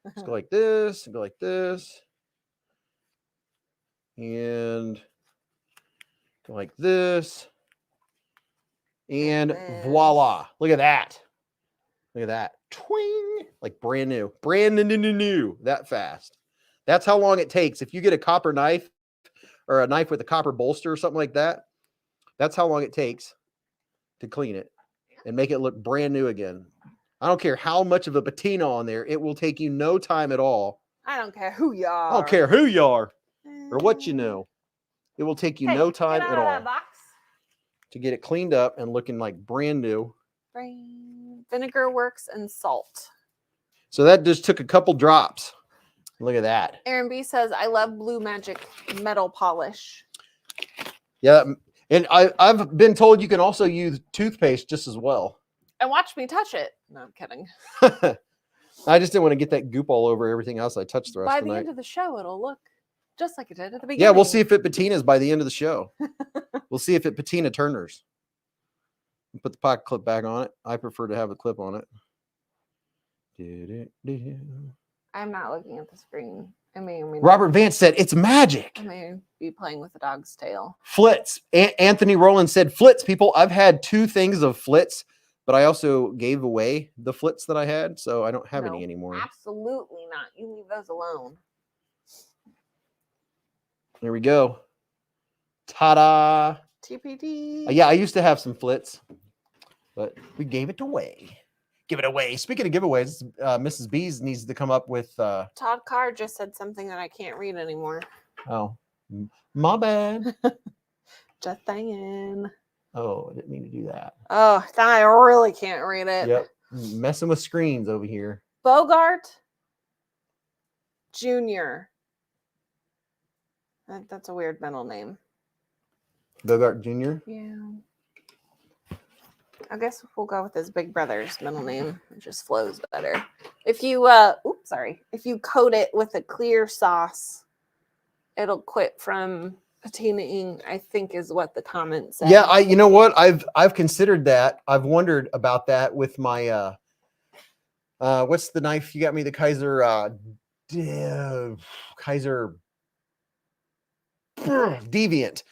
A: Let's go like this and go like this. And go like this. And voila. Look at that. Look at that. Twing. Like brand new. Brand new. That fast. That's how long it takes. If you get a copper knife or a knife with a copper bolster or something like that, that's how long it takes to clean it and make it look brand new again. I don't care how much of a patina on there. It will take you no time at all.
B: I don't care who you are.
A: I don't care who you are or what you know. It will take you no time at all to get it cleaned up and looking like brand new.
B: Vinegar works and salt.
A: So that just took a couple drops Look at that.
B: Aaron B says, I love Blue Magic metal polish.
A: Yeah. And I've been told you can also use toothpaste just as well.
B: And watch me touch it. No, I'm kidding.
A: I just didn't want to get that goop all over everything else I touched the rest
B: By
A: of the
B: the
A: night.
B: end of the show, it'll look just like it did at the beginning.
A: Yeah, we'll see if it patinas by the end of the show. We'll see if it patina turners. Put the pocket clip back on it. I prefer to have a clip on it.
B: I'm not looking at the screen. I mean,
A: Robert Vance said, it's magic.
B: I may be playing with a dog's tail.
A: Flitz. Anthony Rowland said, Flitz, people. I've had 2 things of Flitz, but I also gave away the Flitz that I had, so I don't have any anymore.
B: Absolutely not. You leave those alone.
A: There we go. Ta-da.
B: TPD.
A: Yeah, I used to have some Flitz, but we gave it away. Give it away. Speaking of giveaways, Mrs. Beez needs to come up with...
B: Todd Carr just said something that I can't read anymore.
A: Oh, my bad.
B: Just saying.
A: Oh, I didn't mean to do that.
B: Oh, I really can't read it.
A: Yep. Messing with screens over here.
B: Bogart Jr. That's a weird middle name.
A: Bogart Jr.?
B: Yeah. I guess we'll go with his big brother's middle name. It just flows better. If you, if you coat it with a clear sauce, it'll quit from patinaing, I think is what the comment said.
A: Yeah, you know what? I've considered that. I've wondered about that with my, what's the knife you got me? The Kizer Deviant.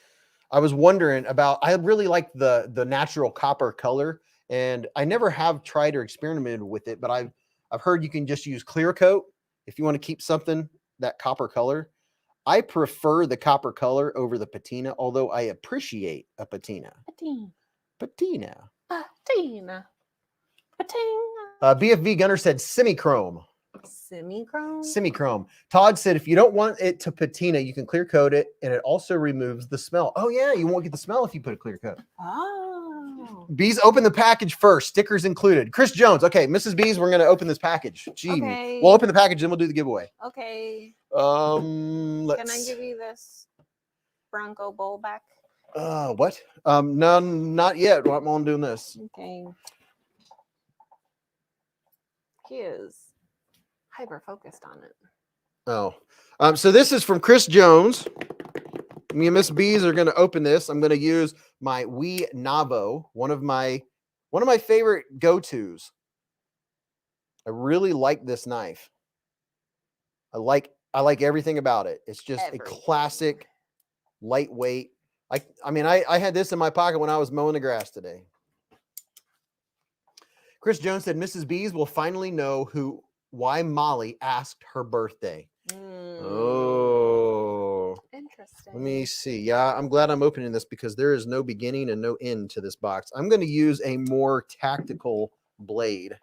A: I was wondering about, I really like the natural copper color, and I never have tried or experimented with it, but I've heard you can just use clear coat if you want to keep something that copper color. I prefer the copper color over the patina, although I appreciate a patina. Patina. BFV Gunner said semichrome. Semichrome. Todd said if you don't want it to patina, you can clear coat it, and it also removes the smell. Oh yeah, you won't get the smell if you put a clear coat.
B: Oh.
A: Beez, open the package first. Stickers included. Chris Jones. Okay, Mrs. Beez, we're gonna open this package. Gee,
B: okay.
A: We'll open the package, then we'll do the giveaway.
B: Okay.
A: Let's.
B: Can I give you this Bronco bowl back?
A: What? No, not yet. I'm on doing this.
B: Okay. He is hyper focused on it.
A: Oh, so this is from Chris Jones. Me and Miss Beez are going to open this. I'm going to use my Wee Navo, one of my favorite go-tos. I really like this knife. I like everything about it. It's just a classic, lightweight. I mean, I had this in my pocket when I was mowing the grass today. Chris Jones said Mrs. Beez will finally know why Molly asked her birthday. Oh,
B: interesting.
A: Let me see. Yeah, I'm glad I'm opening this because there is no beginning and no end to this box. I'm going to use a more tactical blade.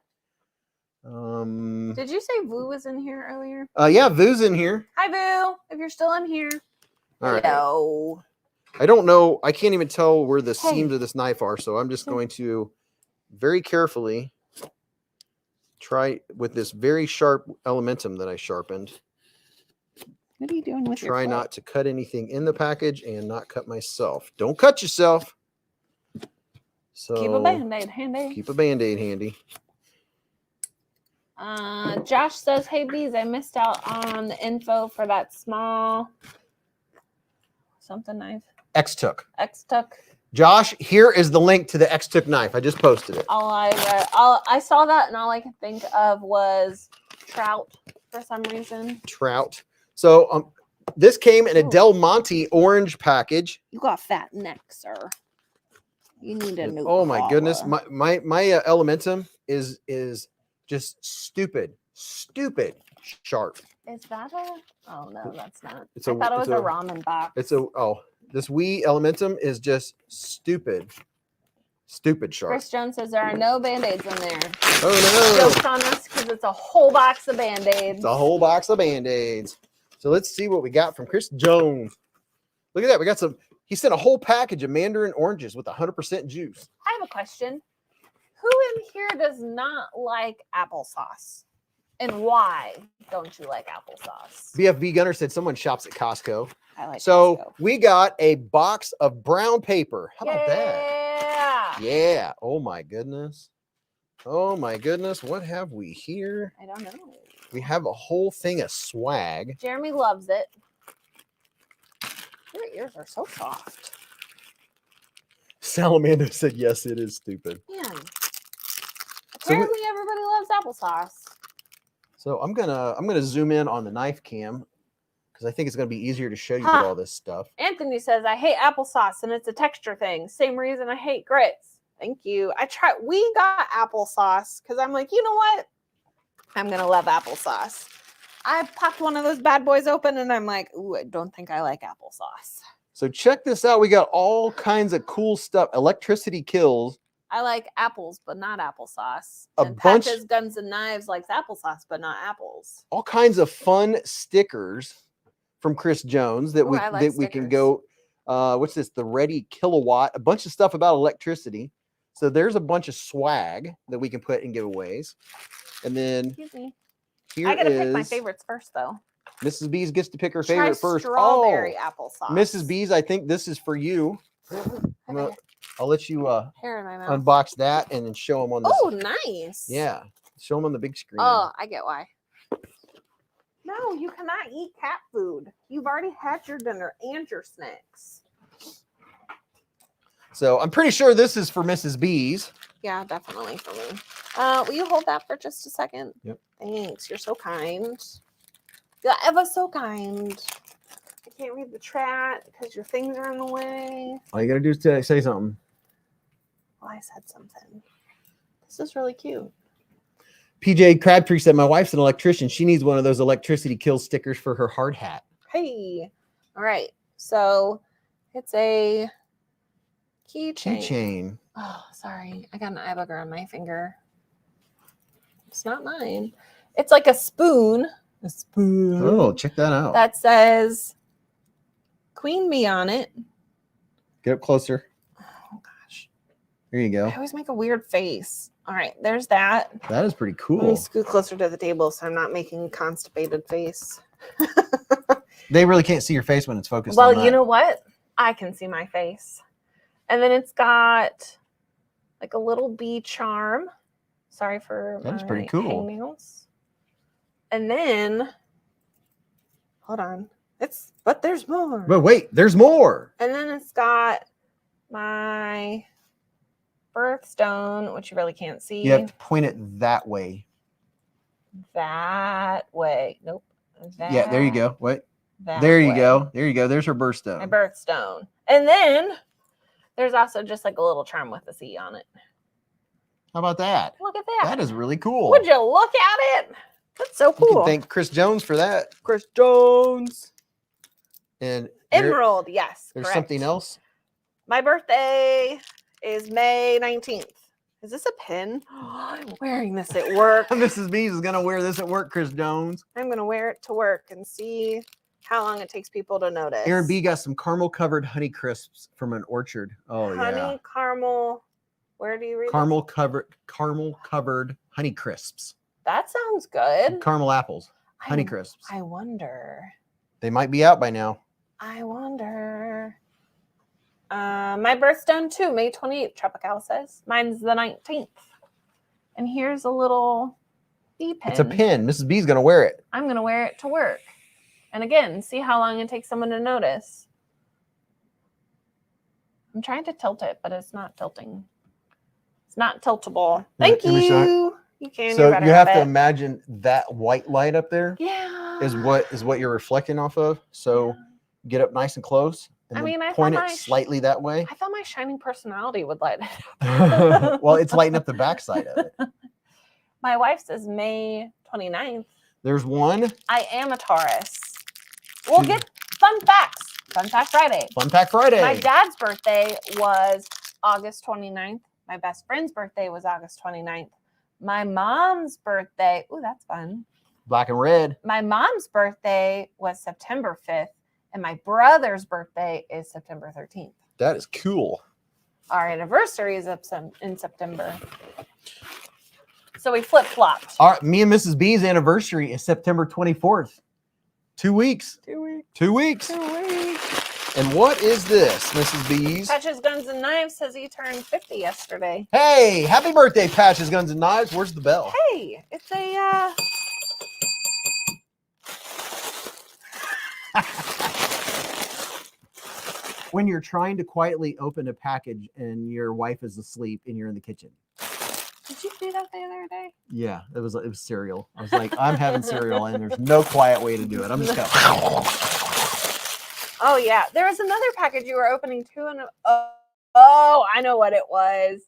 B: Did you say Vu was in here earlier?
A: Yeah, Vu's in here.
B: Hi, Vu. If you're still in here.
A: All right.
B: Hello.
A: I don't know. I can't even tell where the seams of this knife are, so I'm just going to very carefully try with this very sharp elementum that I sharpened.
B: What are you doing with your
A: Try not to cut anything in the package and not cut myself. Don't cut yourself. So
B: keep a Band-Aid handy.
A: Keep a Band-Aid handy.
B: Josh says, hey, Beez, I missed out on the info for that small something knife.
A: X-Took.
B: X-Took.
A: Josh, here is the link to the X-Took knife. I just posted it.
B: I saw that, and all I could think of was trout for some reason.
A: Trout. So this came in a Del Monte orange package.
B: You got fat neck, sir. You need a new.
A: Oh my goodness, my elementum is just stupid sharp.
B: Is that a? Oh no, that's not.
A: I
B: thought it was a ramen box.
A: This Wee elementum is just stupid sharp.
B: Chris Jones says there are no Band-Aids in there.
A: Oh no!
B: Jokes on us because it's a whole box of Band-Aids.
A: It's a whole box of Band-Aids. So let's see what we got from Chris Jones. Look at that. We got some. He sent a whole package of mandarin oranges with 100% juice.
B: I have a question. Who in here does not like applesauce? And why don't you like applesauce?
A: BFB Gunner said someone shops at Costco.
B: I like
A: So
B: Costco.
A: we got a box of brown paper. How about that?
B: Yeah.
A: Yeah. Oh my goodness. Oh my goodness. What have we here?
B: I don't know.
A: We have a whole thing of swag.
B: Jeremy loves it. Your ears are so soft.
A: Salamander said, yes, it is stupid.
B: Man. Apparently everybody loves applesauce.
A: So I'm gonna zoom in on the knife cam because I think it's gonna be easier to show you all this stuff.
B: Anthony says, I hate applesauce and it's a texture thing. Same reason I hate grits. Thank you. We got applesauce because I'm like, you know what? I'm gonna love applesauce. I popped one of those bad boys open and I'm like, ooh, I don't think I like applesauce.
A: So check this out. We got all kinds of cool stuff. Electricity Kills.
B: I like apples, but not applesauce.
A: A
B: And
A: bunch-
B: Patches, Guns, and Knives likes applesauce, but not apples.
A: All kinds of fun stickers from Chris Jones that
B: Ooh,
A: we
B: I like
A: we can
B: stickers.
A: go. What's this? The Ready Kilowatt. A bunch of stuff about electricity. So there's a bunch of swag that we can put in giveaways. And then
B: Excuse me.
A: here
B: I gotta pick my
A: is
B: favorites first, though.
A: Mrs. Beez gets to pick her
B: Try
A: favorite first.
B: strawberry
A: Oh,
B: applesauce.
A: Mrs. Beez, I think this is for you. I'll let you
B: Hair in my mouth.
A: unbox that and then show them on this.
B: Oh, nice.
A: Yeah, show them on the big screen.
B: Oh, I get why. No, you cannot eat cat food. You've already had your dinner and your snacks.
A: So I'm pretty sure this is for Mrs. Beez.
B: Yeah, definitely for me. Will you hold that for just a second?
A: Yep.
B: Thanks. You're so kind. Yeah, Eva's so kind. I can't read the chat because your things are in the way.
A: All you gotta do is say something.
B: Well, I said something. This is really cute.
A: PJ Crabtree said, my wife's an electrician. She needs one of those electricity kill stickers for her hard hat.
B: Hey. All right. So it's a keychain.
A: Keychain.
B: Oh, sorry. I got an eye bugger on my finger. It's not mine. It's like a spoon. A spoon.
A: Oh, check that out.
B: That says Queen Bee on it.
A: Get up closer.
B: Oh, gosh.
A: There you go.
B: I always make a weird face. All right. There's that.
A: That is pretty
B: Let me
A: cool.
B: scoot closer to the table so I'm not making a constipated face.
A: They really can't see your face when it's focused
B: Well,
A: on that.
B: you know what? I can see my face. And then it's got like a little bee charm. Sorry for
A: That is
B: my
A: pretty cool.
B: hangnails. And then, hold on. But there's more.
A: But wait, there's more.
B: And then it's got my birthstone, which you really can't see.
A: You have to point it that way.
B: That way. Nope.
A: Yeah, there you go. Wait.
B: That
A: There you
B: way.
A: go. There you go. There's her
B: My
A: birthstone.
B: birthstone. And then there's also just like a little charm with a C on it.
A: How about that?
B: Look at that.
A: That is really cool.
B: Would you look at it? That's so
A: You
B: cool.
A: can thank Chris Jones for that.
B: Chris Jones.
A: And
B: Emerald, yes.
A: there's
B: correct.
A: something else.
B: My birthday is May 19th. Is this a pin? I'm wearing this at work.
A: Mrs. Beez is gonna wear this at work, Chris Jones.
B: I'm going to wear it to work and see how long it takes people to notice.
A: Aaron B got some caramel covered honey crisps from an orchard. Oh
B: Honey
A: yeah.
B: caramel. Where do you read
A: Caramel covered honey crisps.
B: that? That sounds good.
A: Caramel apples. Honey crisps.
B: I wonder.
A: They might be out by now.
B: I wonder. My birthstone too, May 28th, Tropical says. Mine's the 19th. And here's a little bee pin.
A: It's a pin. Mrs. B's gonna wear it.
B: I'm going to wear it to work. And again, see how long it takes someone to notice. I'm trying to tilt it, but it's not tilting. It's not tiltable. Thank
A: Let me show
B: you. You can.
A: So
B: You're better
A: you have
B: at
A: to
B: it.
A: imagine that white light up there
B: Yeah.
A: is what you're reflecting off of. So get up nice and close and
B: I
A: then
B: mean, I
A: point
B: thought
A: it
B: my
A: slightly that way.
B: I thought my shining personality would light it up.
A: Well, it's lighting up the backside of it.
B: My wife says May 29th.
A: There's one.
B: I am a Taurus. We'll
A: Two.
B: get fun facts. Fun Fact Friday.
A: Fun Fact Friday.
B: My dad's birthday was August 29th. My best friend's birthday was August 29th. My mom's birthday, ooh, that's fun.
A: Black and red.
B: My mom's birthday was September 5th, and my brother's birthday is September 13th.
A: That is cool.
B: Our anniversary is in September. So we flip-flopped.
A: Me and Mrs. B's anniversary is September 24th. 2 weeks.
B: 2 weeks.
A: 2 weeks.
B: 2 weeks.
A: And what is this, Mrs. B's?
B: Patches, Guns, and Knives says he turned 50 yesterday.
A: Hey, happy birthday, Patches, Guns, and Knives. Where's the bell?
B: Hey, it's a...
A: When you're trying to quietly open a package and your wife is asleep and you're in the kitchen.
B: Did you do that the other day?
A: Yeah, it was cereal. I was like, I'm having cereal and there's no quiet way to do it. I'm just gonna.
B: Oh yeah, there was another package you were opening too, and oh, I know what it was.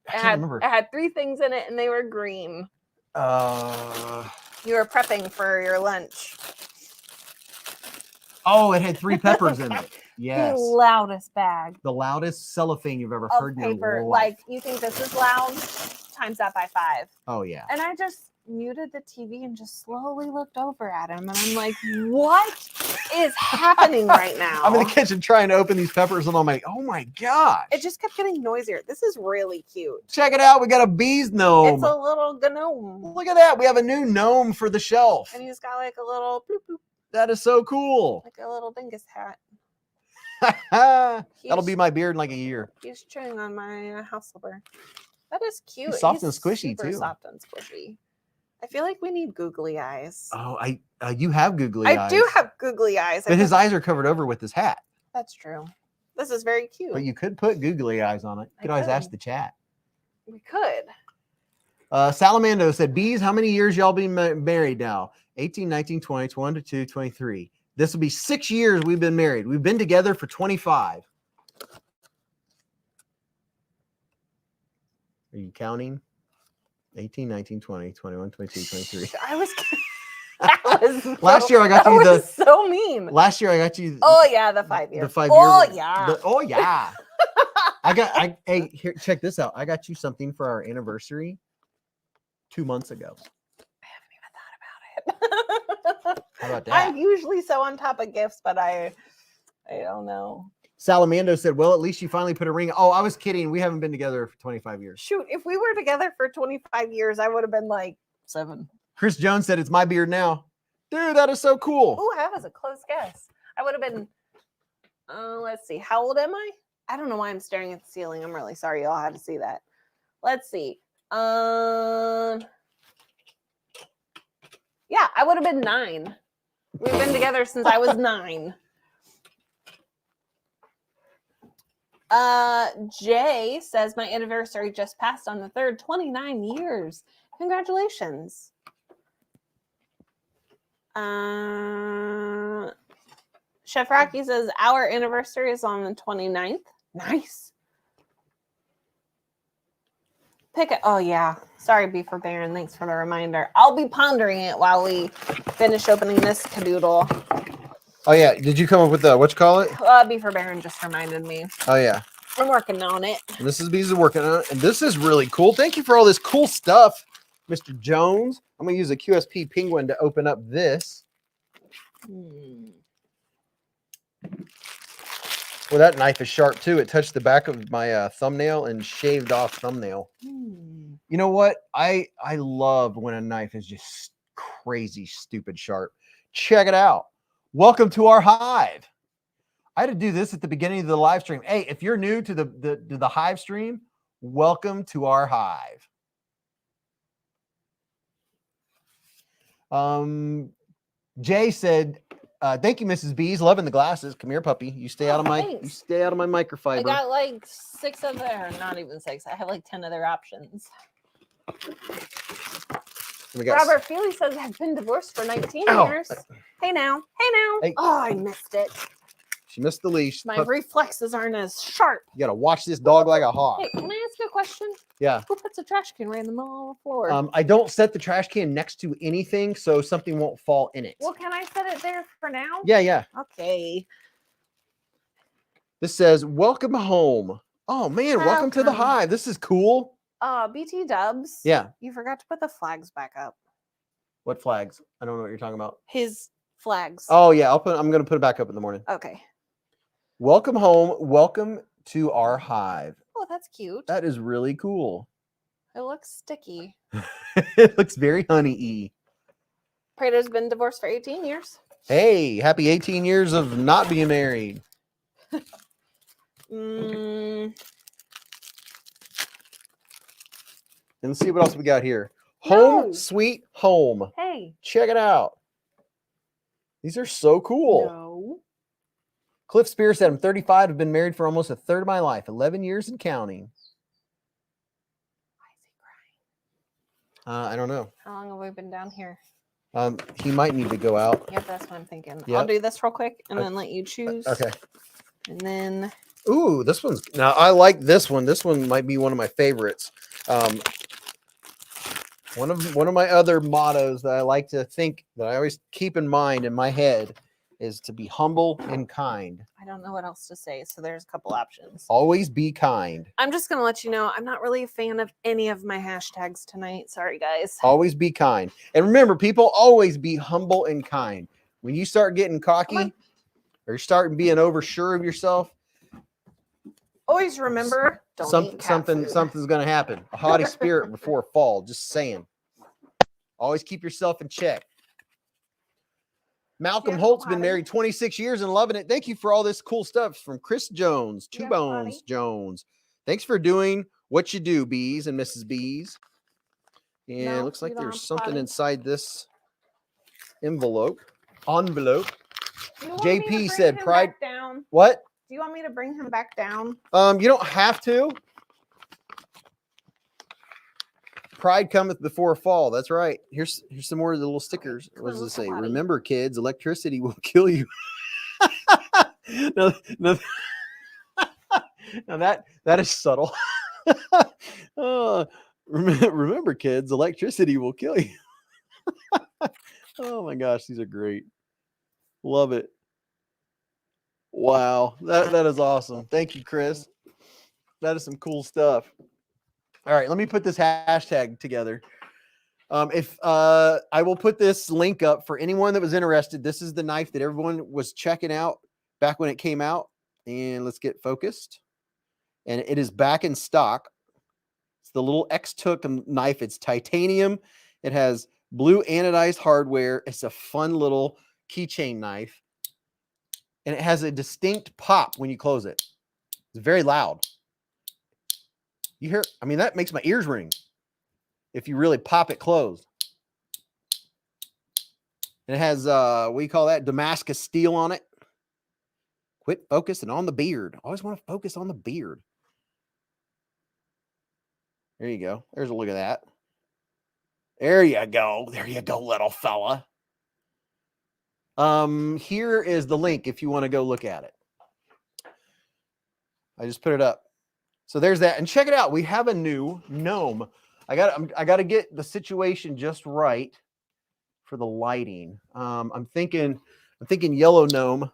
A: I can't remember.
B: It had 3 things in it, and they were green. You were prepping for your lunch.
A: Oh, it had 3 peppers in it. Yes.
B: The loudest bag.
A: The loudest cellophane you've ever heard in
B: paper.
A: your life.
B: Like, you think this is loud? Times that by 5.
A: Oh yeah.
B: And I just muted the TV and just slowly looked over at him, and I'm like, what is happening right now?
A: I'm in the kitchen trying to open these peppers, and I'm like, oh my gosh.
B: It just kept getting noisier. This is really cute.
A: Check it out. We got a bees gnome.
B: It's a little gnome.
A: Look at that. We have a new gnome for the shelf.
B: And he's got like a little bloop, bloop,
A: That is so cool.
B: like a little dingus hat.
A: That'll be my beard in like a year.
B: He's chewing on my house slipper. That is cute.
A: He's soft and squishy
B: super
A: too.
B: Soft and squishy. I feel like we need googly eyes.
A: Oh, you have googly eyes.
B: I do have googly eyes.
A: But his eyes are covered over with his hat.
B: That's true. This is very cute.
A: But you could put googly eyes on it. You could always ask the chat.
B: We could.
A: Salamando said, Bees, how many years y'all been married now? 18, 19, 20, 22, 23. This will be 6 years we've been married. We've been together for 25. Are you counting? 18, 19, 20, 21, 22, 23.
B: I was... That was so,
A: last year I got you the...
B: so mean.
A: Last year I got you...
B: Oh, yeah, the 5 years.
A: The 5
B: oh,
A: years.
B: Yeah.
A: Oh, yeah. Hey, here, check this out. I got you something for our anniversary 2 months ago.
B: I haven't even thought about it.
A: How about that?
B: I'm usually so on top of gifts, but I don't know.
A: Salamando said, well, at least you finally put a ring. Oh, I was kidding. We haven't been together for 25 years.
B: Shoot, if we were together for 25 years, I would have been like 7.
A: Chris Jones said, it's my beard now. Dude, that is so cool.
B: Oh, that was a close guess. I would have been, let's see. How old am I? I don't know why I'm staring at the ceiling. I'm really sorry. Y'all had to see that. Let's see. Yeah, I would have been 9. We've been together since I was 9. Jay says my anniversary just passed on the 3rd, 29 years. Congratulations. Chef Rocky says our anniversary is on the 29th. Nice. Pick it. Oh yeah. Sorry, Beaver Baron. Thanks for the reminder. I'll be pondering it while we finish opening this cadoodle.
A: Oh yeah. Did you come up with the what you call it?
B: Beaver Baron just reminded me.
A: Oh yeah.
B: I'm working on it.
A: And this is Beez working on it. And this is really cool. Thank you for all this cool stuff, Mr. Jones. I'm gonna use a QSP penguin to open up this. Well, that knife is sharp too. It touched the back of my thumbnail and shaved off thumbnail. You know what? I love when a knife is just crazy, stupid sharp. Check it out. Welcome to our hive. I had to do this at the beginning of the live stream. Hey, if you're new to the hive stream, welcome to our hive. Jay said, thank you, Mrs. Beez. Loving the glasses. Come here, puppy. You stay out of my
B: Thanks.
A: you stay out of my microfiber.
B: I got like 6 of there, not even 6. I have like 10 other options. Robert Feely says I've been divorced for 19 years. Hey now. Hey now.
A: Hey.
B: Oh, I missed it.
A: She missed the leash.
B: My reflexes aren't as sharp.
A: You gotta watch this dog like a hawk.
B: Hey, can I ask you a question?
A: Yeah.
B: Who puts a trash can right in the middle of the floor?
A: I don't set the trash can next to anything, so something won't fall in it.
B: Well, can I set it there for now?
A: Yeah.
B: Okay.
A: This says, welcome home. Oh man, welcome to the hive. This is cool.
B: BT Dubs.
A: Yeah.
B: You forgot to put the flags back up.
A: What flags? I don't know what you're talking about.
B: His flags.
A: Oh yeah, I'm gonna put it back up in the morning.
B: Okay.
A: Welcome home. Welcome to our hive.
B: Oh, that's cute.
A: That is really cool.
B: It looks sticky.
A: It looks very honey-y.
B: Prater's been divorced for 18 years.
A: Hey, happy 18 years of not being married.
B: Mm,
A: And let's see what else we got here. Home
B: No.
A: Sweet Home.
B: hey.
A: Check it out. These are so cool.
B: No.
A: Cliff Spear said, I'm 35. I've been married for almost a third of my life, 11 years and counting.
B: Why is he crying?
A: I don't know.
B: How long have we been down here?
A: He might need to go out.
B: Yep, that's what I'm thinking.
A: Yep.
B: I'll do this real quick and then let you choose.
A: Okay.
B: And then
A: Ooh, this one's now. I like this one. This one might be one of my favorites. One of my other mottos that I like to think that I always keep in mind in my head is to be humble and kind.
B: I don't know what else to say, so there's a couple options.
A: Always be kind.
B: I'm just gonna let you know I'm not really a fan of any of my hashtags tonight. Sorry, guys.
A: Always be kind. And remember, people, always be humble and kind. When you start getting cocky or you're starting being oversure of yourself,
B: Always remember, don't eat cat food.
A: something's going to happen. A haughty spirit before a fall. Just saying. Always keep yourself in check. Malcolm Holt's been married 26 years and loving it. Thank you for all this cool stuff from Chris Jones, Two Bones Jones. Thanks for doing what you do, Beez and Mrs. Beez. And it looks like there's something inside this envelope. JP said pride
B: down.
A: What?
B: Do you want me to bring him back down?
A: You don't have to. Pride cometh before a fall. That's right. Here's some more of the little stickers. What does it say? Remember, kids, electricity will kill you. no, now that is subtle. Remember, kids, electricity will kill you. Oh my gosh, these are great. Love it. Wow, that is awesome. Thank you, Chris. That is some cool stuff. All right, let me put this hashtag together. I will put this link up for anyone that was interested. This is the knife that everyone was checking out back when it came out. And let's get focused. And it is back in stock. It's the little X-Took knife. It's titanium. It has blue anodized hardware. It's a fun little keychain knife. And it has a distinct pop when you close it. It's very loud. You hear, I mean, that makes my ears ring if you really pop it closed. And it has, what do you call that? Damascus steel on it. Quit focusing on the beard. Always want to focus on the beard. There you go. There's a look at that. There you go. There you go, little fella. Here is the link if you want to go look at it. I just put it up. So there's that. And check it out. We have a new gnome. I got to get the situation just right for the lighting. I'm thinking yellow gnome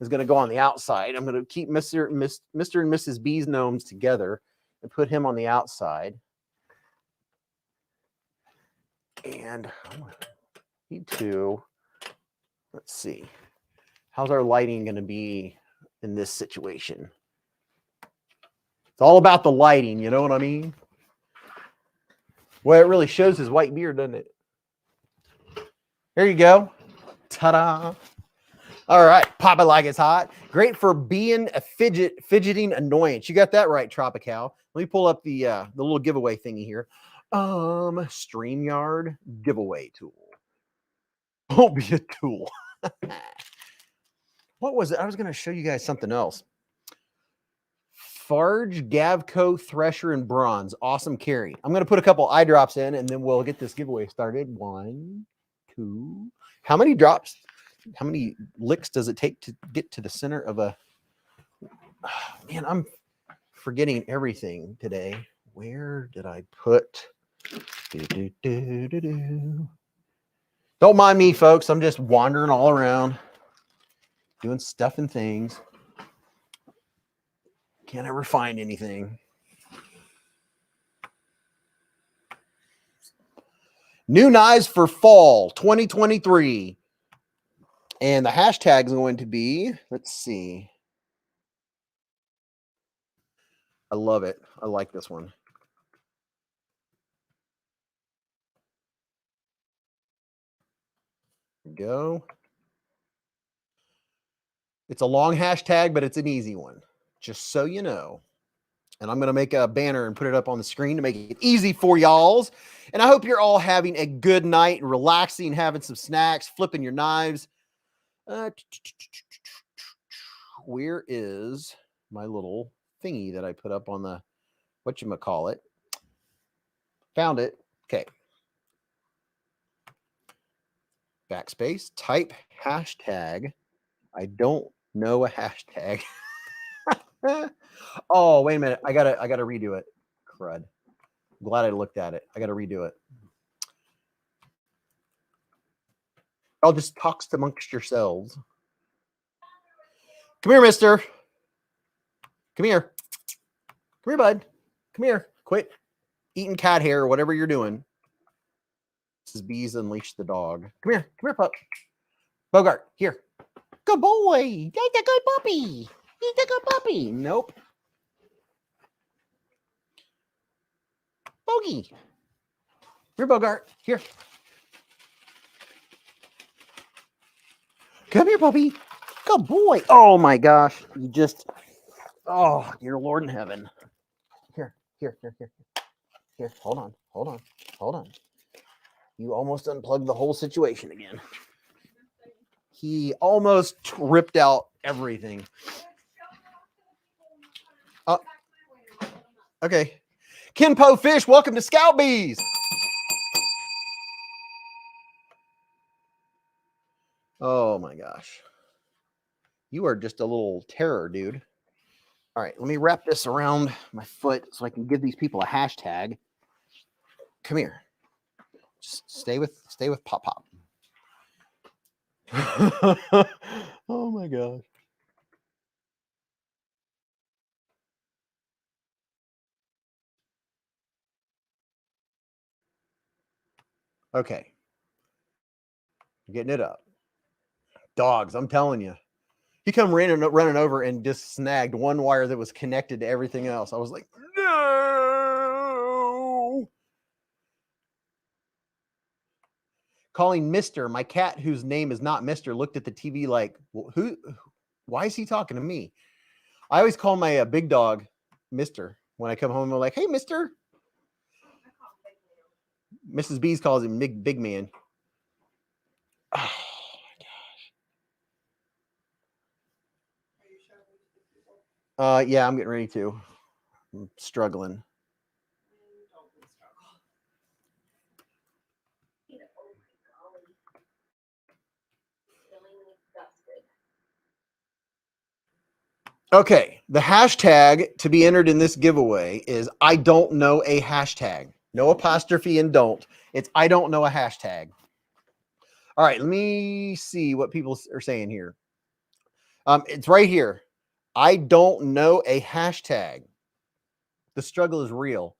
A: is going to go on the outside. I'm going to keep Mr. and Mrs. Beez gnomes together and put him on the outside. And I need to, let's see, how's our lighting going to be in this situation? It's all about the lighting, you know what I mean? Well, it really shows his white beard, doesn't it? There you go. Ta-da. All right, pop it like it's hot. Great for being a fidgeting annoyance. You got that right, Tropical. Let me pull up the little giveaway thingy here. StreamYard giveaway tool. Won't be a tool. What was it? I was going to show you guys something else. Farge Gavco Thresher in bronze. Awesome carry. I'm going to put a couple eye drops in and then we'll get this giveaway started. 1, 2. How many drops? How many licks does it take to get to the center of a... Oh, man, I'm forgetting everything today. Where did I put... Don't mind me, folks. I'm just wandering all around, doing stuff and things. Can't ever find anything. New knives for fall 2023. And the hashtag is going to be, let's see. I love it. I like this one. go. It's a long hashtag, but it's an easy one, just so you know. And I'm going to make a banner and put it up on the screen to make it easy for y'alls. And I hope you're all having a good night, relaxing, having some snacks, flipping your knives. Where is my little thingy that I put up on the, whatchamacallit? Found it. Okay. Backspace, type hashtag. I don't know a hashtag. Oh, wait a minute. I gotta redo it. Crud. I'm glad I looked at it. I gotta redo it. I'll just talk amongst yourselves. Come here, mister. Come here. Come here, bud. Come here. Quit eating cat hair or whatever you're doing. This is Beez Unleash the dog. Come here. Come here, pup. Bogart, here. Good boy. That's a good puppy. He's a good puppy. Nope. Bogey. Here, Bogart. Here. Come here, puppy. Good boy. Oh, my gosh. You just... Oh, dear Lord in heaven. Here. Here. Hold on. You almost unplugged the whole situation again. He almost ripped out everything. Okay. Kenpo Fish, welcome to Scout Bees. Oh my gosh. You are just a little terror, dude. All right, let me wrap this around my foot so I can give these people a hashtag. Come here. Just stay with Pop Pop. Oh my gosh. Okay. Getting it up. Dogs, I'm telling you. He come running over and just snagged one wire that was connected to everything else. I was like, no. Calling Mr. My cat, whose name is not Mr., looked at the TV like, well, why is he talking to me? I always call my big dog Mr. When I come home, I'm like, hey, Mr. Mrs. Beez calls him big man. Oh, my gosh. Yeah, I'm getting ready to. I'm struggling. Okay, the hashtag to be entered in this giveaway is I don't know a hashtag. No apostrophe and don't. It's I don't know a hashtag. All right, let me see what people are saying here. It's right here. I don't know a hashtag. The struggle is real.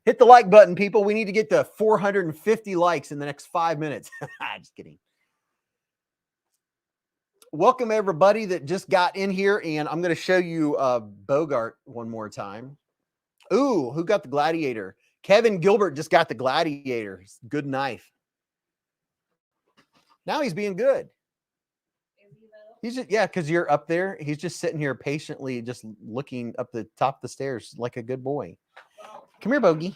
A: Hit the like button, people. We need to get to 450 likes in the next 5 minutes. Just kidding. Welcome everybody that just got in here, and I'm going to show you Bogart one more time. Ooh, who got the gladiator? Kevin Gilbert just got the gladiator. Good knife. Now he's being good. He's just, yeah, because you're up there. He's just sitting here patiently, just looking up the top of the stairs like a good boy. Come here, Bogey.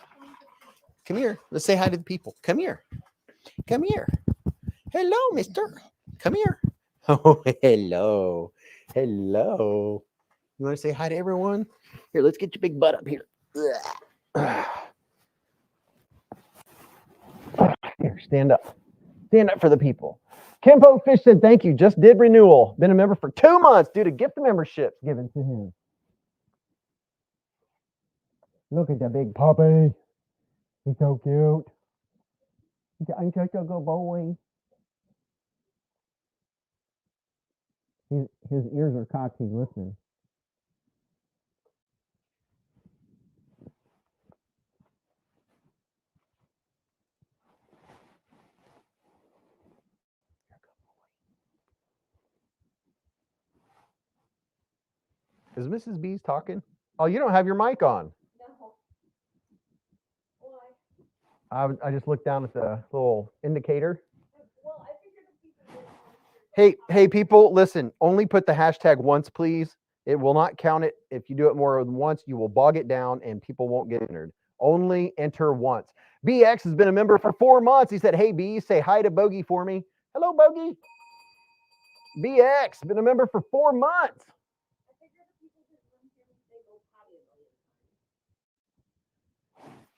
A: Come here. Let's say hi to the people. Come here. Come here. Hello, mister. Come here. Oh, hello. Hello. You want to say hi to everyone? Here, let's get your big butt up here. Here, stand up. Stand up for the people. Kenpo Fish said, thank you. Just did renewal. Been a member for 2 months due to gift memberships given to him. Look at the big puppy. He's so cute. I'm such a good boy. His ears are cocked. He's listening. Is Mrs. Beez talking? Oh, you don't have your mic on.
B: No. Why?
A: I just looked down at the little indicator.
B: Well, I figured if people
A: Hey, people, listen, only put the hashtag once, please. It will not count it. If you do it more than once, you will bog it down and people won't get entered. Only enter once. BX has been a member for 4 months. He said, hey, B, say hi to Bogey for me. Hello, Bogey. BX, been a member for 4 months.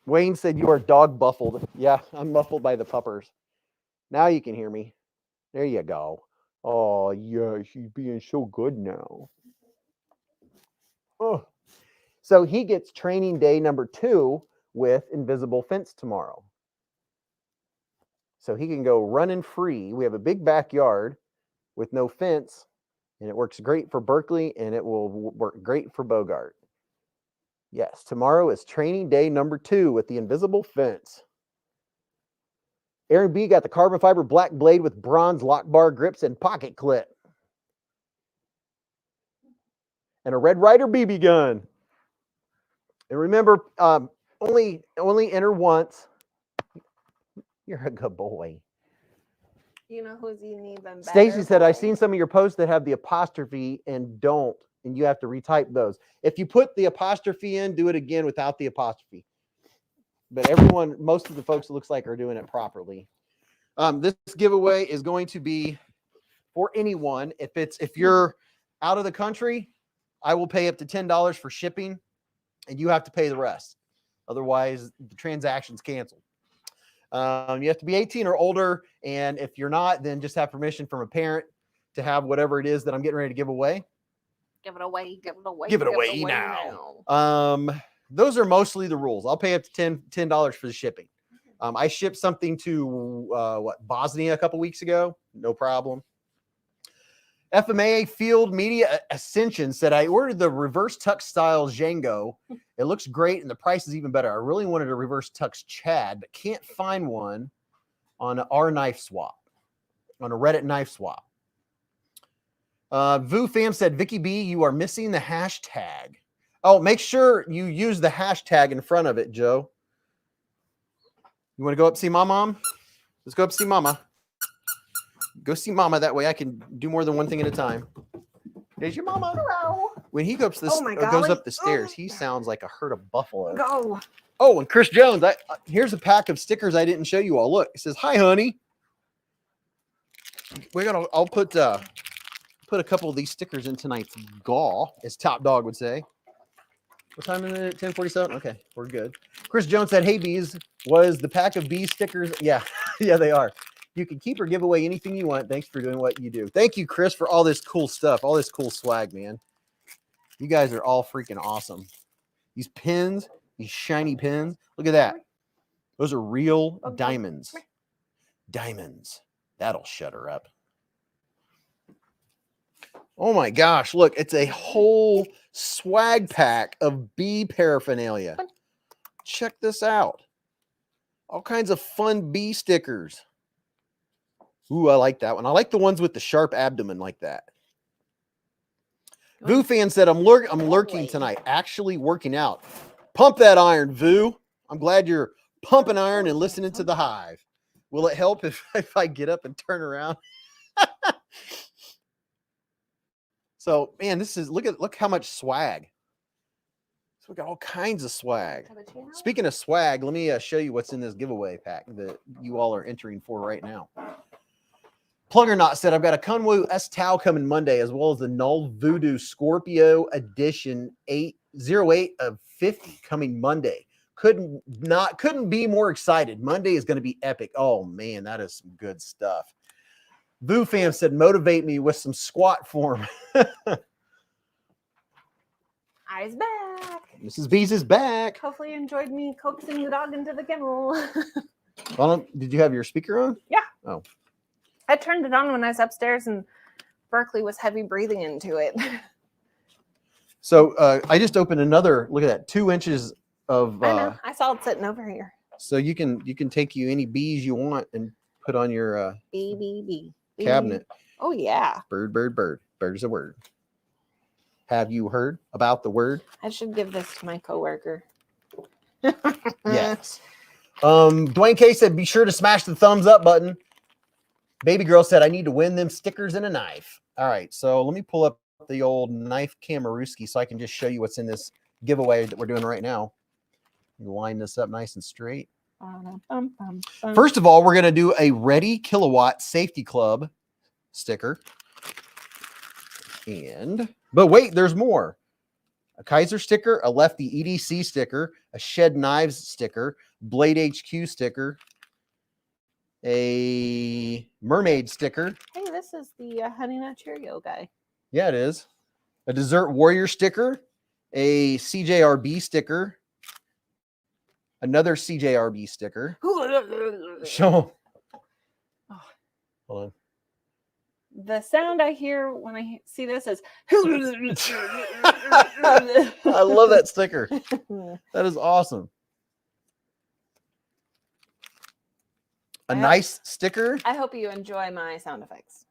A: Wayne said you are dog buffled. Yeah, I'm muffled by the puppers. Now you can hear me. There you go. Oh, yeah, she's being so good now. Oh. So he gets training day number 2 with Invisible Fence tomorrow. So he can go running free. We have a big backyard with no fence, and it works great for Berkeley, and it will work great for Bogart. Yes, tomorrow is training day number 2 with the Invisible Fence. Aaron B got the carbon fiber black blade with bronze lock bar grips and pocket clip. And a Red Ryder BB gun. And remember, only enter once. You're a good boy.
B: You know who's even better?
A: Stacy said, I've seen some of your posts that have the apostrophe and don't, and you have to retype those. If you put the apostrophe in, do it again without the apostrophe. But everyone, most of the folks, it looks like, are doing it properly. This giveaway is going to be for anyone. If you're out of the country, I will pay up to $10 for shipping, and you have to pay the rest. Otherwise, the transaction's canceled. You have to be 18 or older, and if you're not, then just have permission from a parent to have whatever it is that I'm getting ready to give away.
B: Give it away. Give it away.
A: Give it away now. Those are mostly the rules. I'll pay up to $10 for the shipping. I shipped something to Bosnia a couple weeks ago. No problem. FMA Field Media Ascension said, I ordered the reverse tux style Django. It looks great and the price is even better. I really wanted a reverse tux Chad, but can't find one on our knife swap, on a Reddit knife swap. Vu Fam said, Vicky B, you are missing the hashtag. Oh, make sure you use the hashtag in front of it, Joe. You want to go up see Mom? Let's go up see Mama. Go see Mama. That way I can do more than one thing at a time. There's your Mama.
B: Hello.
A: When he goes up the stairs, he sounds like a herd of buffalo.
B: Go.
A: Oh, and Chris Jones. Here's a pack of stickers I didn't show you all. Look, it says, hi, honey. I'll put a couple of these stickers in tonight's gaw, as Top Dog would say. What time is it? 10:47? Okay, we're good. Chris Jones said, hey, Beez, was the pack of Beez stickers? Yeah, yeah, they are. You can keep or give away anything you want. Thanks for doing what you do. Thank you, Chris, for all this cool stuff, all this cool swag, man. You guys are all freaking awesome. These pins, these shiny pins. Look at that. Those are real diamonds. Diamonds. That'll shut her up. Oh my gosh, look, it's a whole swag pack of bee paraphernalia. Check this out. All kinds of fun bee stickers. Ooh, I like that one. I like the ones with the sharp abdomen like that. Vu Fan said, I'm lurking tonight, actually working out. Pump that iron, Vu. I'm glad you're pumping iron and listening to the Hive. Will it help if I get up and turn around? So, man, look how much swag. So we got all kinds of swag. Speaking of swag, let me show you what's in this giveaway pack that you all are entering for right now. Plugger Knot said, I've got a Kunwu S Tau coming Monday, as well as the Null Voodoo Scorpio Edition 808 of 50 coming Monday. Couldn't be more excited. Monday is going to be epic. Oh man, that is some good stuff. Vu Fam said, motivate me with some squat form.
B: I's back.
A: Mrs. Beez is back.
B: Hopefully you enjoyed me coaxing the dog into the kennel.
A: Did you have your speaker on?
B: Yeah.
A: Oh.
B: I turned it on when I was upstairs and Berkeley was heavy breathing into it.
A: So I just opened another, look at that, 2 inches of.
B: I know. I saw it sitting over here.
A: So you can take you any bees you want and put on your cabinet.
B: Oh, yeah.
A: Bird, bird, bird. Bird is a word. Have you heard about the word?
B: I should give this to my coworker.
A: Yes. Dwayne K said, be sure to smash the thumbs up button. Baby girl said, I need to win them stickers and a knife. All right, so let me pull up the old knife Kamarooski so I can just show you what's in this giveaway that we're doing right now. Line this up nice and straight. First of all, we're going to do a Ready Kilowatt Safety Club sticker. But wait, there's more. A Kizer sticker, a Lefty EDC sticker, a Shed Knives sticker, Blade HQ sticker, a Mermaid sticker.
B: Hey, this is the Honey Nut Cheerio guy.
A: Yeah, it is. A Desert Warrior sticker, a CJRB sticker, another CJRB sticker. Show.
B: Oh.
A: Hold on.
B: The sound I hear when I see this is.
A: I love that sticker. That is awesome. A nice sticker.
B: I hope you enjoy my sound effects.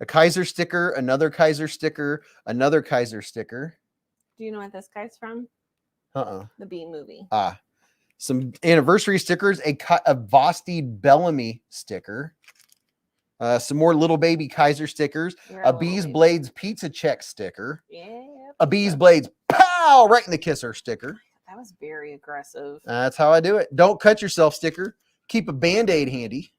A: A Kizer sticker, another Kizer sticker, another Kizer sticker.
B: Do you know what this guy's from? The Bee Movie.
A: Some anniversary stickers, a Vosti Bellamy sticker. Some more little baby Kizer stickers, a Beez Blades pizza check sticker, a Beez Blades pow right in the kisser sticker.
B: That was very aggressive.
A: That's how I do it. Don't cut yourself sticker. Keep a Band-Aid handy.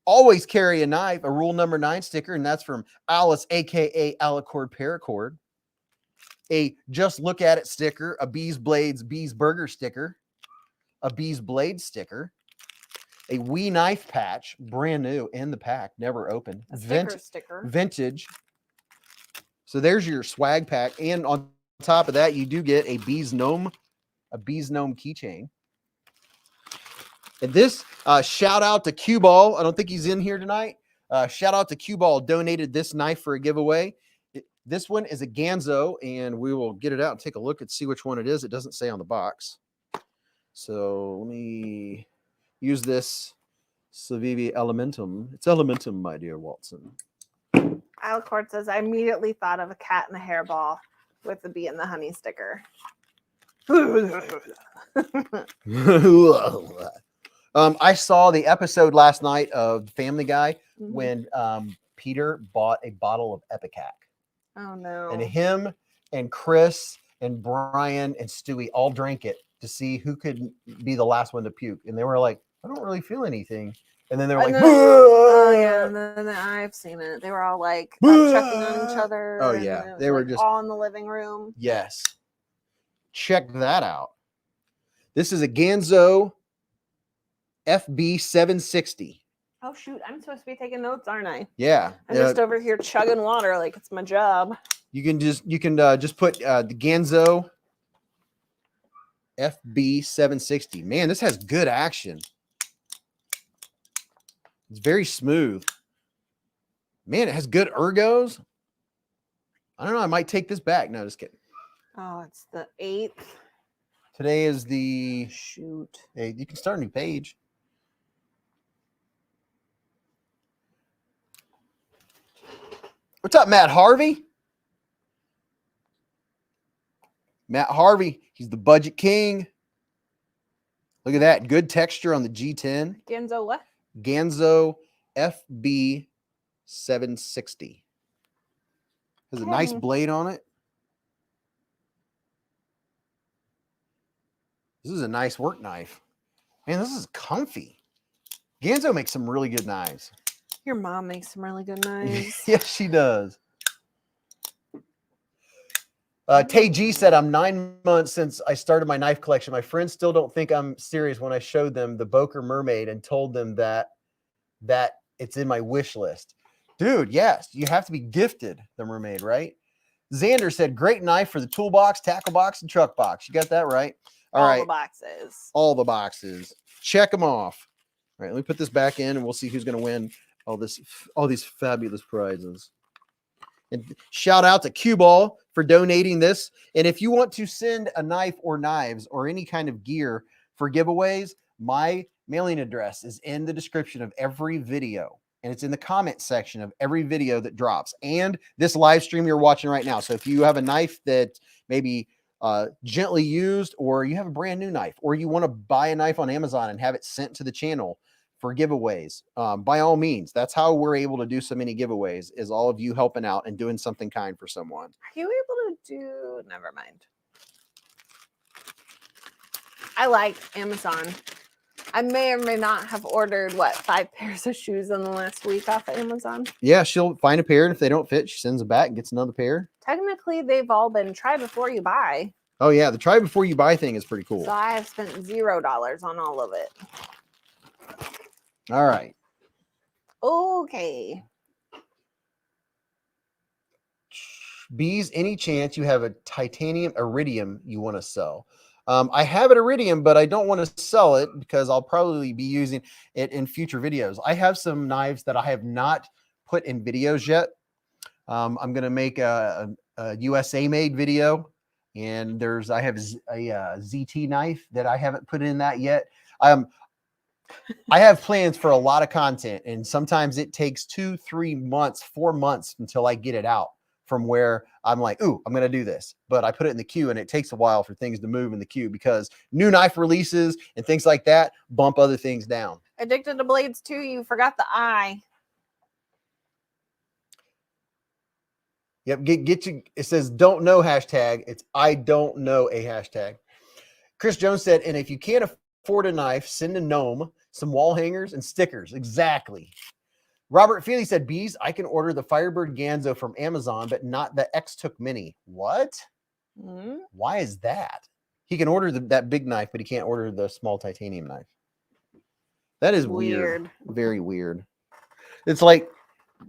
A: Always carry a knife, a rule number 9 sticker, and that's from Alice, aka Alicord Paracord. A Just Look At It sticker, a Beez Blades Beez Burger sticker, a Beez Blades sticker, a Wee Knife patch, brand new in the pack, never opened.
B: A sticker.
A: Vintage. So there's your swag pack. And on top of that, you do get a Beez Gnome keychain. And this, shout out to Cue Ball. I don't think he's in here tonight. Shout out to Cue Ball, donated this knife for a giveaway. This one is a Ganzo, and we will get it out and take a look and see which one it is. It doesn't say on the box. So let me use this Civivi Elementum. It's Elementum, my dear Watson.
B: Alicord says, I immediately thought of a cat and a hairball with the bee and the honey sticker.
A: I saw the episode last night of Family Guy when Peter bought a bottle of Epicac.
B: Oh, no.
A: And him and Chris and Brian and Stewie all drank it to see who could be the last one to puke. And they were like, I don't really feel anything. And then they were like,
B: oh, yeah. And then I've seen it. They were all like checking on each other.
A: Oh, yeah. They were just
B: all in the living room.
A: Yes. Check that out. This is a Ganzo FB 760.
B: Oh, shoot. I'm supposed to be taking notes, aren't I?
A: Yeah.
B: I'm just over here chugging water like it's my job.
A: You can just put the Ganzo FB 760. Man, this has good action. It's very smooth. Man, it has good ergos. I don't know. I might take this back. No, just kidding.
B: Oh, it's the 8th.
A: Today is the...
B: Shoot.
A: Hey, you can start a new page. What's up, Matt Harvey? Matt Harvey, he's the budget king. Look at that. Good texture on the G10.
B: Ganzo what?
A: Ganzo FB 760. Has a nice blade on it. This is a nice work knife. Man, this is comfy. Ganzo makes some really good knives.
B: Your mom makes some really good knives.
A: Yes, she does. Tay G said, I'm 9 months since I started my knife collection. My friends still don't think I'm serious when I showed them the Boker Mermaid and told them that it's in my wish list. Dude, yes, you have to be gifted the Mermaid, right? Xander said, great knife for the toolbox, tackle box, and truck box. You got that right. All right.
B: The boxes.
A: All the boxes. Check them off. All right, let me put this back in and we'll see who's going to win all these fabulous prizes. And shout out to Cue Ball for donating this. And if you want to send a knife or knives or any kind of gear for giveaways, my mailing address is in the description of every video. And it's in the comment section of every video that drops. And this live stream you're watching right now. So if you have a knife that maybe gently used, or you have a brand new knife, or you want to buy a knife on Amazon and have it sent to the channel, for giveaways. By all means, that's how we're able to do so many giveaways, is all of you helping out and doing something kind for someone.
B: Are you able to do, never mind. I like Amazon. I may or may not have ordered, 5 pairs of shoes in the last week off of Amazon.
A: Yeah, she'll find a pair, and if they don't fit, she sends them back and gets another pair.
B: Technically, they've all been try before you buy.
A: Oh, yeah, the try before you buy thing is pretty cool.
B: So I have spent $0 on all of it.
A: All right.
B: Okay.
A: Beez, any chance you have a titanium iridium you want to sell? I have an iridium, but I don't want to sell it because I'll probably be using it in future videos. I have some knives that I have not put in videos yet. I'm going to make a USA made video, and I have a ZT knife that I haven't put in that yet. I have plans for a lot of content, and sometimes it takes 2, 3 months, 4 months until I get it out from where I'm like, ooh, I'm going to do this. But I put it in the queue, and it takes a while for things to move in the queue because new knife releases and things like that bump other things down.
B: Addicted to blades too. You forgot the I.
A: Yep. Get you. It says don't know hashtag. It's I don't know a hashtag. Chris Jones said, and if you can't afford a knife, send a gnome, some wall hangers, and stickers. Exactly. Robert Feely said, Beez, I can order the Firebird Ganzo from Amazon, but not the X-Took Mini. What?
B: Mm-hmm.
A: Why is that? He can order that big knife, but he can't order the small titanium knife. That is weird. Very weird. It's like,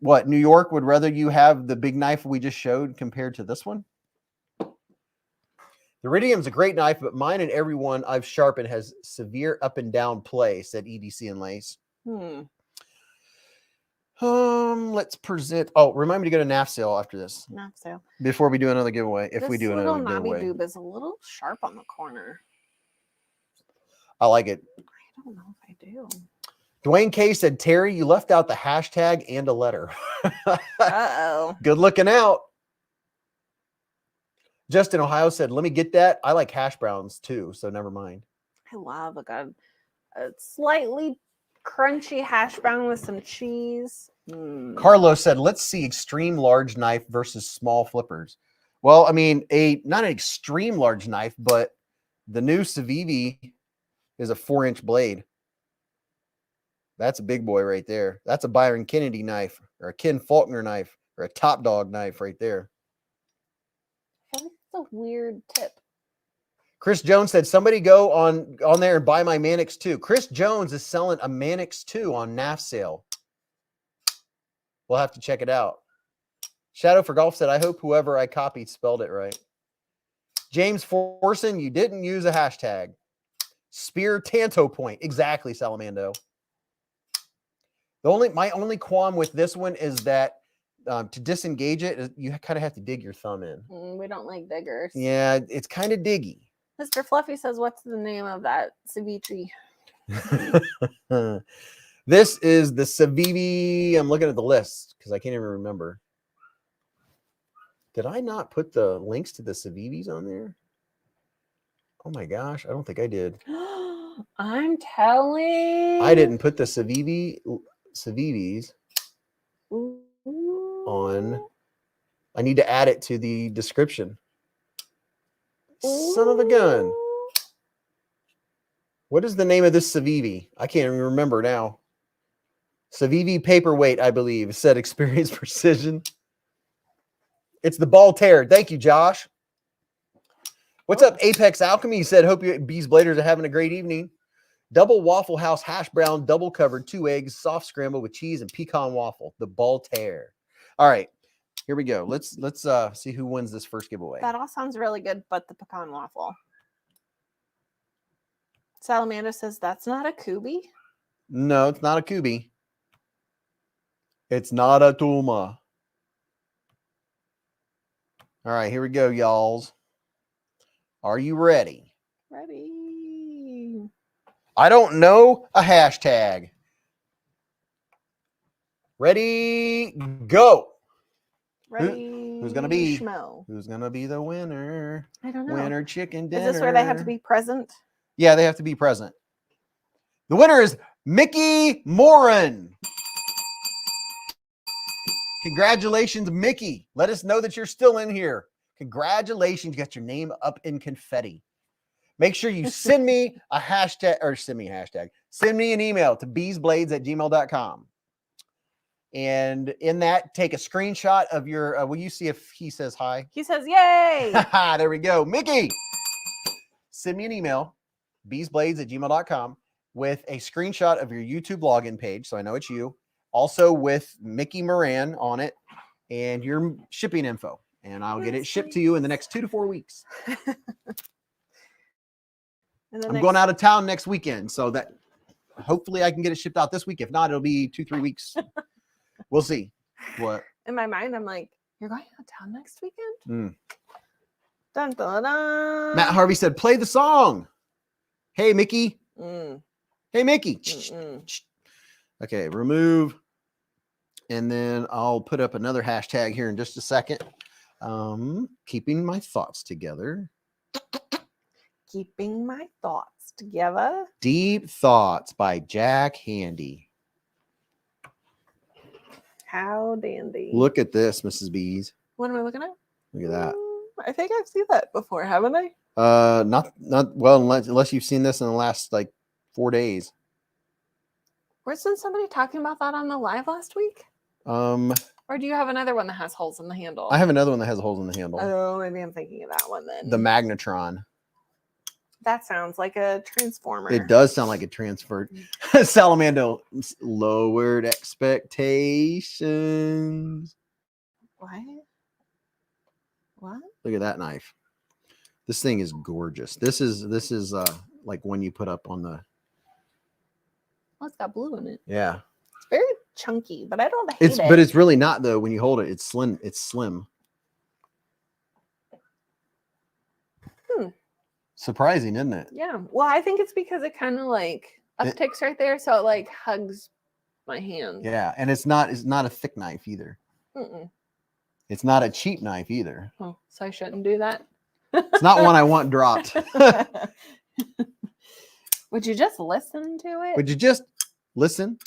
A: what, New York would rather you have the big knife we just showed compared to this one? The Iridium's a great knife, but mine and everyone I've sharpened has severe up and down play, said EDC and Lace. Let's present. Oh, remind me to go to Nafsale after this.
B: Nafsale.
A: Before we do another giveaway. If we do another giveaway.
B: This little knobby doob is a little sharp on the corner.
A: I like it.
B: I don't know if I do.
A: Dwayne K said, Terry, you left out the hashtag and a letter.
B: Uh-oh.
A: Good looking out. Justin Ohio said, let me get that. I like hash browns too, so never mind.
B: I love a slightly crunchy hash brown with some cheese.
A: Carlos said, let's see extreme large knife versus small flippers. Well, I mean, not an extreme large knife, but the new Civivi is a 4-inch blade. That's a big boy right there. That's a Byron Kennedy knife or a Ken Faulkner knife or a Top Dog knife right there.
B: I feel like it's a weird tip.
A: Chris Jones said, somebody go on there and buy my Manix 2. Chris Jones is selling a Manix 2 on Nafsale. We'll have to check it out. Shadow for Golf said, I hope whoever I copied spelled it right. James Forson, you didn't use a hashtag. Spear Tanto Point. Exactly, Salamando. My only qualm with this one is that to disengage it, you kind of have to dig your thumb in.
B: We don't like diggers.
A: Yeah, it's kind of diggy.
B: Mr. Fluffy says, what's the name of that ceviche?
A: This is the Civivi. I'm looking at the list because I can't even remember. Did I not put the links to the Civivis on there? Oh my gosh, I don't think I did.
B: I'm telling.
A: I didn't put the Civivis on. I need to add it to the description. Son of a gun. What is the name of this Civivi? I can't even remember now. Civivi Paperweight, I believe, said Experience Precision. It's the Ball Tear. Thank you, Josh. What's up, Apex Alchemy? He said, hope you Beez Bladers are having a great evening. Double Waffle House hash brown, double covered, 2 eggs, soft scramble with cheese and pecan waffle. The Ball Tear. All right, here we go. Let's see who wins this first giveaway.
B: That all sounds really good, but the pecan waffle. Salamander says that's not a Kubi.
A: No, it's not a Kubi. It's not a Tuma. All right, here we go, y'alls. Are you ready?
B: Ready.
A: I don't know a hashtag. Ready, go.
B: Ready.
A: Who's going to be?
B: Schmo.
A: Who's going to be the winner?
B: I don't know.
A: Winner chicken dinner.
B: Is this where they have to be present?
A: Yeah, they have to be present. The winner is Mickey Morin. Congratulations, Mickey. Let us know that you're still in here. Congratulations. You got your name up in confetti. Make sure you send me a hashtag, or send me an email to beezblades@gmail.com. And in that, take a screenshot of your, will you see if he says hi?
B: He says, yay.
A: There we go. Mickey, send me an email, beezblades@gmail.com, with a screenshot of your YouTube login page, so I know it's you. Also with Mickey Moran on it and your shipping info. And I'll get it shipped to you in the next 2 to 4 weeks. I'm going out of town next weekend, so that hopefully I can get it shipped out this week. If not, it'll be 2-3 weeks. We'll see. What?
B: In my mind, I'm like, you're going out of town next weekend?
A: Dun,
B: dun, dun.
A: Matt Harvey said, play the song. Hey, Mickey. Hey, Mickey. Okay, remove. And then I'll put up another hashtag here in just a second. Keeping my thoughts together.
B: Keeping my thoughts together.
A: Deep Thoughts by Jack Handy.
B: How dandy.
A: Look at this, Mrs. Bees.
B: What am I looking at?
A: Look at that.
B: I think I've seen that before, haven't I?
A: Not well, unless you've seen this in the last like 4 days.
B: Wasn't somebody talking about that on the live last week? Or do you have another one that has holes in the handle?
A: I have another one that has holes in the handle.
B: Oh, maybe I'm thinking of that one then.
A: The Magnetron.
B: That sounds like a transformer.
A: It does sound like a transfer. Salamando lowered expectations.
B: What?
A: Look at that knife. This thing is gorgeous. This is like one you put up on the.
B: Oh, it's got blue in it.
A: Yeah.
B: It's very chunky, but I don't hate it.
A: But it's really not though. When you hold it, it's slim. It's slim. Surprising, isn't it?
B: Yeah. Well, I think it's because it kind of like upticks right there, so it like hugs my hand.
A: Yeah, and it's not a thick knife either. It's not a cheap knife either.
B: Oh, so I shouldn't do that.
A: It's not one I want dropped.
B: Would you just listen to it?
A: Would you just listen?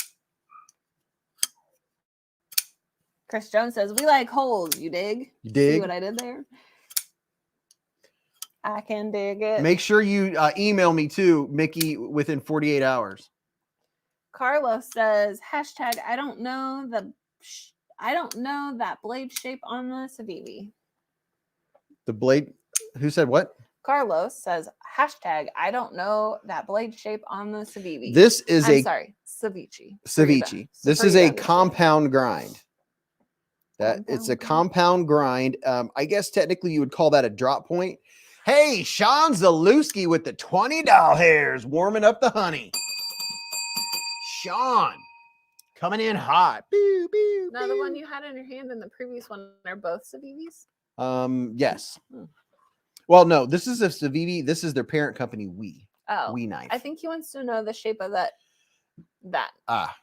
B: Chris Jones says, we like holes, you dig?
A: You dig?
B: See what I did there? I can dig it.
A: Make sure you email me too, Mickey, within 48 hours.
B: Carlos says, hashtag, I don't know that blade shape on the Civivi.
A: The blade, who said what?
B: Carlos says, hashtag, I don't know that blade shape on the Civivi.
A: This is
B: ceviche.
A: Ceviche. This is a compound grind. It's a compound grind. I guess technically you would call that a drop point. Hey, Sean Zalewski with the $20 hairs warming up the honey. Sean, coming in hot. Boo, boo,
B: now, the one you had in your hand and the previous one are both Civivis?
A: Yes. Well, no, this is a Civivi. This is their parent company, We Knife.
B: I think he wants to know the shape of that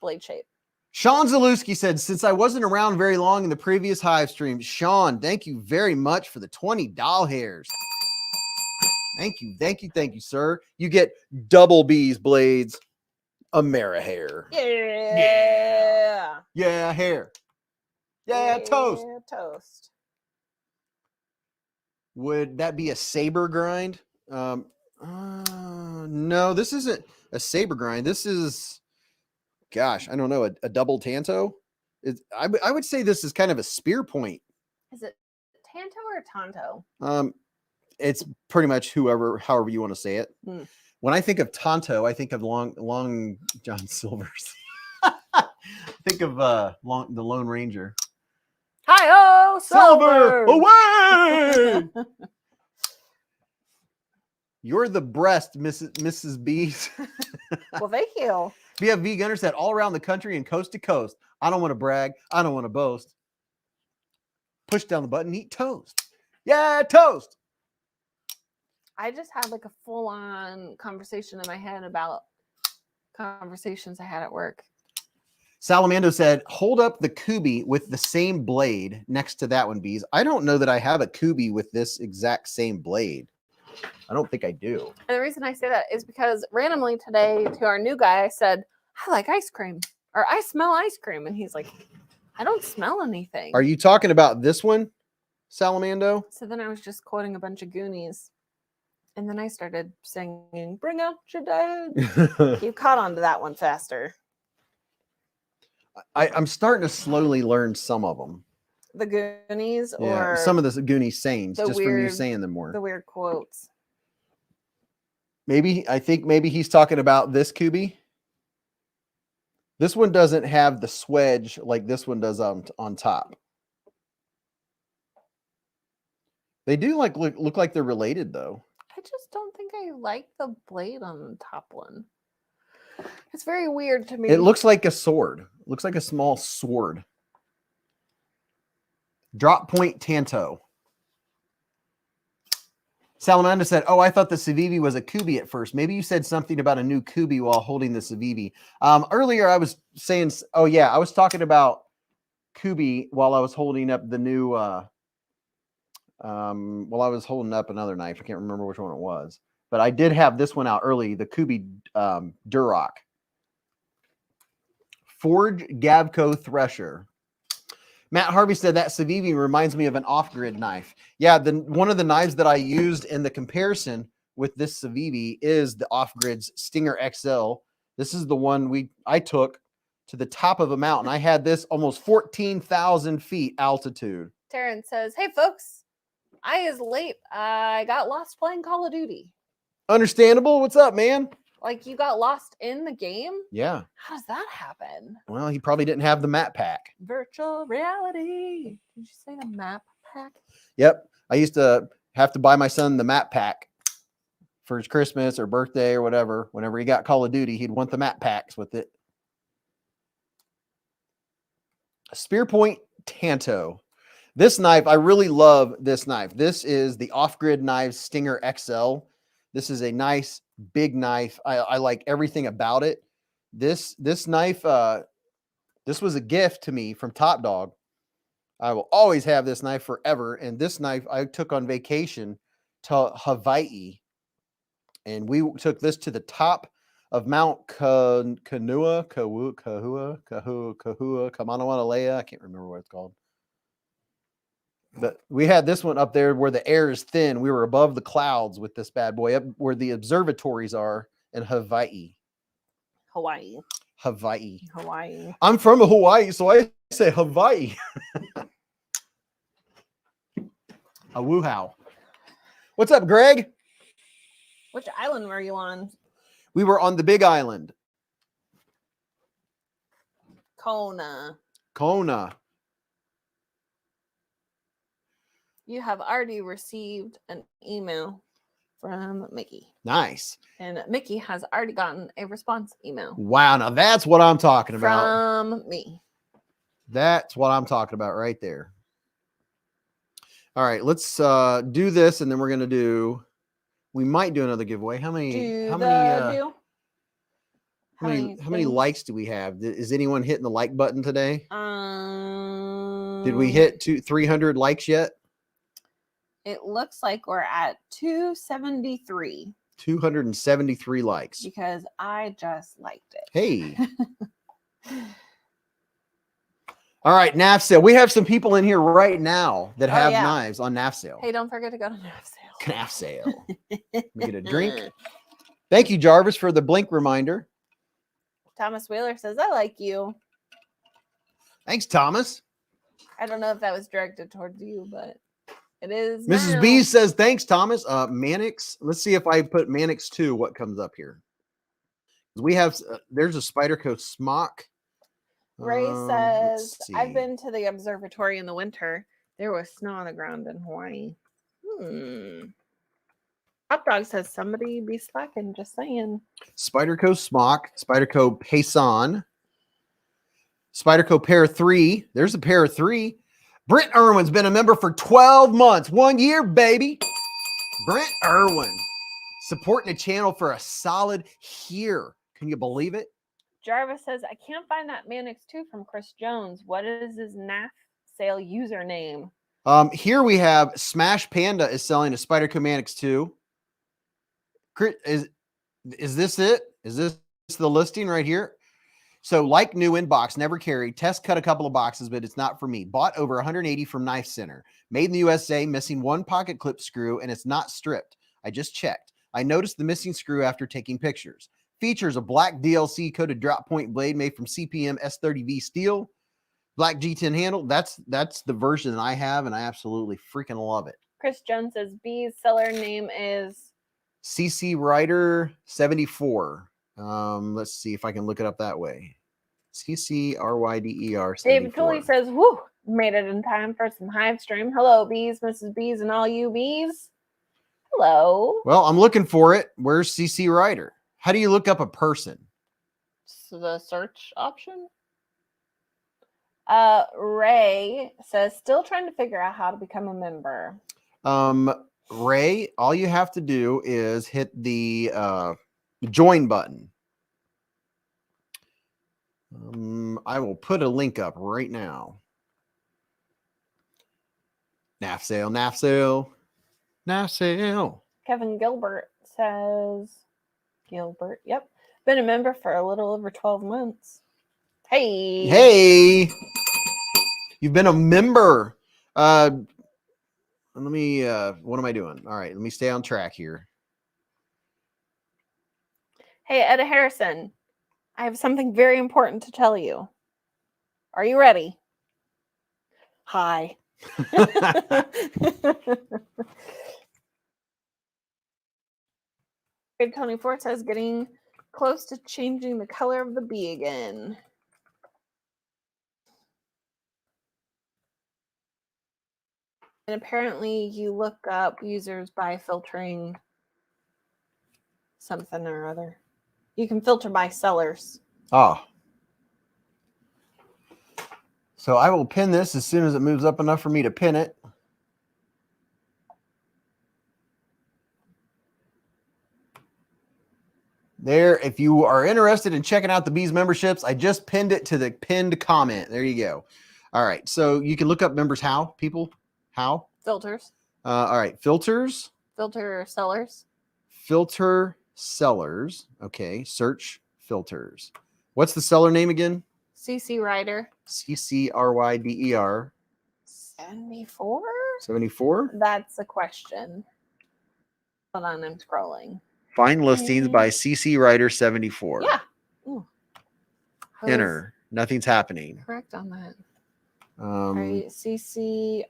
B: blade shape.
A: Sean Zalewski said, since I wasn't around very long in the previous Hive stream, Sean, thank you very much for the $20 hairs. Thank you, sir. You get double Beez Blades, Amerihair. Yeah, hair. Yeah, toast. Would that be a saber grind? No, this isn't a saber grind. This is, gosh, I don't know, a double tanto. I would say this is kind of a spear point.
B: Is it tanto or tonto?
A: It's pretty much however you want to say it. When I think of Tonto, I think of Long John Silver's. Think of the Lone Ranger.
B: Hi-oh, Silver!
A: Away! You're the breast, Mrs. Bees.
B: Well, thank you.
A: BFV Gunner said all around the country and coast to coast. I don't want to brag. I don't want to boast. Push down the button, eat toast. Yeah, toast.
B: I just had like a full-on conversation in my head about conversations I had at work.
A: Salamando said, hold up the Kubi with the same blade next to that one, Bees. I don't know that I have a Kubi with this exact same blade. I don't think I do.
B: And the reason I say that is because randomly today to our new guy, I said, I like ice cream, or I smell ice cream. And he's like, I don't smell anything.
A: Are you talking about this one, Salamando?
B: So then I was just quoting a bunch of Goonies. And then I started singing, Bring Out Your Dead. You caught on to that one faster.
A: I'm starting to slowly learn some of them.
B: The Goonies,
A: Yeah,
B: or
A: some of the Goonies sayings, just from you saying them more.
B: The weird quotes.
A: I think maybe he's talking about this Kubi. This one doesn't have the swedge like this one does on top. They do look like they're related though.
B: I just don't think I like the blade on the top one. It's very weird to me.
A: It looks like a sword. It looks like a small sword. Drop point Tanto. Salamander said, oh, I thought the Civivi was a Kubi at first. Maybe you said something about a new Kubi while holding the Civivi. Earlier I was saying, oh yeah, I was talking about Kubi while I was holding up the new, while I was holding up another knife. I can't remember which one it was, but I did have this one out early, the Kubi Duroc. Forge Gavco Thresher. Matt Harvey said that Civivi reminds me of an off-grid knife. Yeah, one of the knives that I used in the comparison with this Civivi is the off-grid's Stinger XL. This is the one I took to the top of a mountain. I had this almost 14,000 feet altitude.
B: Terrence says, hey folks, I is late. I got lost playing Call of Duty.
A: Understandable. What's up, man?
B: Like, you got lost in the game?
A: Yeah.
B: How does that happen?
A: Well, he probably didn't have the map pack.
B: Virtual reality. Did you say the map pack?
A: Yep. I used to have to buy my son the map pack for his Christmas or birthday or whatever. Whenever he got Call of Duty, he'd want the map packs with it. Spear Point Tanto. This knife, I really love this knife. This is the Off-Grid Knives Stinger XL. This is a nice big knife. I like everything about it. This knife, this was a gift to me from Top Dog. I will always have this knife forever. And this knife I took on vacation to Hawaii, and we took this to the top of Mount Kamanawalea. I can't remember what it's called. But we had this one up there where the air is thin. We were above the clouds with this bad boy, up where the observatories are in Hawaii.
B: Hawaii.
A: I'm from Hawaii, so I say Hawaii. A woo-how. What's up, Greg?
B: Which island were you on?
A: We were on the Big Island.
B: Kona. You have already received an email from Mickey.
A: Nice.
B: And Mickey has already gotten a response email.
A: Wow, now that's what I'm talking about.
B: From me.
A: That's what I'm talking about right there. All right, let's do this, and then we're gonna do. We might do another giveaway. How many likes do we have? Is anyone hitting the like button today? Did we hit 300 likes yet?
B: It looks like we're at 273.
A: 273 likes.
B: Because I just liked it.
A: Hey. All right, Nafsale. We have some people in here right now that have knives on Nafsale.
B: Hey, don't forget to go to Nafsale.
A: Nafsale. Get a drink. Thank you, Jarvis, for the blink reminder.
B: Thomas Wheeler says, I like you.
A: Thanks, Thomas.
B: I don't know if that was directed towards you, but it is.
A: Mrs.
B: Now.
A: B says, thanks, Thomas. Mannix. Let's see if I put Mannix 2, what comes up here. We have, there's a Spyderco smock.
B: Ray says, I've been to the observatory in the winter. There was snow on the ground in Hawaii. Hot Dog says, somebody be slacking, just saying.
A: Spyderco smock, Spyderco Payson, Spyderco pair 3. There's a pair of 3. Brent Irwin's been a member for 12 months. 1 year, baby. Brent Irwin supporting the channel for a solid year. Can you believe it?
B: Jarvis says, I can't find that Mannix 2 from Chris Jones. What is his Nafsale username?
A: Here we have Smash Panda is selling a Spyderco Mannix 2. Is this it? Is this the listing right here? So like new in box, never carried. Test cut a couple of boxes, but it's not for me. Bought over 180 from Knife Center. Made in the USA, missing one pocket clip screw, and it's not stripped. I just checked. I noticed the missing screw after taking pictures. Features a black DLC coated drop point blade made from CPM S30V steel. Black G10 handle. That's the version that I have, and I absolutely freaking love it.
B: Chris Jones says Beez seller name is
A: CC Rider 74. Let's see if I can look it up that way. CCRYDER 74.
B: David Tooley says, whoo, made it in time for some Hive stream. Hello, Beez, Mrs. Beez, and all you bees. Hello.
A: Well, I'm looking for it. Where's CC Rider? How do you look up a person?
B: So the search option. Ray says, still trying to figure out how to become a member.
A: Ray, all you have to do is hit the join button. I will put a link up right now. Nafsale, Nafsale, Nafsale.
B: Kevin Gilbert says, Gilbert, yep. Been a member for a little over 12 months. Hey.
A: Hey. You've been a member. Let me, what am I doing? All right, let me stay on track here.
B: Hey, Etta Harrison, I have something very important to tell you. Are you ready? Hi. Tony Ford says, getting close to changing the color of the bee again. And apparently you look up users by filtering something or other. You can filter by sellers.
A: Oh. So I will pin this as soon as it moves up enough for me to pin it. There, if you are interested in checking out the Beez memberships, I just pinned it to the pinned comment. There you go. All right. So you can look up members how, people? How?
B: Filters.
A: All right. Filters.
B: Filter sellers.
A: Filter sellers. Okay. Search filters. What's the seller name again?
B: CC Rider.
A: CCRYDER.
B: 74?
A: 74?
B: That's a question. Hold on, I'm scrolling.
A: Find listings by CC Rider 74.
B: Yeah. Ooh.
A: Enter. Nothing's happening.
B: Correct on that. Right. CCRYDER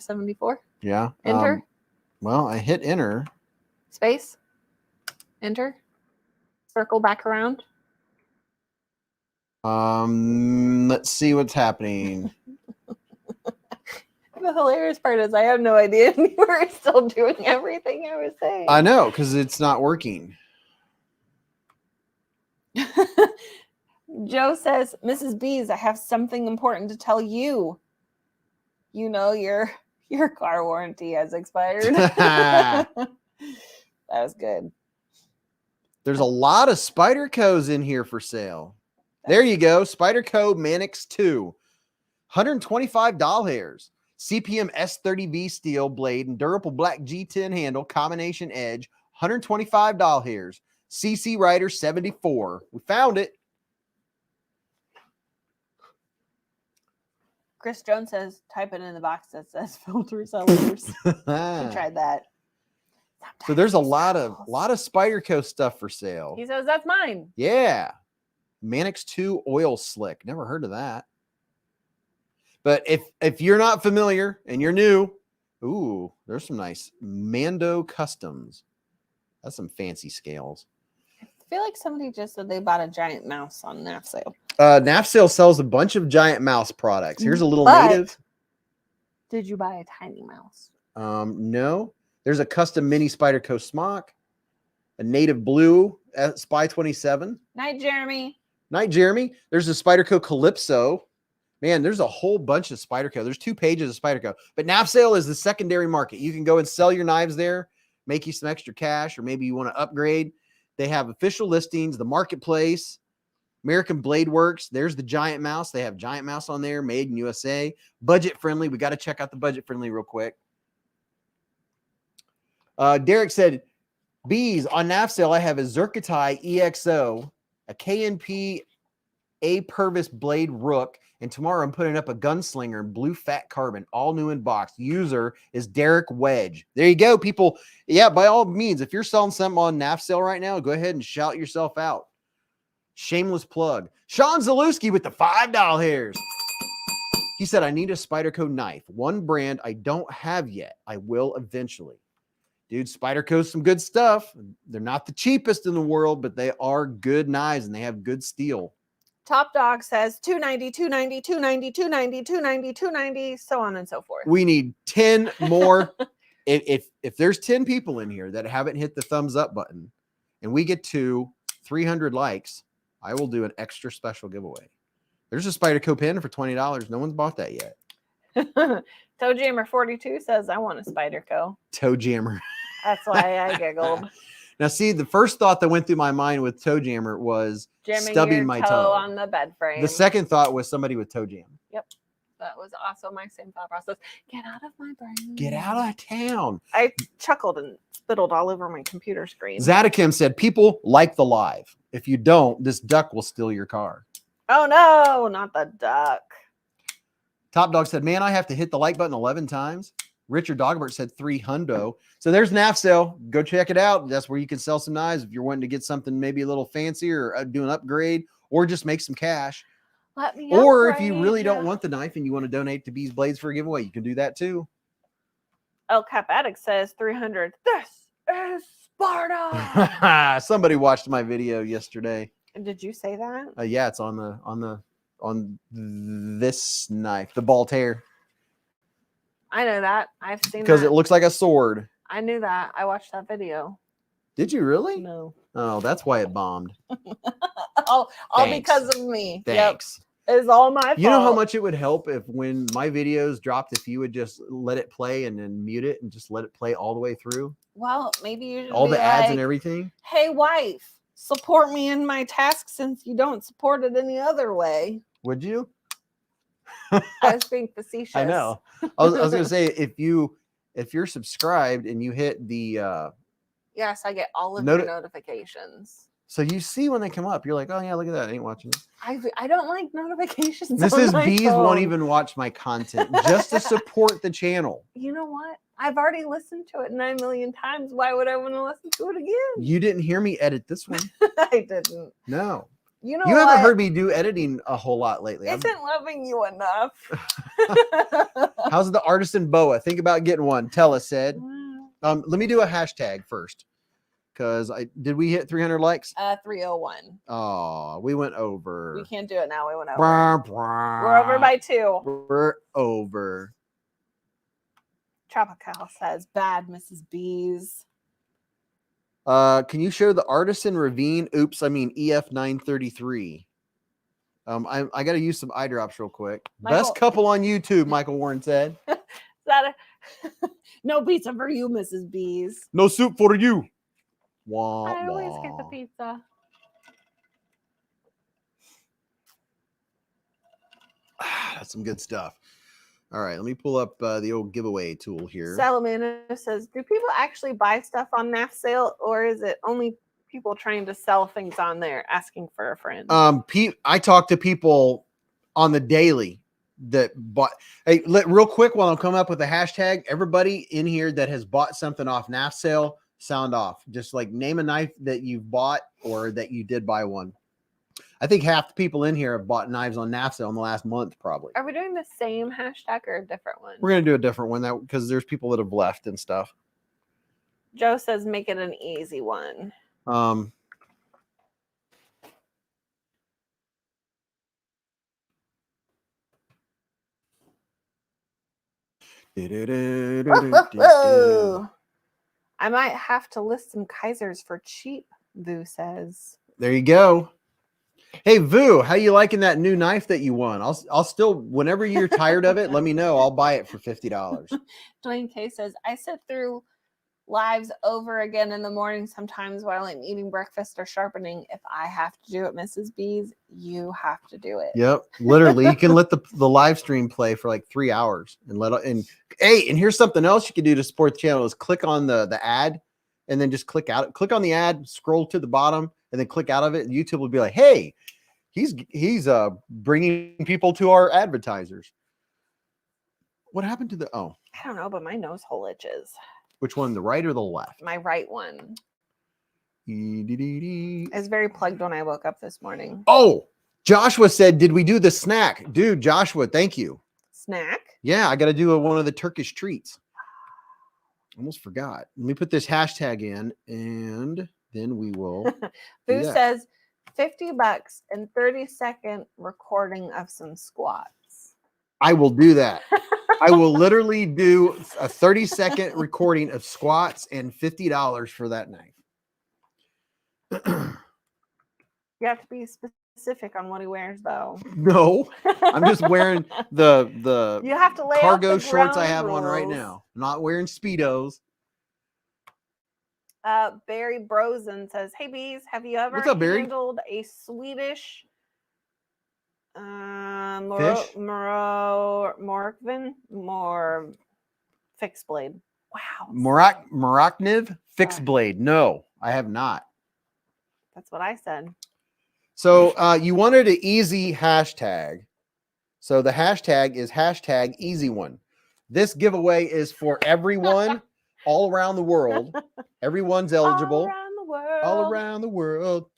B: 74.
A: Yeah.
B: Enter.
A: Well, I hit enter.
B: Space. Enter. Circle back around.
A: Let's see what's happening.
B: The hilarious part is I have no idea you were still doing everything I was saying.
A: I know, because it's not working.
B: Joe says, Mrs. Beez, I have something important to tell you. You know your car warranty has expired. That was good.
A: There's a lot of Spyderco's in here for sale. There you go. Spyderco Manix 2. $125 doll hairs. CPM S30V steel blade and durable black G10 handle, combination edge, $125 doll hairs. CC Rider 74. We found it.
B: Chris Jones says, type it in the box that says filter sellers. We tried that.
A: So there's a lot of Spyderco stuff for sale.
B: He says, that's mine.
A: Yeah. Manix 2 oil slick. Never heard of that. But if you're not familiar and you're new, ooh, there's some nice Mando Customs. That's some fancy scales.
B: I feel like somebody just said they bought a giant mouse on Nafsale.
A: Nafsale sells a bunch of giant mouse products. Here's a little native.
B: Did you buy a tiny mouse?
A: No. There's a custom mini Spyderco smock, a native blue Spy 27.
B: Night, Jeremy.
A: Night, Jeremy. There's a Spyderco Calypso. Man, there's a whole bunch of Spyderco. There's 2 pages of Spyderco. But Nafsale is the secondary market. You can go and sell your knives there, make you some extra cash, or maybe you want to upgrade. They have official listings, the marketplace, American Blade Works. There's the giant mouse. They have giant mouse on there, made in USA. Budget friendly. We got to check out the budget friendly real quick. Derek said, Beez, on Nafsale, I have a Zerkatai EXO, a KNP A-Purvis blade rook, and tomorrow I'm putting up a gunslinger in blue fat carbon, all new in box. User is Derek Wedge. There you go, people. Yeah, by all means, if you're selling something on Nafsale right now, go ahead and shout yourself out. Shameless plug. Sean Zalewski with the $5 hairs. He said, I need a Spyderco knife. One brand I don't have yet. I will eventually. Dude, Spyderco's some good stuff. They're not the cheapest in the world, but they are good knives and they have good steel.
B: Top Dog says 290, 290, 290, 290, 290, 290, so on and so forth.
A: We need 10 more. if there's 10 people in here that haven't hit the thumbs up button and we get to 300 likes, I will do an extra special giveaway. There's a Spyderco pen for $20. No one's bought that yet.
B: Toe Jammer 42 says, I want a Spyderco.
A: Toe Jammer.
B: That's why I giggled.
A: Now, see, the first thought that went through my mind with Toe Jammer was
B: Jamming
A: stubbing
B: your
A: my
B: toe
A: toe
B: on the bed frame.
A: The second thought was somebody with toe jam.
B: Yep. That was also my same thought process. Get out of my brain.
A: Get out of town.
B: I chuckled and spittled all over my computer screen.
A: Zatakim said, people like the live. If you don't, this duck will steal your car.
B: Oh, no, not the duck.
A: Top Dog said, man, I have to hit the like button 11 times. Richard Dogbert said 300. So there's Nafsale. Go check it out. That's where you can sell some knives if you're wanting to get something maybe a little fancier or do an upgrade or just make some cash.
B: Let me
A: Or
B: upgrade,
A: if you really don't want the knife and you want to donate to Beez Blades for a giveaway, you can do that too.
B: El Cap Addict says 300. This is Sparta.
A: Somebody watched my video yesterday.
B: Did you say that?
A: Yeah, it's on this knife, the Voltaire.
B: I know that. I've seen that.
A: Because it looks like a sword.
B: I knew that. I watched that video.
A: Did you really?
B: No.
A: Oh, that's why it bombed.
B: all
A: Thanks.
B: because of me.
A: Thanks.
B: Yep. It's all my fault.
A: You know how much it would help if when my videos dropped, if you would just let it play and then mute it and just let it play all the way through?
B: Well, maybe you should
A: all
B: be
A: the ads
B: like,
A: and everything?
B: Hey, wife, support me in my task since you don't support it any other way.
A: Would you?
B: I was being facetious.
A: I know. I was going to say, if you're subscribed and you hit the
B: yes, I get all of your notifications.
A: So you see when they come up, you're like, oh yeah, look at that. I ain't watching it.
B: I don't like notifications.
A: Mrs. Beez won't even watch my content just to support the channel.
B: You know what? I've already listened to it 9 million times. Why would I want to listen to it again?
A: You didn't hear me edit this one.
B: I didn't.
A: No.
B: You know
A: you haven't heard me do editing a whole lot lately.
B: Isn't loving you enough?
A: How's the Artisan boa? Think about getting one. Tella said. Let me do a hashtag first. Because did we hit 300 likes?
B: 301.
A: Oh, we went over.
B: We can't do it now. We went over. We're over by 2.
A: We're over.
B: Tropical says, bad Mrs. Beez.
A: Can you show the Artisan Ravine? Oops, I mean EF933. I got to use some eye drops real quick.
B: Michael,
A: best couple on YouTube, Michael Warren said.
B: Is that no pizza for you, Mrs. Beez.
A: No soup for you. Wah,
B: I always
A: wah.
B: get the pizza.
A: That's some good stuff. All right, let me pull up the old giveaway tool here.
B: Salamana says, do people actually buy stuff on Nafsale, or is it only people trying to sell things on there asking for a friend?
A: I talk to people on the daily that bought. Hey, real quick while I'm coming up with a hashtag, everybody in here that has bought something off Nafsale, sound off. Just like name a knife that you've bought or that you did buy one. I think half the people in here have bought knives on Nafsale in the last month, probably.
B: Are we doing the same hashtag or a different one?
A: We're going to do a different one because there's people that have left and stuff.
B: Joe says make it an easy one. I might have to list some Kizers for cheap, Vu says. There
A: you go. Hey, Vu, how you liking that new knife that you won? I'll still, whenever you're tired of it, let me know. I'll buy it for $50.
B: Dwayne K says, I sit through lives over again in the morning sometimes while I'm eating breakfast or sharpening. If I have to do it, Mrs. Beez, you have to do it.
A: Yep, literally. You can let the live stream play for like 3 hours and here's something else you can do to support the channel is click on the ad and then just click on the ad, scroll to the bottom, and then click out of it, and YouTube will be like, hey, he's bringing people to our advertisers. What happened to the, oh.
B: I don't know, but my nose hole itches.
A: Which one, the right or the left?
B: My right one. I was very plugged when I woke up this morning.
A: Oh, Joshua said, did we do the snack? Dude, Joshua, thank you.
B: Snack?
A: Yeah, I got to do one of the Turkish treats. Almost forgot. Let me put this hashtag in, and then we will.
B: Boo says $50 and 30-second recording of some squats.
A: I will do that. I will literally do a 30-second recording of squats and $50 for that night.
B: You have to be specific on what he wears, though.
A: No, I'm just wearing the
B: you have to lay
A: cargo
B: out the
A: shorts I
B: ground
A: have on right
B: rules.
A: now. I'm not wearing Speedos.
B: Barry Brosen says, "Hey Beez, have you ever
A: What's up, Barry?
B: handled a Swedish
A: Fish?
B: Morkvin fixed blade?" Wow.
A: Morocniv fixed blade. No, I have not.
B: That's what I said.
A: So you wanted an easy hashtag. So the hashtag is hashtag easy one. This giveaway is for everyone all around the world. Everyone's eligible.
B: All around the world.
A: All around the world.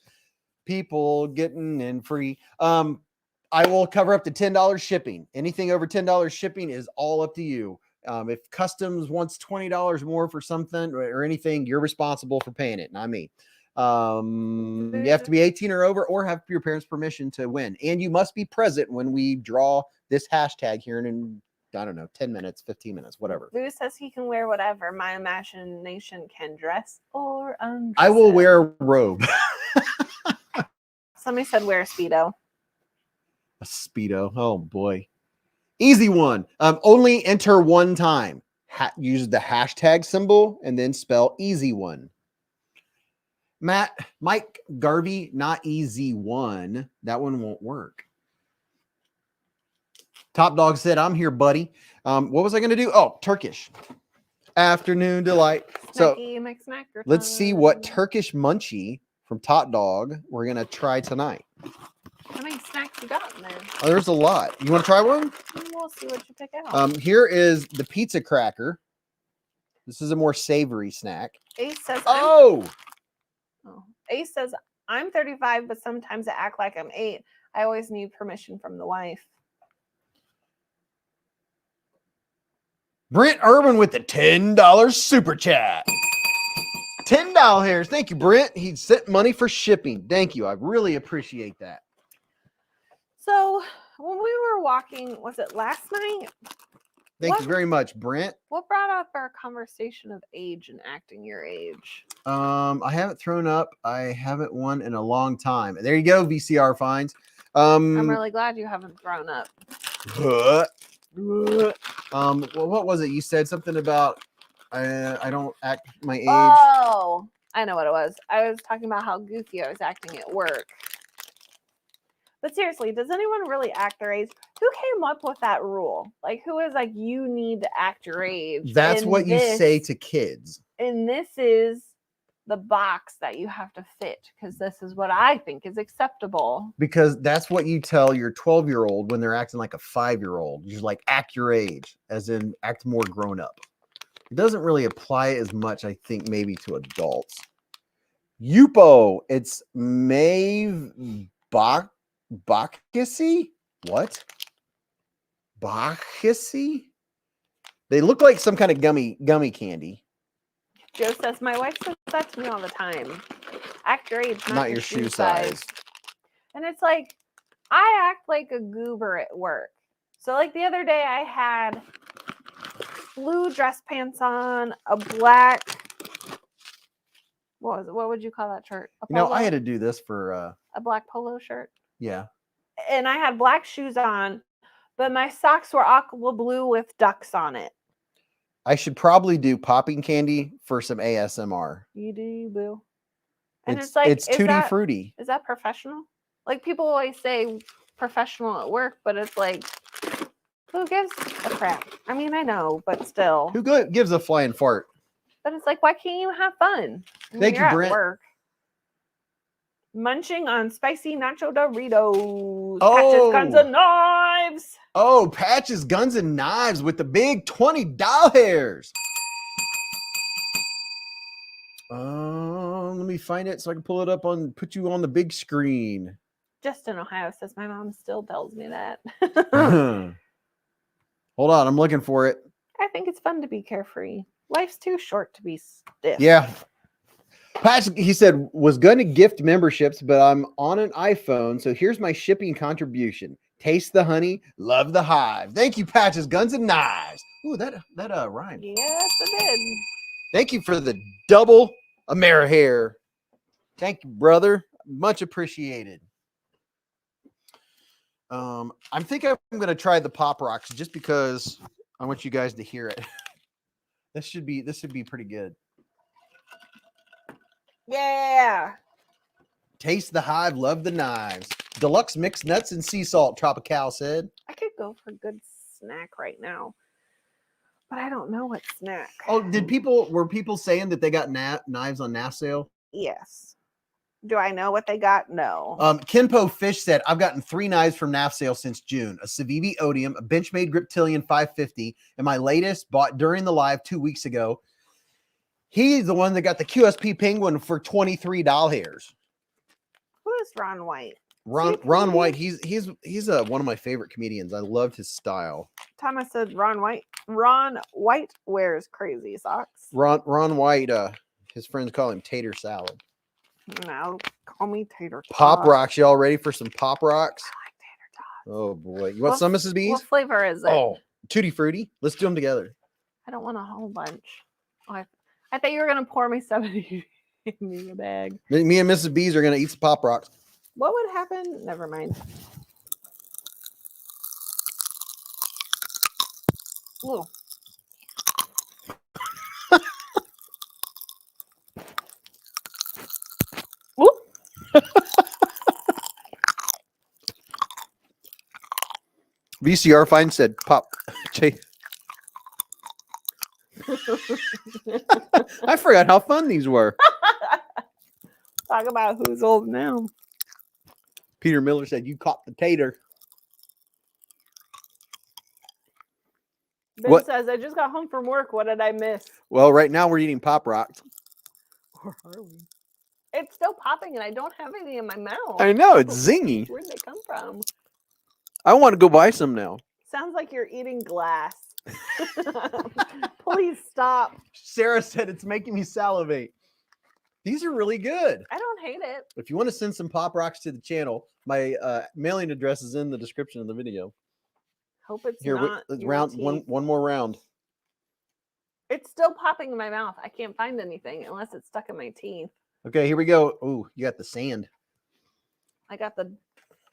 A: People getting in free. I will cover up to $10 shipping. Anything over $10 shipping is all up to you. If customs wants $20 more for something or anything, you're responsible for paying it, not me. You have to be 18 or over or have your parents' permission to win. And you must be present when we draw this hashtag here in, I don't know, 10 minutes, 15 minutes, whatever.
B: Boo says he can wear whatever. My imagination can dress or undress.
A: I will wear a robe.
B: Somebody said wear a Speedo.
A: A Speedo. Oh, boy. Easy one. Only enter one time. Use the hashtag symbol and then spell easy one. Mike Garvey, not easy one. That one won't work. Top Dog said, I'm here, buddy. What was I going to do? Oh, Turkish. Afternoon delight. So let's see what Turkish munchie from Top Dog we're going to try tonight.
B: How many snacks you got in there?
A: Oh, there's a lot. You want to try one?
B: We'll see what you pick out.
A: Here is the pizza cracker. This is a more savory snack.
B: Ace says, Ace says, I'm 35, but sometimes I act like I'm 8. I always need permission from the wife.
A: Brent Urban with the $10 super chat. $10 hairs. Thank you, Brent. He sent money for shipping. Thank you. I really appreciate that.
B: So when we were walking, was it last night?
A: Thank you very much, Brent.
B: What brought up our conversation of age and acting your age?
A: I haven't thrown up. I haven't won in a long time. There you go, VCR finds.
B: I'm really glad you haven't thrown up.
A: What was it? You said something about I don't act my age.
B: Oh, I know what it was. I was talking about how goofy I was acting at work. But seriously, does anyone really act their age? Who came up with that rule? Like, who is like, you need to act your age?
A: That's what you say to kids.
B: And this is the box that you have to fit, because this is what I think is acceptable.
A: Because that's what you tell your 12-year-old when they're acting like a 5-year-old. You're like, act your age, as in act more grown up. It doesn't really apply as much, I think, maybe to adults. Yupo, it's Maeve Bacchisi? What? Bacchisi? They look like some kind of gummy candy.
B: Joe says, my wife says that to me all the time. Act your age,
A: not your shoe size.
B: And it's like, I act like a goober at work. So like the other day I had blue dress pants on, a black, what was it? What would you call that shirt?
A: You know, I had to do this for
B: a black polo shirt.
A: Yeah.
B: And I had black shoes on, but my socks were aqua blue with ducks on it.
A: I should probably do popping candy for some ASMR.
B: You do, boo. And it's like,
A: it's tutti frutti.
B: Is that professional? Like, people always say professional at work, but it's like, who gives a crap? I mean, I know, but still.
A: Who gives a flying fart?
B: But it's like, why can't you have fun?
A: Thank you, Brent.
B: Work? Munching on spicy nacho Doritos.
A: Oh.
B: Patches, guns, and knives.
A: Oh, Patches, Guns, and Knives with the big $20. Let me find it so I can pull it up put you on the big screen.
B: Justin, Ohio says my mom still tells me that.
A: Hold on, I'm looking for it.
B: I think it's fun to be carefree. Life's too short to be stiff.
A: Yeah. Patch, he said, was going to gift memberships, but I'm on an iPhone, so here's my shipping contribution. Taste the honey, love the hive. Thank you, Patches, Guns, and Knives. Ooh, that rhymed.
B: Yes, it did.
A: Thank you for the double Amerihair. Thank you, brother. Much appreciated. I think I'm going to try the Pop Rocks just because I want you guys to hear it. This should be pretty good.
B: Yeah.
A: Taste the hive, love the knives. Deluxe mixed nuts and sea salt, Tropical said.
B: I could go for a good snack right now, but I don't know what snack.
A: Oh, were people saying that they got knives on Nafsale?
B: Yes. Do I know what they got? No.
A: Kenpo Fish said, I've gotten 3 knives from Nafsale since June. A Civivi Odium, a Benchmade Griptilian 550, and my latest bought during the live 2 weeks ago. He's the one that got the QSP Penguin for $23.
B: Who is Ron White?
A: Ron White, he's one of my favorite comedians. I loved his style.
B: Thomas said Ron White wears crazy socks.
A: Ron White, his friends call him Tater Salad.
B: No, call me Tater Tot.
A: Pop Rocks, y'all ready for some Pop Rocks?
B: I like Tater Tots.
A: Oh boy, you want some, Mrs. Beez?
B: What flavor is it?
A: Oh, Tutti Frutti. Let's do them together.
B: I don't want a whole bunch. Oh, I thought you were gonna pour me some in a bag.
A: Me and Mrs. Beez are gonna eat some Pop Rocks.
B: What would happen? Never mind. Ooh.
A: VCR Fine said pop. I forgot how fun these were.
B: Talk about who's old now.
A: Peter Miller said, you caught the tater.
B: Ben says, I just got home from work. What did I miss?
A: Well, right now we're eating Pop Rocks.
B: Or are we? It's still popping and I don't have any in my mouth.
A: I know, it's zingy.
B: Where'd they come from?
A: I want to go buy some now.
B: Sounds like you're eating glass. Please stop.
A: Sarah said it's making me salivate. These are really good.
B: I don't hate it.
A: If you want to send some Pop Rocks to the channel, my mailing address is in the description of the video.
B: Hope it's
A: here.
B: Not
A: round one more round.
B: It's still popping in my mouth. I can't find anything unless it's stuck in my teeth.
A: Okay, here we go. Oh, you got the sand.
B: I got the.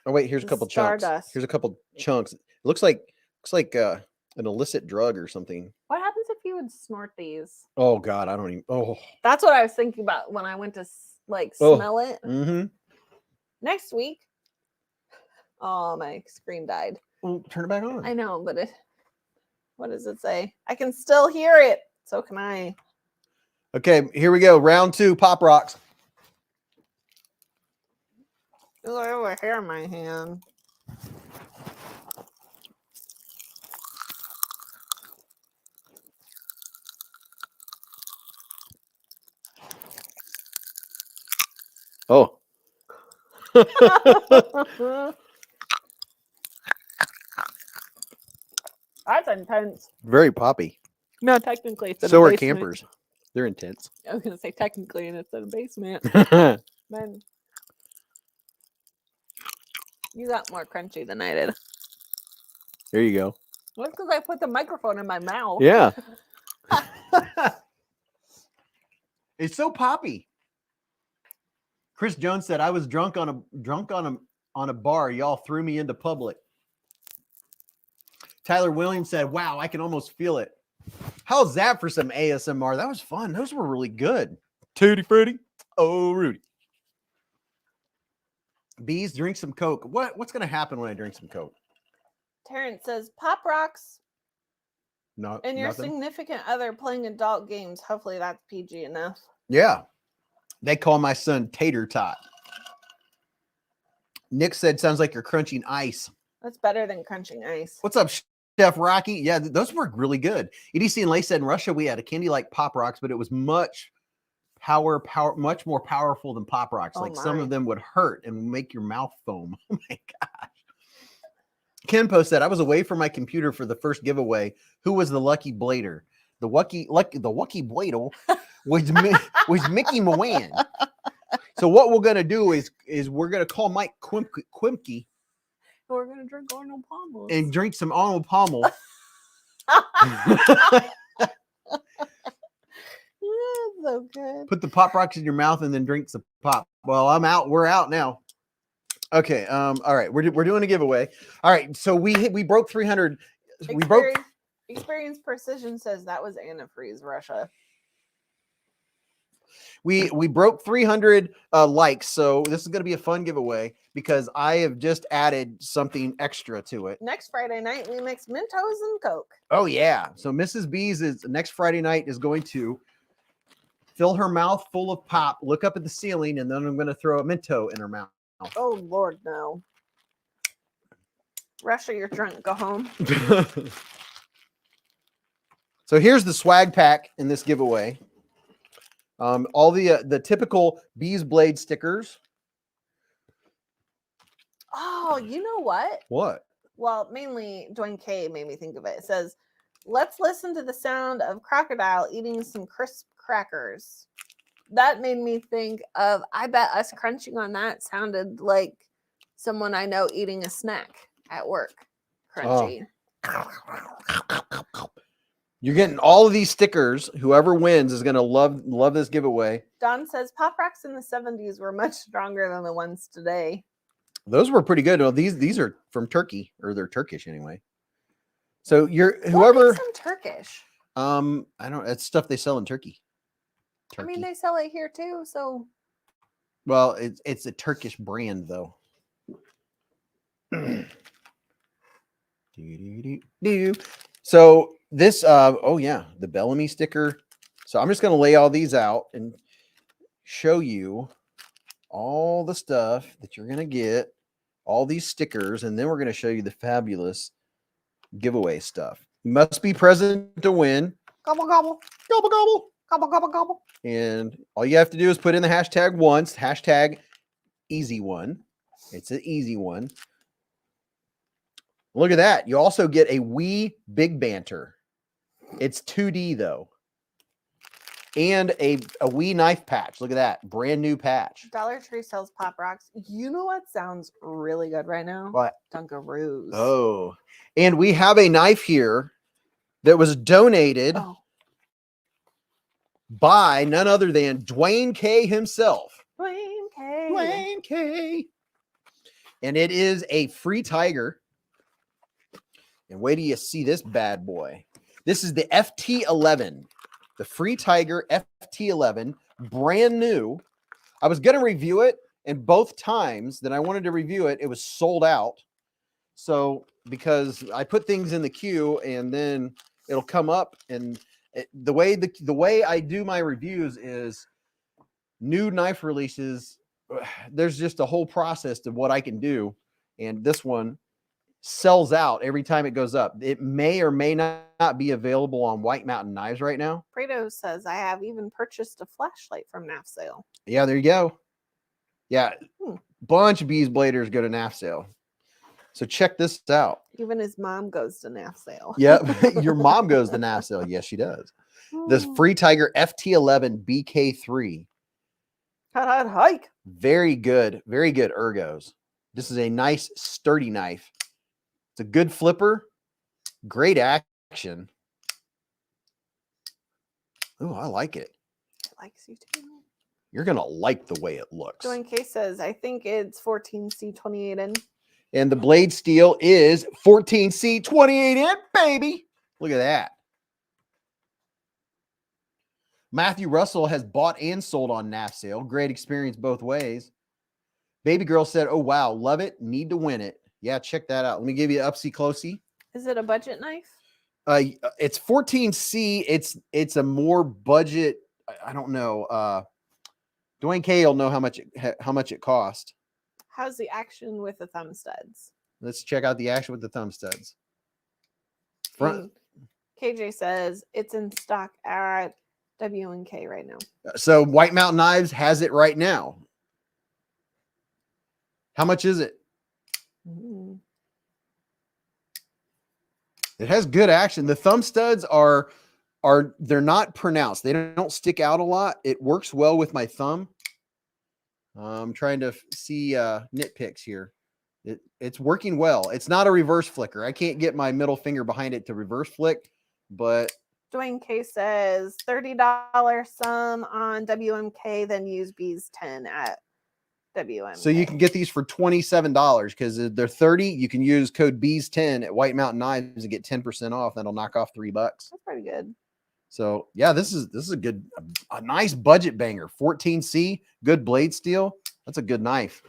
A: Oh wait, here's a couple chunks. Here's a couple chunks. It looks like an illicit drug or something.
B: What happens if you would snort these?
A: Oh God, I don't even. Oh,
B: that's what I was thinking about when I went to smell it.
A: Mm-hmm.
B: Next week. Oh, my screen died.
A: Well, turn it back on.
B: I know, but what does it say? I can still hear it. So can I.
A: Okay, here we go. Round 2, Pop Rocks.
B: Oh, I have a hair in my hand.
A: Oh.
B: That's intense.
A: Very poppy.
B: No, technically it's in
A: so
B: a
A: are
B: basement.
A: campers. They're intense.
B: I was gonna say technically, and it's in a basement. Man, you got more crunchy than I did.
A: There you go.
B: Well, it's because I put the microphone in my mouth.
A: Yeah. It's so poppy. Chris Jones said, "I was drunk on a bar. Y'all threw me into public." Tyler Williams said, "Wow, I can almost feel it." How's that for some ASMR? That was fun. Those were really good. Tutti Frutti. Oh, Rudy. Bees, drink some Coke. What's going to happen when I drink some Coke?
B: Terrence says, Pop Rocks
A: No.
B: and your
A: nothing?
B: significant other playing adult games. Hopefully that's PG enough.
A: Yeah. They call my son Tater Tot. Nick said, sounds like you're crunching ice.
B: That's better than crunching ice.
A: What's up, Chef Rocky? Yeah, those work really good. EDC and Lay said in Russia we had a candy like Pop Rocks, but it was much more powerful than Pop Rocks.
B: Oh
A: like some
B: my.
A: of them would hurt and make your mouth foam. Oh my gosh. Kenpo said, I was away from my computer for the first giveaway. Who was the lucky blader? The lucky blader was Mickey Moran. So what we're gonna do is we're gonna call Mike Quimke.
B: We're gonna drink Arnold Palmer
A: And drink some Arnold Palmer.
B: So good.
A: Put the Pop Rocks in your mouth and then drink some pop. Well, I'm out. We're out now. Okay. All right. We're doing a giveaway. All right. So we broke 300.
B: Experience Precision says that was antifreeze Russia.
A: We broke 300 likes. So this is going to be a fun giveaway because I have just added something extra to it.
B: Next Friday night, we mix Mentos and Coke.
A: Oh yeah. So Mrs. Beez is next Friday night is going to fill her mouth full of pop, look up at the ceiling, and then I'm going to throw a Mento in her mouth.
B: Oh, Lord, no. Russia, you're drunk. Go home.
A: So here's the swag pack in this giveaway. All the typical Beez Blade stickers.
B: Oh, you know what?
A: What?
B: Well, mainly Dwayne K made me think of it. It says, let's listen to the sound of crocodile eating some crisp crackers. That made me think of, I bet us crunching on that sounded like someone I know eating a snack at work. Crunchy.
A: Oh. You're getting all of these stickers. Whoever wins is going to love this giveaway.
B: Don says Pop Rocks in the 70s were much stronger than the ones today.
A: Those were pretty good. Well, these are from Turkey, or they're Turkish anyway. So whoever
B: What makes them Turkish?
A: I don't. It's stuff they sell in Turkey.
B: I mean, they sell it here too. So,
A: well, it's a Turkish brand though. So this, oh yeah, the Bellamy sticker. So I'm just going to lay all these out and show you all the stuff that you're going to get, all these stickers, and then we're going to show you the fabulous giveaway stuff. You must be present to win.
B: Gobble, gobble.
A: Gobble, gobble.
B: Gobble, gobble, gobble.
A: And all you have to do is put in the hashtag once, hashtag easy one. It's an easy one. Look at that. You also get a Wii Big Banter. It's 2D though. And a Wii knife patch. Look at that. Brand new patch.
B: Dollar Tree sells Pop Rocks. You know what sounds really good right now?
A: What?
B: Dunkaroos.
A: Oh. And we have a knife here that was donated by none other than Dwayne K himself.
B: Dwayne K.
A: Dwayne K. And it is a Free Tiger. And wait till you see this bad boy. This is the FT11. The Free Tiger FT11. Brand new. I was going to review it. And both times that I wanted to review it, it was sold out. So because I put things in the queue and then it'll come up, and the way I do my reviews is new knife releases. There's just a whole process to what I can do, and this one sells out every time it goes up. It may or may not be available on White Mountain Knives right now.
B: Fredo says I have even purchased a flashlight from Nafsale.
A: Yeah, there you go. Yeah, bunch of Beez Bladers go to Nafsale. So check this out.
B: Even his mom goes to Nafsale.
A: Yep. Your mom goes to Nafsale. Yes, she does. This Free Tiger FT11 BK3.
B: Hot hike.
A: Very good ergos. This is a nice sturdy knife. It's a good flipper. Great action. Oh, I like it.
B: It likes you too.
A: You're going to like the way it looks.
B: Join K says, I think it's 14C28N.
A: And the blade steel is 14C28N, baby. Look at that. Matthew Russell has bought and sold on Nafsale. Great experience both ways. Baby girl said, oh, wow, love it. Need to win it. Yeah, check that out. Let me give you an upsy-closey.
B: Is it a budget knife?
A: It's 14C. It's a more budget. I don't know. Dwayne K will know how much it cost.
B: How's the action with the thumb studs?
A: Let's check out the action with the thumb studs. Front.
B: And KJ says it's in stock at W&K right now.
A: So White Mountain Knives has it right now. How much is it?
B: Mm.
A: It has good action. The thumb studs are they're not pronounced. They don't stick out a lot. It works well with my thumb. I'm trying to see nitpicks here. It's working well. It's not a reverse flicker. I can't get my middle finger behind it to reverse flick, but
B: Dwayne K says $30 sum on WMK, then use Beez 10 at WMK.
A: So you can get these for $27 because they're 30. You can use code Beez 10 at White Mountain Knives and get 10% off. That'll knock off $3.
B: That's pretty good.
A: So yeah, this is a nice budget banger. 14C, good blade steel. That's a good knife.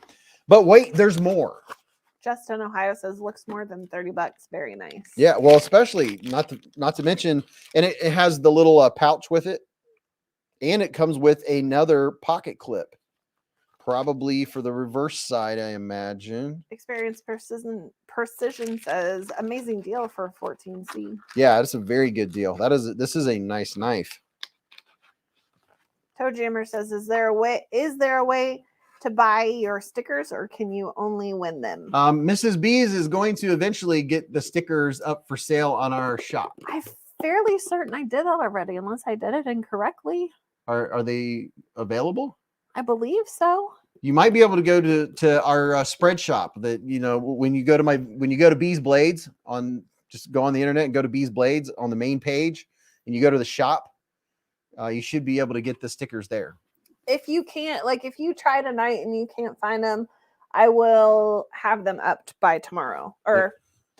A: But wait, there's more.
B: Justin Ohio says looks more than $30. Very nice.
A: Yeah, well, especially not to mention, and it has the little pouch with it, and it comes with another pocket clip, probably for the reverse side, I imagine.
B: Experience Precision says amazing deal for 14C.
A: Yeah, that's a very good deal. This is a nice knife.
B: Toe Jammer says, is there a way to buy your stickers, or can you only win them?
A: Mrs. Beez is going to eventually get the stickers up for sale on our shop.
B: I'm fairly certain I did that already, unless I did it incorrectly.
A: Are they available?
B: I believe so.
A: You might be able to go to our spread shop. That when you go to Beez Blades just go on the internet and go to Beez Blades on the main page, and you go to the shop. You should be able to get the stickers there.
B: If you can't, if you try tonight and you can't find them, I will have them up by tomorrow, or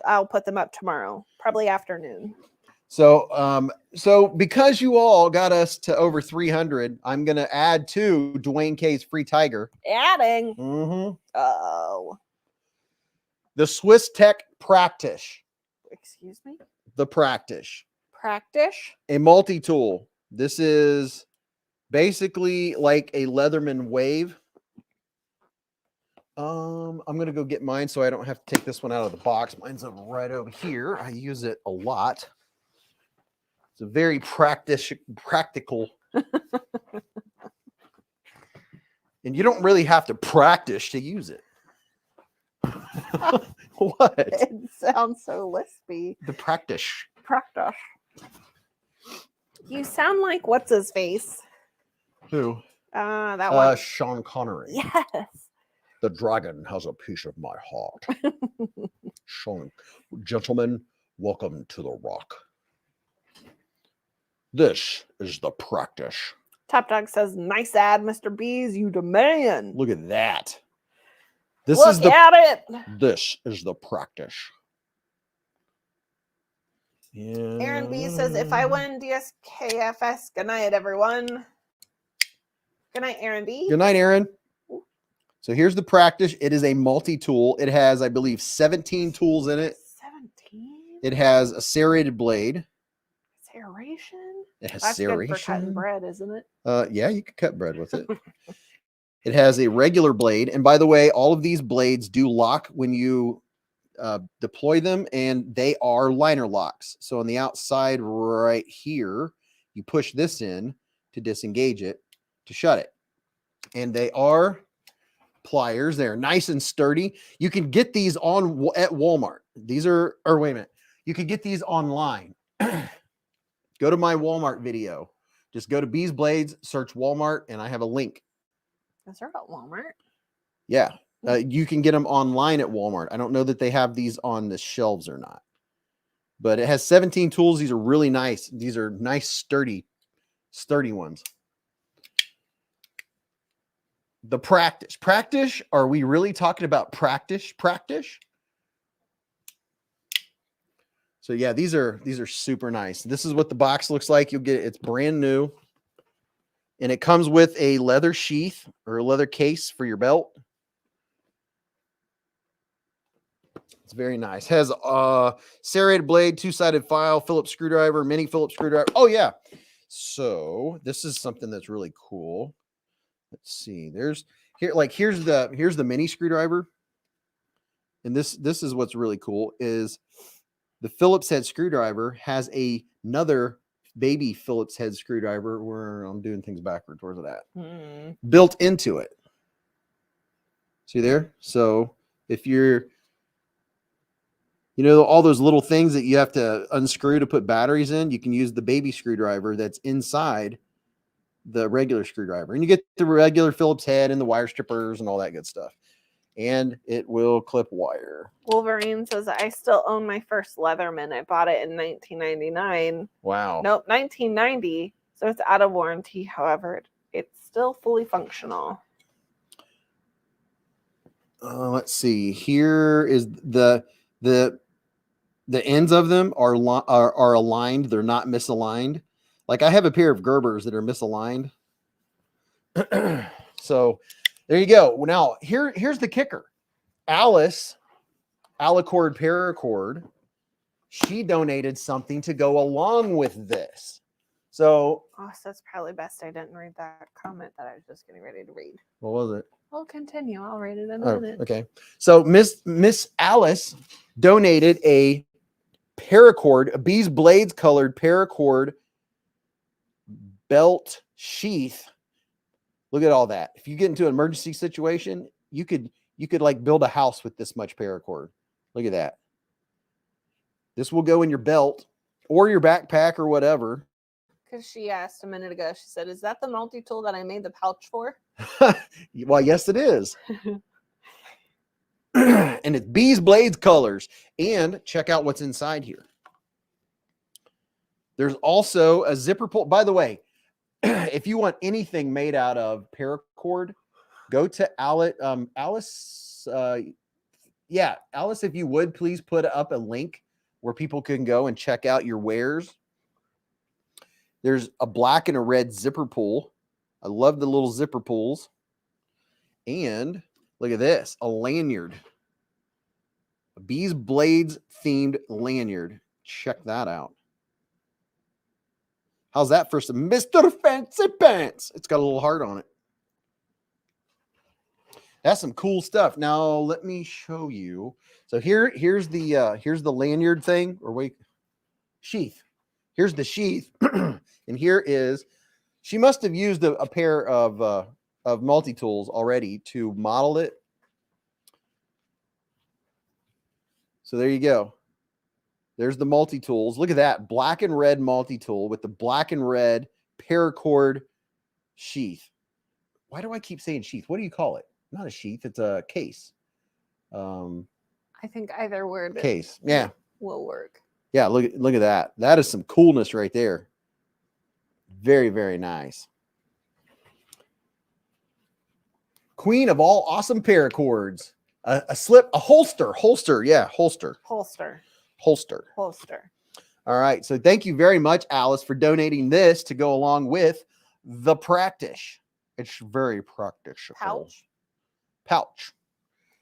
B: I'll put them up tomorrow, probably afternoon.
A: So, because you all got us to over 300, I'm going to add to Dwayne K's free tiger.
B: Adding.
A: Mm-hmm.
B: Oh.
A: The Swiss Tech Practice.
B: Excuse me?
A: The Practice.
B: Practice?
A: A multi-tool. This is basically like a Leatherman Wave. I'm going to go get mine so I don't have to take this one out of the box. Mine's right over here. I use it a lot. It's a very practical. And you don't really have to practice to use it. What?
B: It sounds so lispy.
A: The Practice.
B: Practice. You sound like what's his face?
A: Who?
B: That one.
A: Sean Connery.
B: Yes.
A: The dragon has a piece of my heart. Sean, gentlemen, welcome to the Rock. This is the Practice.
B: Top Dog says, nice ad, Mr. Beez, you demand.
A: Look at that.
B: Look at it.
A: This is the Practice. Yeah.
B: Aaron B says, if I win DSKFS, good night, everyone. Good night, Aaron B.
A: Good night, Aaron. So here's the Practice. It is a multi-tool. It has, I believe, 17 tools in it.
B: 17?
A: It has a serrated blade.
B: Serration?
A: It has
B: That's
A: serration.
B: good for cutting bread, isn't it?
A: Yeah, you could cut bread with it. It has a regular blade. And by the way, all of these blades do lock when you deploy them, and they are liner locks. So on the outside right here, you push this in to disengage it, to shut it. And they are pliers. They're nice and sturdy. You can get these at Walmart. These are, or wait a minute, you can get these online. Go to my Walmart video. Just go to Beez Blades, search Walmart, and I have a link.
B: Is there at Walmart?
A: Yeah. You can get them online at Walmart. I don't know that they have these on the shelves or not. But it has 17 tools. These are really nice. These are nice, sturdy ones. The Practice. Practice? Are we really talking about Practice? So yeah, these are super nice. This is what the box looks like. You'll get it's brand new. And it comes with a leather sheath or a leather case for your belt. It's very nice. Has a serrated blade, two-sided file, Phillips screwdriver, mini Phillips screwdriver. Oh yeah. So this is something that's really cool. Let's see. here's the mini screwdriver. And this is what's really cool is the Phillips head screwdriver has another baby Phillips head screwdriver where I'm doing things backwards. Where's it at? Built into it. See there? So if you're, all those little things that you have to unscrew to put batteries in, you can use the baby screwdriver that's inside the regular screwdriver. And you get the regular Phillips head and the wire strippers and all that good stuff. And it will clip wire.
B: Wolverine says, I still own my first Leatherman. I bought it in 1999.
A: Wow.
B: Nope, 1990. So it's out of warranty. However, it's still fully functional.
A: Let's see. Here is the ends of them are aligned. They're not misaligned. Like I have a pair of Gerbers that are misaligned. So there you go. Now here's the kicker. Alice, Alicord Paracord, she donated something to go along with this. So
B: that's probably best I didn't read that comment that I was just getting ready to read.
A: what was it?
B: I'll continue. I'll read it in a minute.
A: Okay. So Miss Alice donated a paracord, a Beez Blades colored paracord belt sheath. Look at all that. If you get into an emergency situation, you could like build a house with this much paracord. Look at that. This will go in your belt or your backpack or whatever.
B: Because she asked a minute ago, she said, is that the multi-tool that I made the pouch for?
A: Well, yes, it is. And it's Beez Blades colors. And check out what's inside here. There's also a zipper pull. By the way, if you want anything made out of paracord, go to Alice. Alice, if you would, please put up a link where people can go and check out your wares. There's a black and a red zipper pull. I love the little zipper pulls. And look at this, a lanyard. A Beez Blades themed lanyard. Check that out. How's that for some Mr. Fancy Pants? It's got a little heart on it. That's some cool stuff. Now let me show you. So here's the lanyard thing, or wait, sheath. Here's the sheath, and here is. She must have used a pair of multi-tools already to model it. So there you go. There's the multi-tools. Look at that. Black and red multi-tool with the black and red paracord sheath. Why do I keep saying sheath? What do you call it? Not a sheath. It's a case.
B: I think either word
A: case. Yeah.
B: Will work.
A: Yeah, look at that. That is some coolness right there. Very, very nice. Queen of all awesome paracords. A slip, a holster. Yeah, holster. All right. So thank you very much, Alice, for donating this to go along with the practice. It's very practical. Pouch.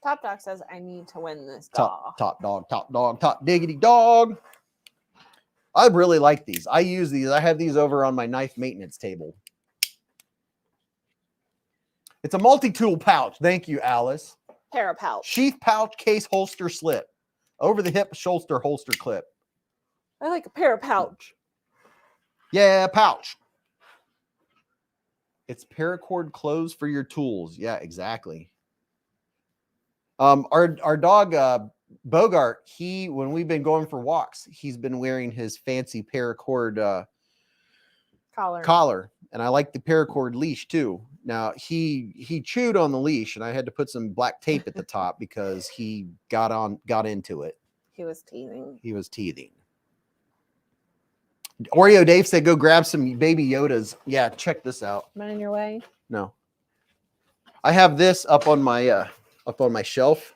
B: Top Dog says, I need to win this
A: top dog, top diggity dog. I really like these. I use these. I have these over on my knife maintenance table. It's a multi-tool pouch. Thank you, Alice.
B: Para pouch.
A: Sheath pouch, case, holster, slip. Over the hip, shoulder, holster clip.
B: I like a para pouch.
A: Yeah, pouch. It's paracord clothes for your tools. Yeah, exactly. Our dog, Bogart, when we've been going for walks, he's been wearing his fancy paracord collar, and I like the paracord leash too. Now he chewed on the leash, and I had to put some black tape at the top because he got into it.
B: He was teething.
A: Oreo Dave said, "Go grab some baby Yodas." Yeah, check this out.
B: Am I on your way?
A: No, I have this up on my shelf.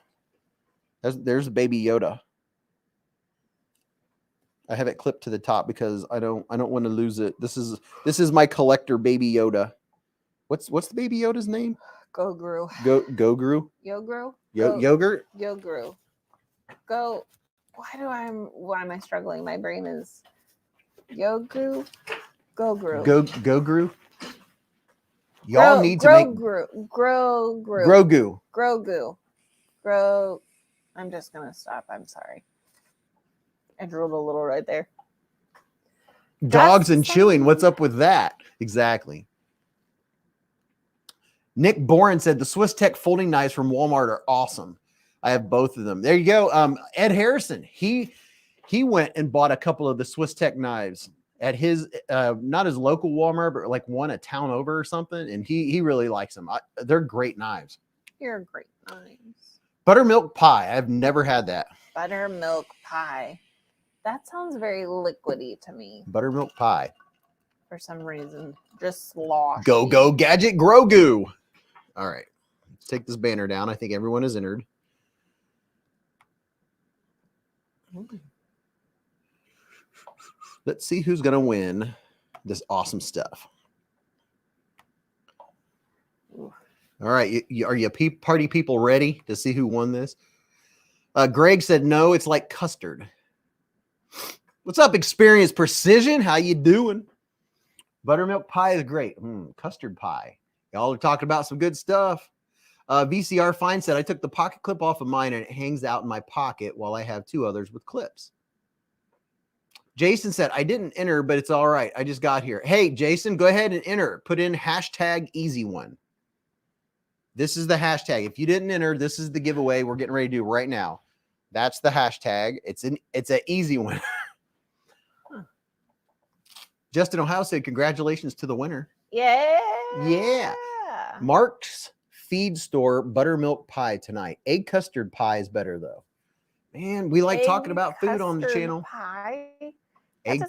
A: There's a baby Yoda. I have it clipped to the top because I don't want to lose it. This is my collector baby Yoda. What's the baby Yoda's name?
B: Goguru.
A: Goguru.
B: Yoguru.
A: Yogurt.
B: Yoguru. Why am I struggling? My brain is Yoguru. Goguru.
A: Goguru. Y'all need to make
B: Grogu. I'm just gonna stop. I'm sorry. I drooled a little right there.
A: Dogs and chewing. What's up with that? Exactly. Nick Boren said the Swiss Tech folding knives from Walmart are awesome. I have both of them. There you go. Ed Harrison. He went and bought a couple of the Swiss Tech knives at his not his local Walmart, but like one a town over or something. And he really likes them. They're great knives.
B: You're great knives.
A: Buttermilk pie. I've never had that.
B: Buttermilk pie. That sounds very liquidy to me.
A: Buttermilk pie.
B: For some reason. Just slosh.
A: Go Gadget Grogu. All right. Let's take this banner down. I think everyone is entered. Let's see who's going to win this awesome stuff. All right. Are you party people ready to see who won this? Greg said, no, it's like custard. What's up, Experience Precision? How you doing? Buttermilk pie is great. Custard pie. Y'all are talking about some good stuff. VCR Fine said, I took the pocket clip off of mine and it hangs out in my pocket while I have two others with clips. Jason said, I didn't enter, but it's all right. I just got here. Hey, Jason, go ahead and enter. Put in hashtag easy one. This is the hashtag. If you didn't enter, this is the giveaway we're getting ready to do right now. That's the hashtag. It's an easy one. Justin Ohio said, congratulations to the winner.
B: Yeah.
A: Yeah. Mark's Feed Store buttermilk pie tonight. Egg custard pie is better, though. Man, we like talking about food on the channel.
B: Pie?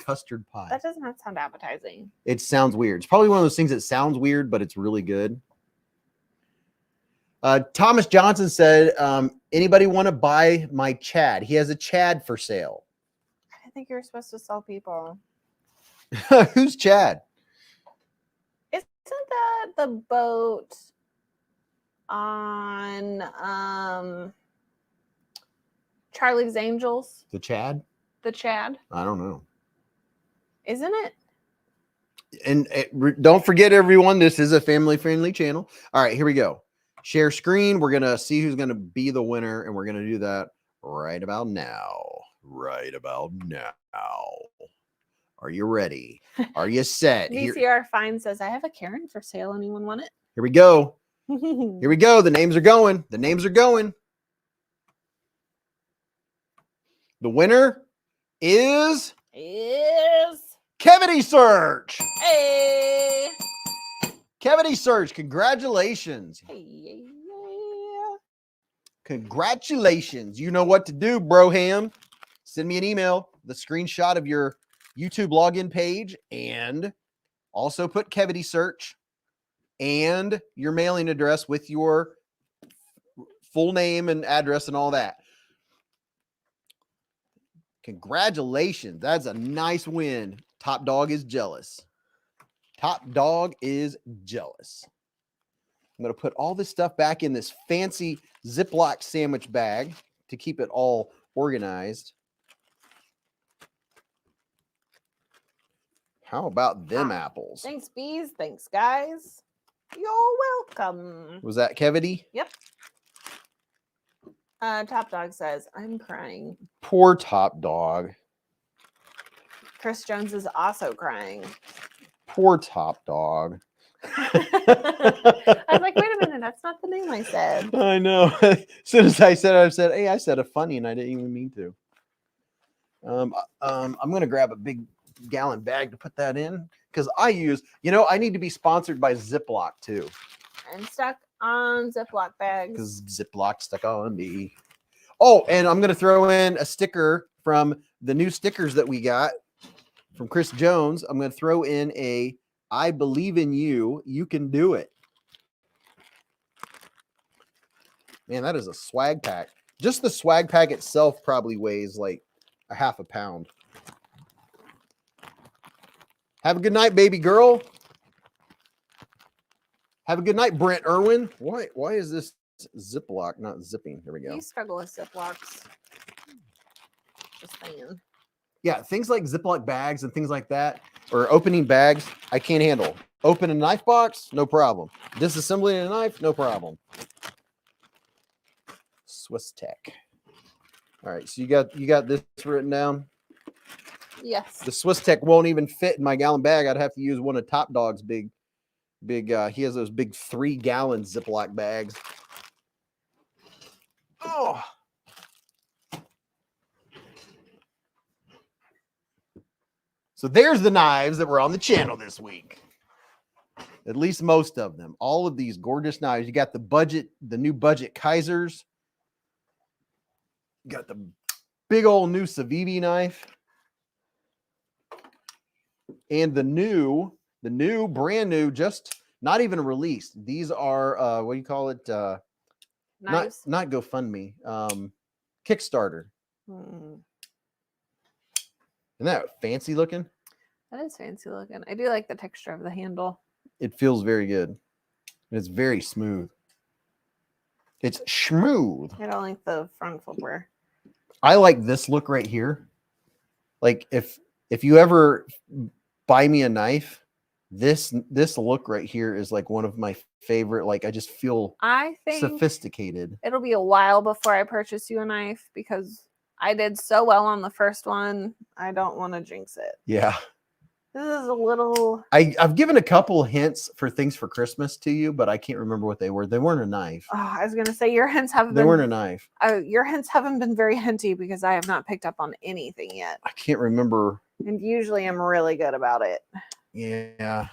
A: Custard pie.
B: That does not sound appetizing.
A: It sounds weird. It's probably one of those things that sounds weird, but it's really good. Thomas Johnson said, anybody want to buy my Chad? He has a Chad for sale.
B: I think you're supposed to sell people.
A: Who's Chad?
B: Isn't that the boat on Charlie's Angels?
A: The Chad?
B: The Chad?
A: I don't know.
B: Isn't it?
A: And don't forget, everyone, this is a family-friendly channel. All right, here we go. Share screen. We're going to see who's going to be the winner, and we're going to do that right about now. Right about now. Are you ready? Are you set?
B: VCR Fine says, I have a Karen for sale. Anyone want it?
A: Here we go. Here we go. The names are going. The names are going. The winner is Cavity Search.
B: Hey.
A: Cavity Search. Congratulations.
B: Hey.
A: Congratulations. You know what to do, Broham. Send me an email, the screenshot of your YouTube login page, and also put Cavity Search and your mailing address with your full name and address and all that. Congratulations. That's a nice win. Top Dog is jealous. Top Dog is jealous. I'm going to put all this stuff back in this fancy Ziploc sandwich bag to keep it all organized. How about them apples?
B: Thanks, Beez. Thanks, guys. You're welcome.
A: Was that Kevity?
B: Yep. Top Dog says, I'm crying.
A: Poor Top Dog.
B: Chris Jones is also crying.
A: Poor Top Dog.
B: I was like, wait a minute, that's not the name I said.
A: I know. As soon as I said, hey, I said a funny and I didn't even mean to. I'm going to grab a big gallon bag to put that in because I use, I need to be sponsored by Ziploc too.
B: I'm stuck on Ziploc bags.
A: Because Ziploc stuck on me. Oh, and I'm going to throw in a sticker from the new stickers that we got from Chris Jones. I'm going to throw in a I believe in you. You can do it. Man, that is a swag pack. Just the swag pack itself probably weighs like a half a pound. Have a good night, baby girl. Have a good night, Brent Irwin. Why is this Ziploc not zipping? Here we go.
B: You struggle with Ziplocs. Just saying.
A: Yeah, things like Ziploc bags and things like that. or opening bags, I can't handle. Open a knife box, no problem. Disassembling a knife, no problem. Swiss Tech. All right, so you got this written down.
B: Yes.
A: The Swiss Tech won't even fit in my gallon bag. I'd have to use one of Top Dog's big. He has those big 3-gallon Ziploc bags. Oh. So there's the knives that were on the channel this week. At least most of them. All of these gorgeous knives. You got the new budget Kizers. You got the big old new Civivi knife. And the new brand new, just not even released. These are what do you call it?
B: Knives?
A: Not GoFundMe. Kickstarter.
B: Mm.
A: Isn't that fancy looking?
B: That is fancy looking. I do like the texture of the handle.
A: It feels very good. It's very smooth. It's smooth.
B: I don't like the front footwear.
A: I like this look right here. Like if you ever buy me a knife, this look right here is like one of my favorite. Like I just feel
B: I think
A: sophisticated. It'll
B: be a while before I purchase you a knife because I did so well on the first one. I don't want to jinx it.
A: Yeah.
B: This is a little...
A: I've given a couple hints for things for Christmas to you, but I can't remember what they were. They weren't a knife.
B: Oh, I was going to say your hints haven't
A: They weren't a knife.
B: Your hints haven't been very hinty because I have not picked up on anything yet.
A: I can't remember.
B: And usually I'm really good about it.
A: Yeah.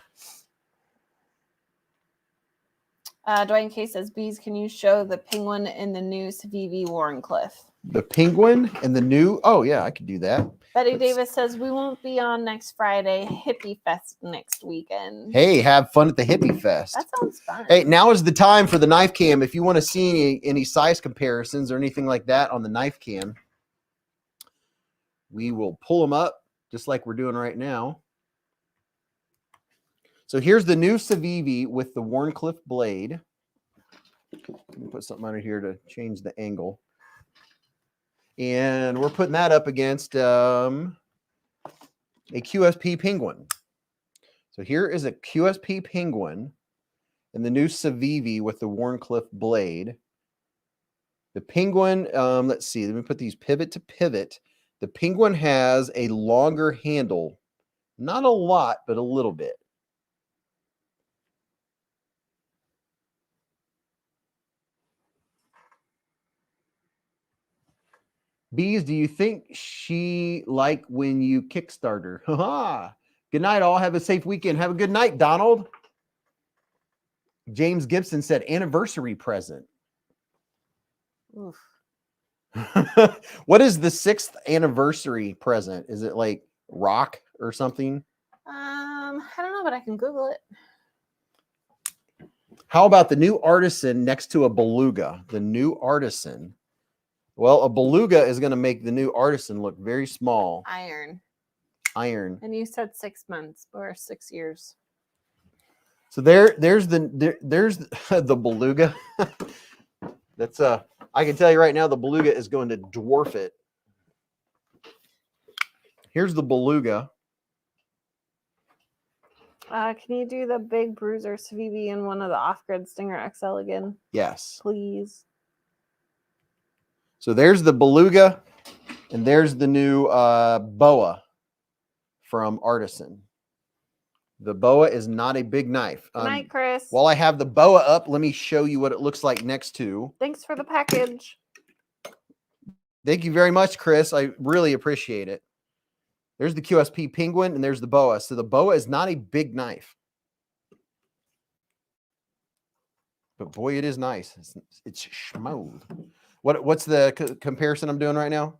B: Dwayne K says, Beez, can you show the penguin in the new Civivi Warrenclyffe?
A: The penguin and the new... Oh, yeah, I could do that.
B: Betty Davis says, we won't be on next Friday. Hippie Fest next weekend.
A: Hey, have fun at the Hippie Fest.
B: That sounds fun.
A: Hey, now is the time for the knife cam. If you want to see any size comparisons or anything like that on the knife cam, we will pull them up just like we're doing right now. So here's the new Civivi with the Warrenclyffe blade. Let me put something under here to change the angle. And we're putting that up against a QSP penguin. So here is a QSP penguin and the new Civivi with the Warrenclyffe blade. The penguin, let's see, let me put these pivot to pivot. The penguin has a longer handle. Not a lot, but a little bit. Beez, do you think she like when you Kickstarter? Haha. Good night, all. Have a safe weekend. Have a good night, Donald. James Gibson said anniversary present.
B: Oof.
A: What is the 6th anniversary present? Is it like rock or something?
B: I don't know, but I can Google it.
A: How about the new Artisan next to a Beluga? The new Artisan. Well, a Beluga is going to make the new Artisan look very small.
B: Iron.
A: And
B: you said 6 months or 6 years.
A: So there's the Beluga. That's I can tell you right now, the Beluga is going to dwarf it. Here's the Beluga.
B: Can you do the big bruiser Civivi and one of the off-grid Stinger XL again?
A: Yes.
B: Please.
A: So there's the Beluga, and there's the new Boa from Artisan. The Boa is not a big knife.
B: Good night, Chris.
A: While I have the Boa up, let me show you what it looks like next to.
B: Thanks for the package.
A: Thank you very much, Chris. I really appreciate it. There's the QSP Penguin, and there's the Boa. So the Boa is not a big knife. But boy, it is nice. It's smooth. What's the comparison I'm doing right now?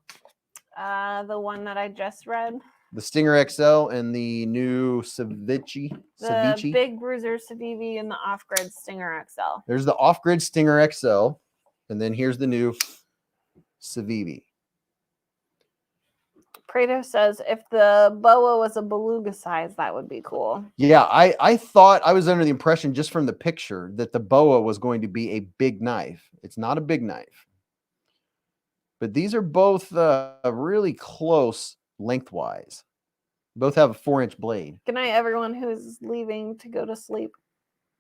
B: The one that I just read.
A: The Stinger XL and the new Civivi.
B: The big bruiser Civivi and the off-grid Stinger XL.
A: There's the off-grid Stinger XL, and then here's the new Civivi.
B: Prado says if the Boa was a Beluga size, that would be cool.
A: Yeah, I thought I was under the impression just from the picture that the Boa was going to be a big knife. It's not a big knife. But these are both really close lengthwise. Both have a 4-inch blade.
B: Good night, everyone who's leaving to go to sleep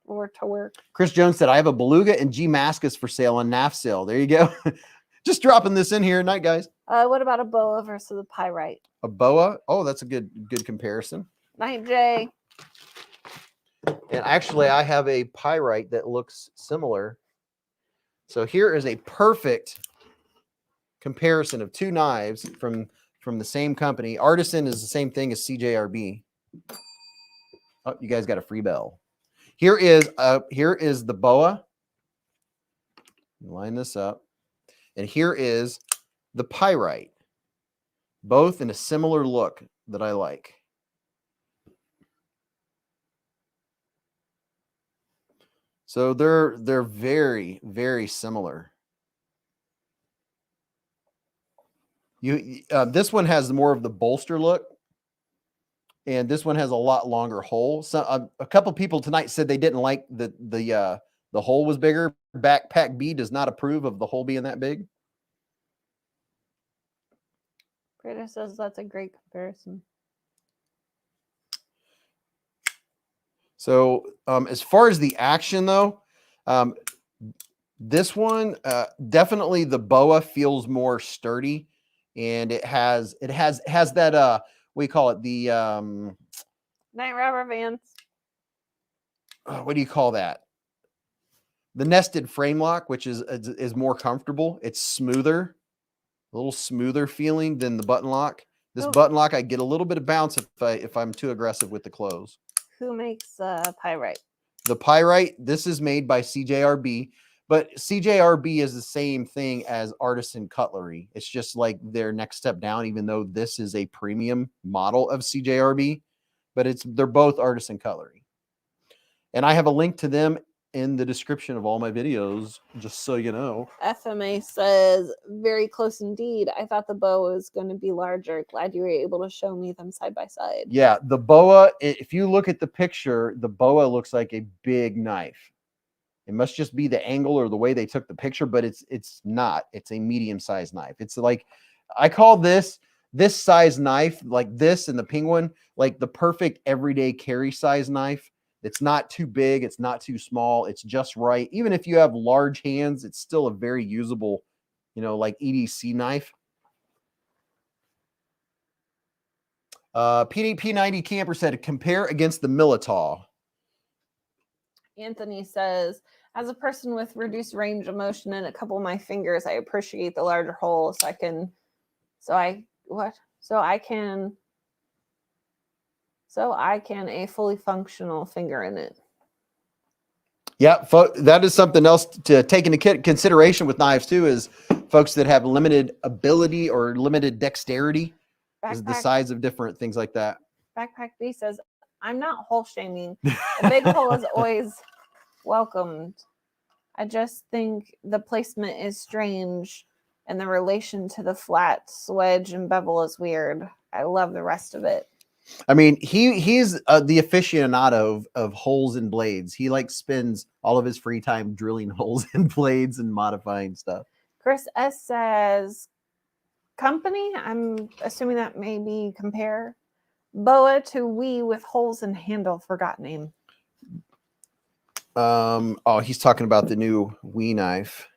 B: or to work.
A: Chris Jones said, I have a Beluga and G Mascus for sale on Nafsale. There you go. Just dropping this in here. Night, guys.
B: What about a boa versus a pyrite?
A: A boa. Oh, that's a good comparison.
B: Night, Jay.
A: And actually, I have a pyrite that looks similar. So here is a perfect comparison of two knives from the same company. Artisan is the same thing as CJRB. Oh, you guys got a free bell. Here is the boa. Line this up. And here is the pyrite. Both in a similar look that I like. So they're very, very similar. This one has more of the bolster look, and this one has a lot longer hole. So a couple people tonight said they didn't like the hole was bigger. Backpack B does not approve of the hole being that big.
B: Greta says that's a great comparison.
A: So as far as the action though, this one definitely the boa feels more sturdy, and it has that we call it the
B: Night rubber bands.
A: What do you call that? The nested frame lock, which is more comfortable. It's smoother, a little smoother feeling than the button lock. This button lock, I get a little bit of bounce if I'm too aggressive with the close.
B: Who makes pyrite?
A: The pyrite, this is made by CJRB, but CJRB is the same thing as Artisan Cutlery. It's just like their next step down, even though this is a premium model of CJRB, but they're both Artisan Cutlery. And I have a link to them in the description of all my videos, just so you know.
B: FMA says, very close indeed. I thought the boa was going to be larger. Glad you were able to show me them side by side.
A: Yeah, the boa, if you look at the picture, the boa looks like a big knife. It must just be the angle or the way they took the picture, but it's not. It's a medium-sized knife. It's like, I call this size knife, like this and the penguin, like the perfect everyday carry size knife. It's not too big. It's not too small. It's just right. Even if you have large hands, it's still a very usable, like EDC knife. PDP90 Camper said, compare against the Militaw.
B: Anthony says, as a person with reduced range of motion in a couple of my fingers, I appreciate the larger hole so I can a fully functional finger in it.
A: Yeah, that is something else to take into consideration with knives too, is folks that have limited ability or limited dexterity, is the size of different things like that.
B: Backpack B says, I'm not hole shaming. A big hole is always welcomed. I just think the placement is strange and the relation to the flat swedge and bevel is weird. I love the rest of it.
A: I mean, he's the aficionado of holes and blades. He spends all of his free time drilling holes and blades and modifying stuff.
B: Chris S says, company, I'm assuming that may be compare. Boa to Wii with holes in handle, forgot name.
A: Oh, he's talking about the new Wii knife.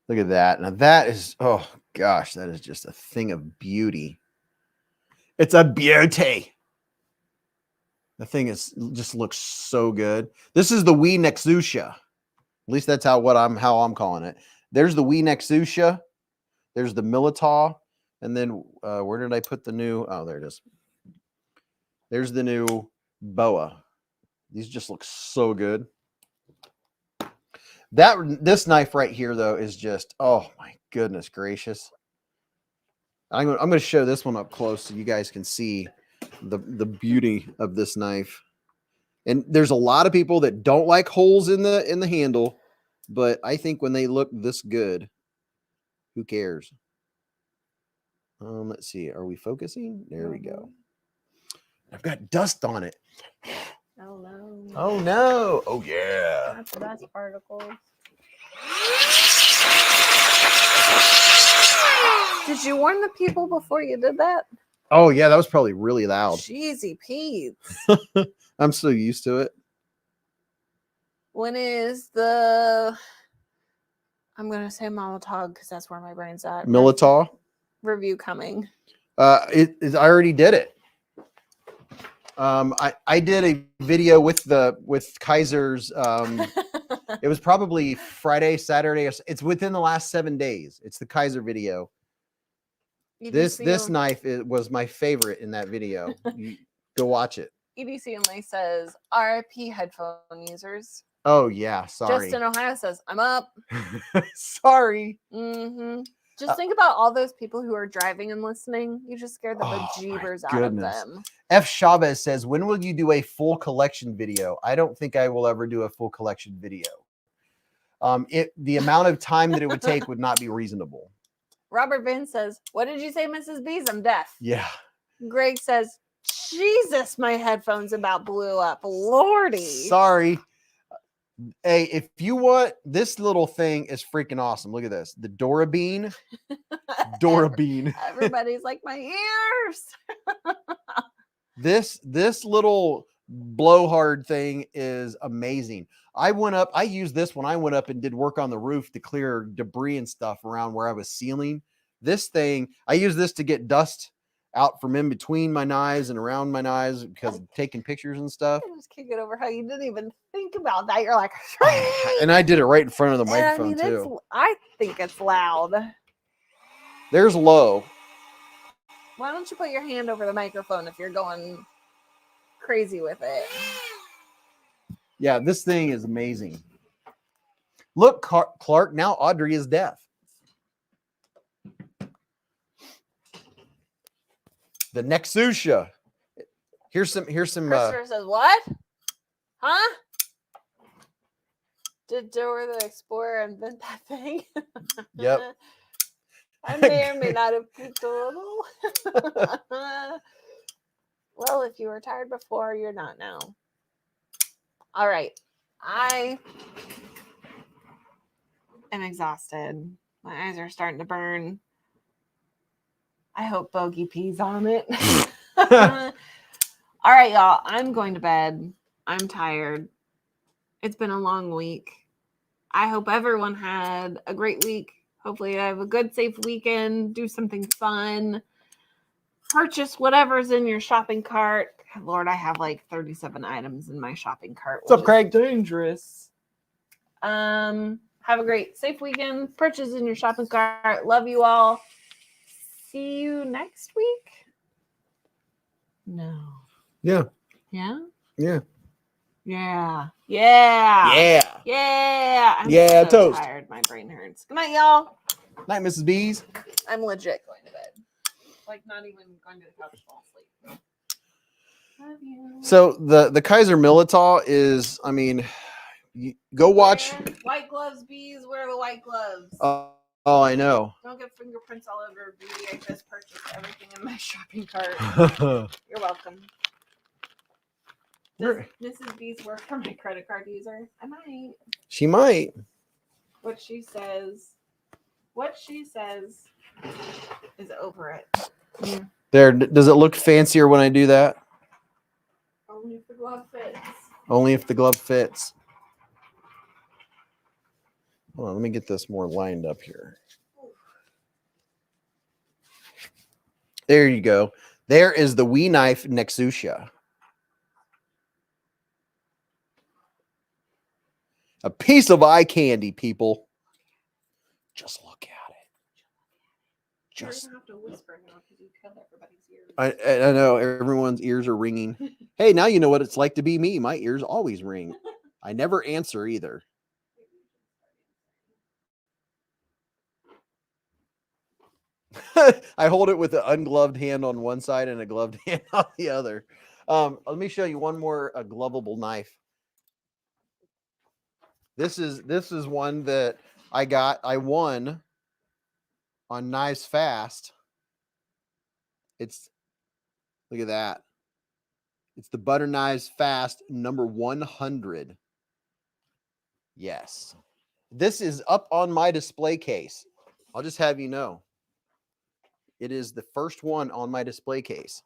A: Look at that. Now that is, oh gosh, that is just a thing of beauty. It's a beauty. The thing just looks so good. This is the Wii Nexusha. At least that's how I'm calling it. There's the Wii Nexusha. There's the Militaw. And then where did I put the new? Oh, there it is. There's the new Boa. These just look so good. This knife right here though is just, oh my goodness gracious. I'm going to show this one up close so you guys can see the beauty of this knife. And there's a lot of people that don't like holes in the handle, but I think when they look this good, who cares? Let's see. Are we focusing? There we go. I've got dust on it.
B: Oh no.
A: Oh no. Oh yeah.
B: That's the best particles. Did Did you warn the people before you did that?
A: Oh yeah, that was probably really loud.
B: Cheesy Pete.
A: I'm so used to it.
B: When is the? I'm gonna say Molotov because that's where my brain's at.
A: Militaw.
B: Review coming.
A: I already did it. I did a video with Kizer's. It was probably Friday, Saturday. It's within the last 7 days. It's the Kizer video. This knife was my favorite in that video. You go watch it.
B: EDC only says RIP headphone users.
A: Oh yeah, sorry.
B: Justin Ohio says I'm up.
A: Sorry.
B: Just think about all those people who are driving and listening. You just scared the bejeebers out of them.
A: F. Chavez says, when will you do a full collection video? I don't think I will ever do a full collection video. The amount of time that it would take would not be reasonable.
B: Robert Van says, what did you say, Mrs. Beez? I'm deaf.
A: Yeah.
B: Greg says, Jesus, my headphones about blew up. Lordy.
A: Sorry. Hey, if you want, this little thing is freaking awesome. Look at this. The Dora Bean. Dora Bean.
B: Everybody's like, my ears.
A: This little blowhard thing is amazing. I used this when I went up and did work on the roof to clear debris and stuff around where I was sealing. This thing, I use this to get dust out from in between my knives and around my knives because of taking pictures and stuff.
B: I just can't get over how you didn't even think about that. You're like,
A: and I did it right in front of the microphone too.
B: I think it's loud.
A: There's low.
B: Why don't you put your hand over the microphone if you're going crazy with it?
A: Yeah, this thing is amazing. Look, Clark, now Audrey is deaf. The Nexusha. Here's some.
B: Christopher says, what? Huh? Did Dora the Explorer invent that thing?
A: Yep.
B: I may or may not have peeked a little. Well, if you were tired before, you're not now. All right. I am exhausted. My eyes are starting to burn. I hope Bogey pees on it. All right, y'all. I'm going to bed. I'm tired. It's been a long week. I hope everyone had a great week. Hopefully you have a good, safe weekend. Do something fun. Purchase whatever's in your shopping cart. Lord, I have like 37 items in my shopping cart.
A: What's up, Craig?
B: Dangerous. Have a great, safe weekend. Purchase in your shopping cart. Love you all. See you next week? No.
A: Yeah.
B: Yeah?
A: Yeah.
B: Yeah. Yeah.
A: Yeah.
B: Yeah. I'm
A: Yeah,
B: so
A: toast.
B: tired. My brain hurts. Good night, y'all.
A: Night, Mrs. Beez.
B: I'm legit going to bed. Like, not even going to the couch to fall asleep. Love you.
A: So the Kizer Militaw is, I mean, go watch.
B: White gloves, Beez. Where are the white gloves?
A: Oh, I know.
B: Don't get fingerprints all over beauty. I just purchased everything in my shopping cart. You're welcome. Does Mrs. Beez work for my credit card user? I might.
A: She might.
B: What she says is over it. Yeah.
A: There. Does it look fancier when I do that?
B: Only if the glove fits.
A: Only if the glove fits. Hold on, let me get this more lined up here. There you go. There is the Wee Knife Nexusha. A piece of eye candy, people. Just look at it. Just.
B: You're gonna have to whisper now because you killed everybody's ears.
A: I know everyone's ears are ringing. Hey, now you know what it's like to be me. My ears always ring. I never answer either. I hold it with an ungloved hand on one side and a gloved hand on the other. Let me show you one more glovable knife. This is one that I won on Knives Fast. Look at that. It's the Butter Knives Fast number 100. Yes. This is up on my display case. I'll just have you know. It is the first one on my display case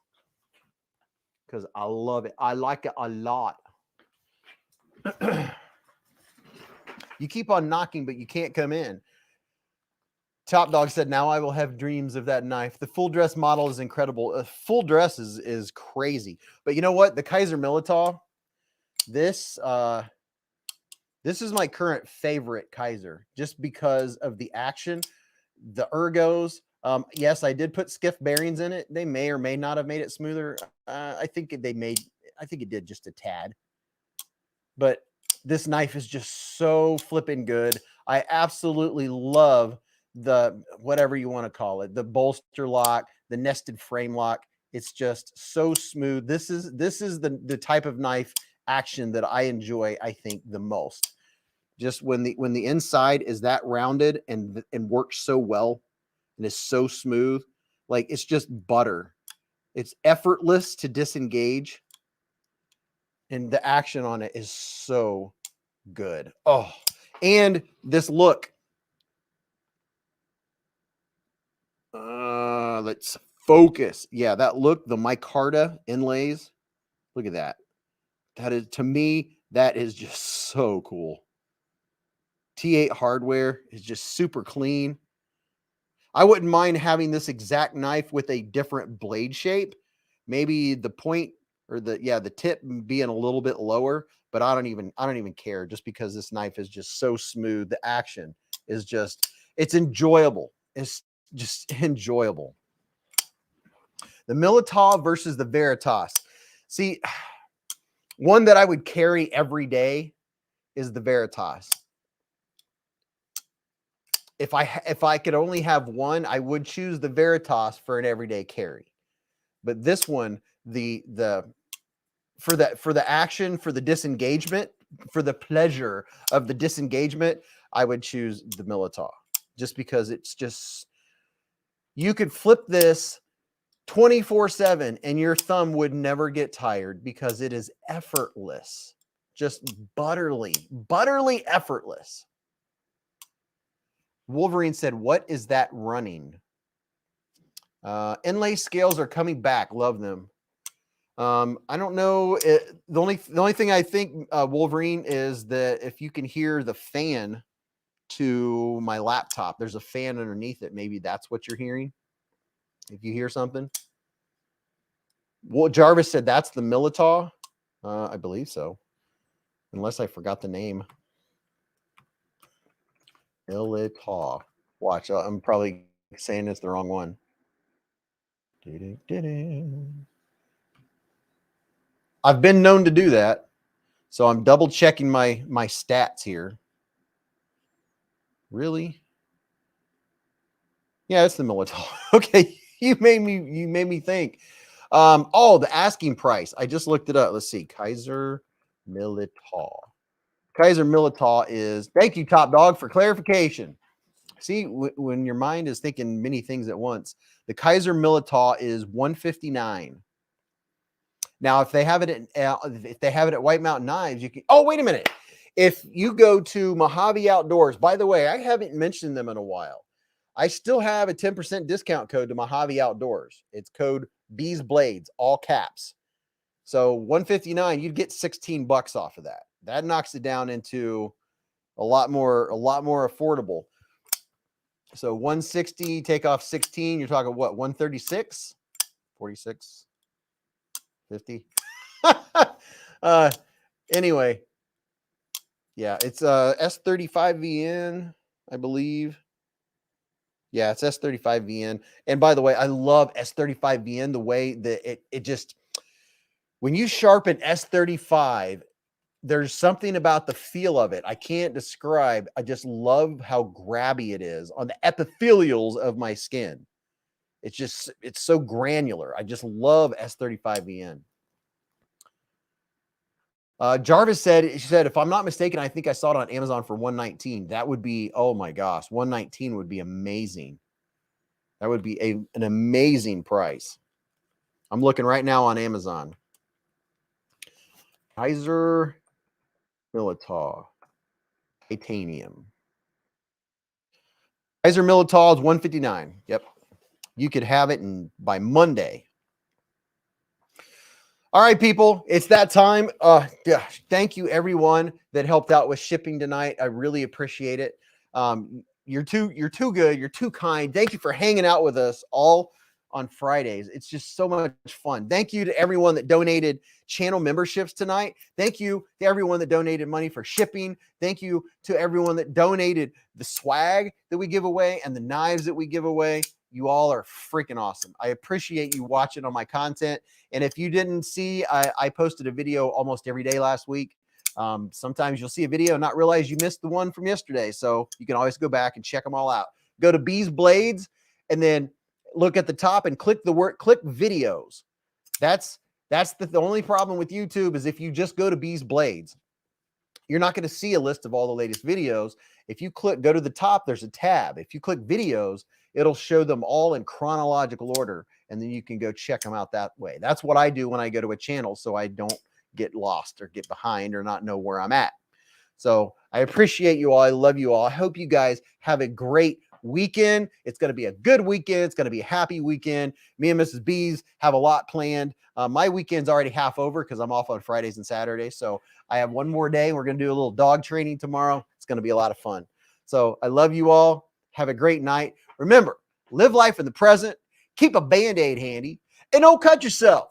A: because I love it. I like it a lot. You keep on knocking, but you can't come in. Top Dog said, now I will have dreams of that knife. The full dress model is incredible. Full dress is crazy. But you know what? The Kizer Militaw, this is my current favorite Kizer just because of the action, the ergos. Yes, I did put skiff bearings in it. They may or may not have made it smoother. I think it did just a tad. But this knife is just so flipping good. I absolutely love the, whatever you want to call it, the bolster lock, the nested frame lock. It's just so smooth. This is the type of knife action that I enjoy, I think, the most. Just when the inside is that rounded and works so well and is so smooth, like it's just butter. It's effortless to disengage. And the action on it is so good. Oh, and this look. Let's focus. Yeah, that look, the micarta inlays. Look at that. That is, to me, that is just so cool. T8 hardware is just super clean. I wouldn't mind having this exact knife with a different blade shape. Maybe the point or the tip being a little bit lower, but I don't even care just because this knife is just so smooth. The action is just, it's enjoyable. It's just enjoyable. The Militaw versus the Veritas. See, one that I would carry every day is the Veritas. If I could only have one, I would choose the Veritas for an everyday carry. But this one, for the action, for the disengagement, for the pleasure of the disengagement, I would choose the Militaw just because it's just, you could flip this 24/7 and your thumb would never get tired because it is effortless, just butterly effortless. Wolverine said, what is that running? Inlay scales are coming back. Love them. I don't know. The only thing I think, Wolverine, is that if you can hear the fan to my laptop, there's a fan underneath it. Maybe that's what you're hearing. If you hear something. Well, Jarvis said that's the Militaw. I believe so. Unless I forgot the name. Militaw. Watch, I'm probably saying it's the wrong one. I've been known to do that, so I'm double checking my stats here. Really? Yeah, it's the Militaw. Okay, you made me think. Oh, the asking price. I just looked it up. Let's see. Kizer Militaw. Kizer Militaw is, thank you, Top Dog, for clarification. See, when your mind is thinking many things at once, the Kizer Militaw is $159. Now, if they have it at White Mountain Knives, you can. Oh, wait a minute! If you go to Mojave Outdoors, by the way, I haven't mentioned them in a while. I still have a 10% discount code to Mojave Outdoors. It's code Beez Blades, all caps. So $159, you'd get $16 off of that. That knocks it down into a lot more affordable. So 160, take off 16, you're talking what, 136, 46, 50. Anyway, yeah, it's S35VN, I believe. Yeah, it's S35VN. And by the way, I love S35VN, the way that it just, when you sharpen S35, there's something about the feel of it I can't describe. I just love how grabby it is on the epithelials of my skin. It's so granular. I just love S35VN. Jarvis said, she said, if I'm not mistaken, I think I saw it on Amazon for $119. That would be, oh my gosh, $119 would be amazing. That would be an amazing price. I'm looking right now on Amazon. Kizer Militaw titanium. Kizer Militaw is $159. Yep. you could have it by Monday. All right, people, it's that time. Gosh, thank you everyone that helped out with shipping tonight. I really appreciate it. You're too good. You're too kind. Thank you for hanging out with us all on Fridays. It's just so much fun. Thank you to everyone that donated channel memberships tonight. Thank you to everyone that donated money for shipping. Thank you to everyone that donated the swag that we give away and the knives that we give away. You all are freaking awesome. I appreciate you watching on my content. And if you didn't see, I posted a video almost every day last week. Sometimes you'll see a video and not realize you missed the one from yesterday. So you can always go back and check them all out. Go to Beez Blades and then look at the top and click videos. That's the only problem with YouTube is if you just go to Beez Blades, you're not going to see a list of all the latest videos. If you go to the top, there's a tab. If you click videos, it'll show them all in chronological order, and then you can go check them out that way. That's what I do when I go to a channel, so I don't get lost or get behind or not know where I'm at. So I appreciate you all. I love you all. I hope you guys have a great weekend. It's going to be a good weekend. It's going to be a happy weekend. Me and Mrs. Beez have a lot planned. My weekend's already half over because I'm off on Fridays and Saturdays. So I have one more day. We're going to do a little dog training tomorrow. It's going to be a lot of fun. So I love you all. Have a great night. Remember, live life in the present, keep a Band-Aid handy, and don't cut yourself.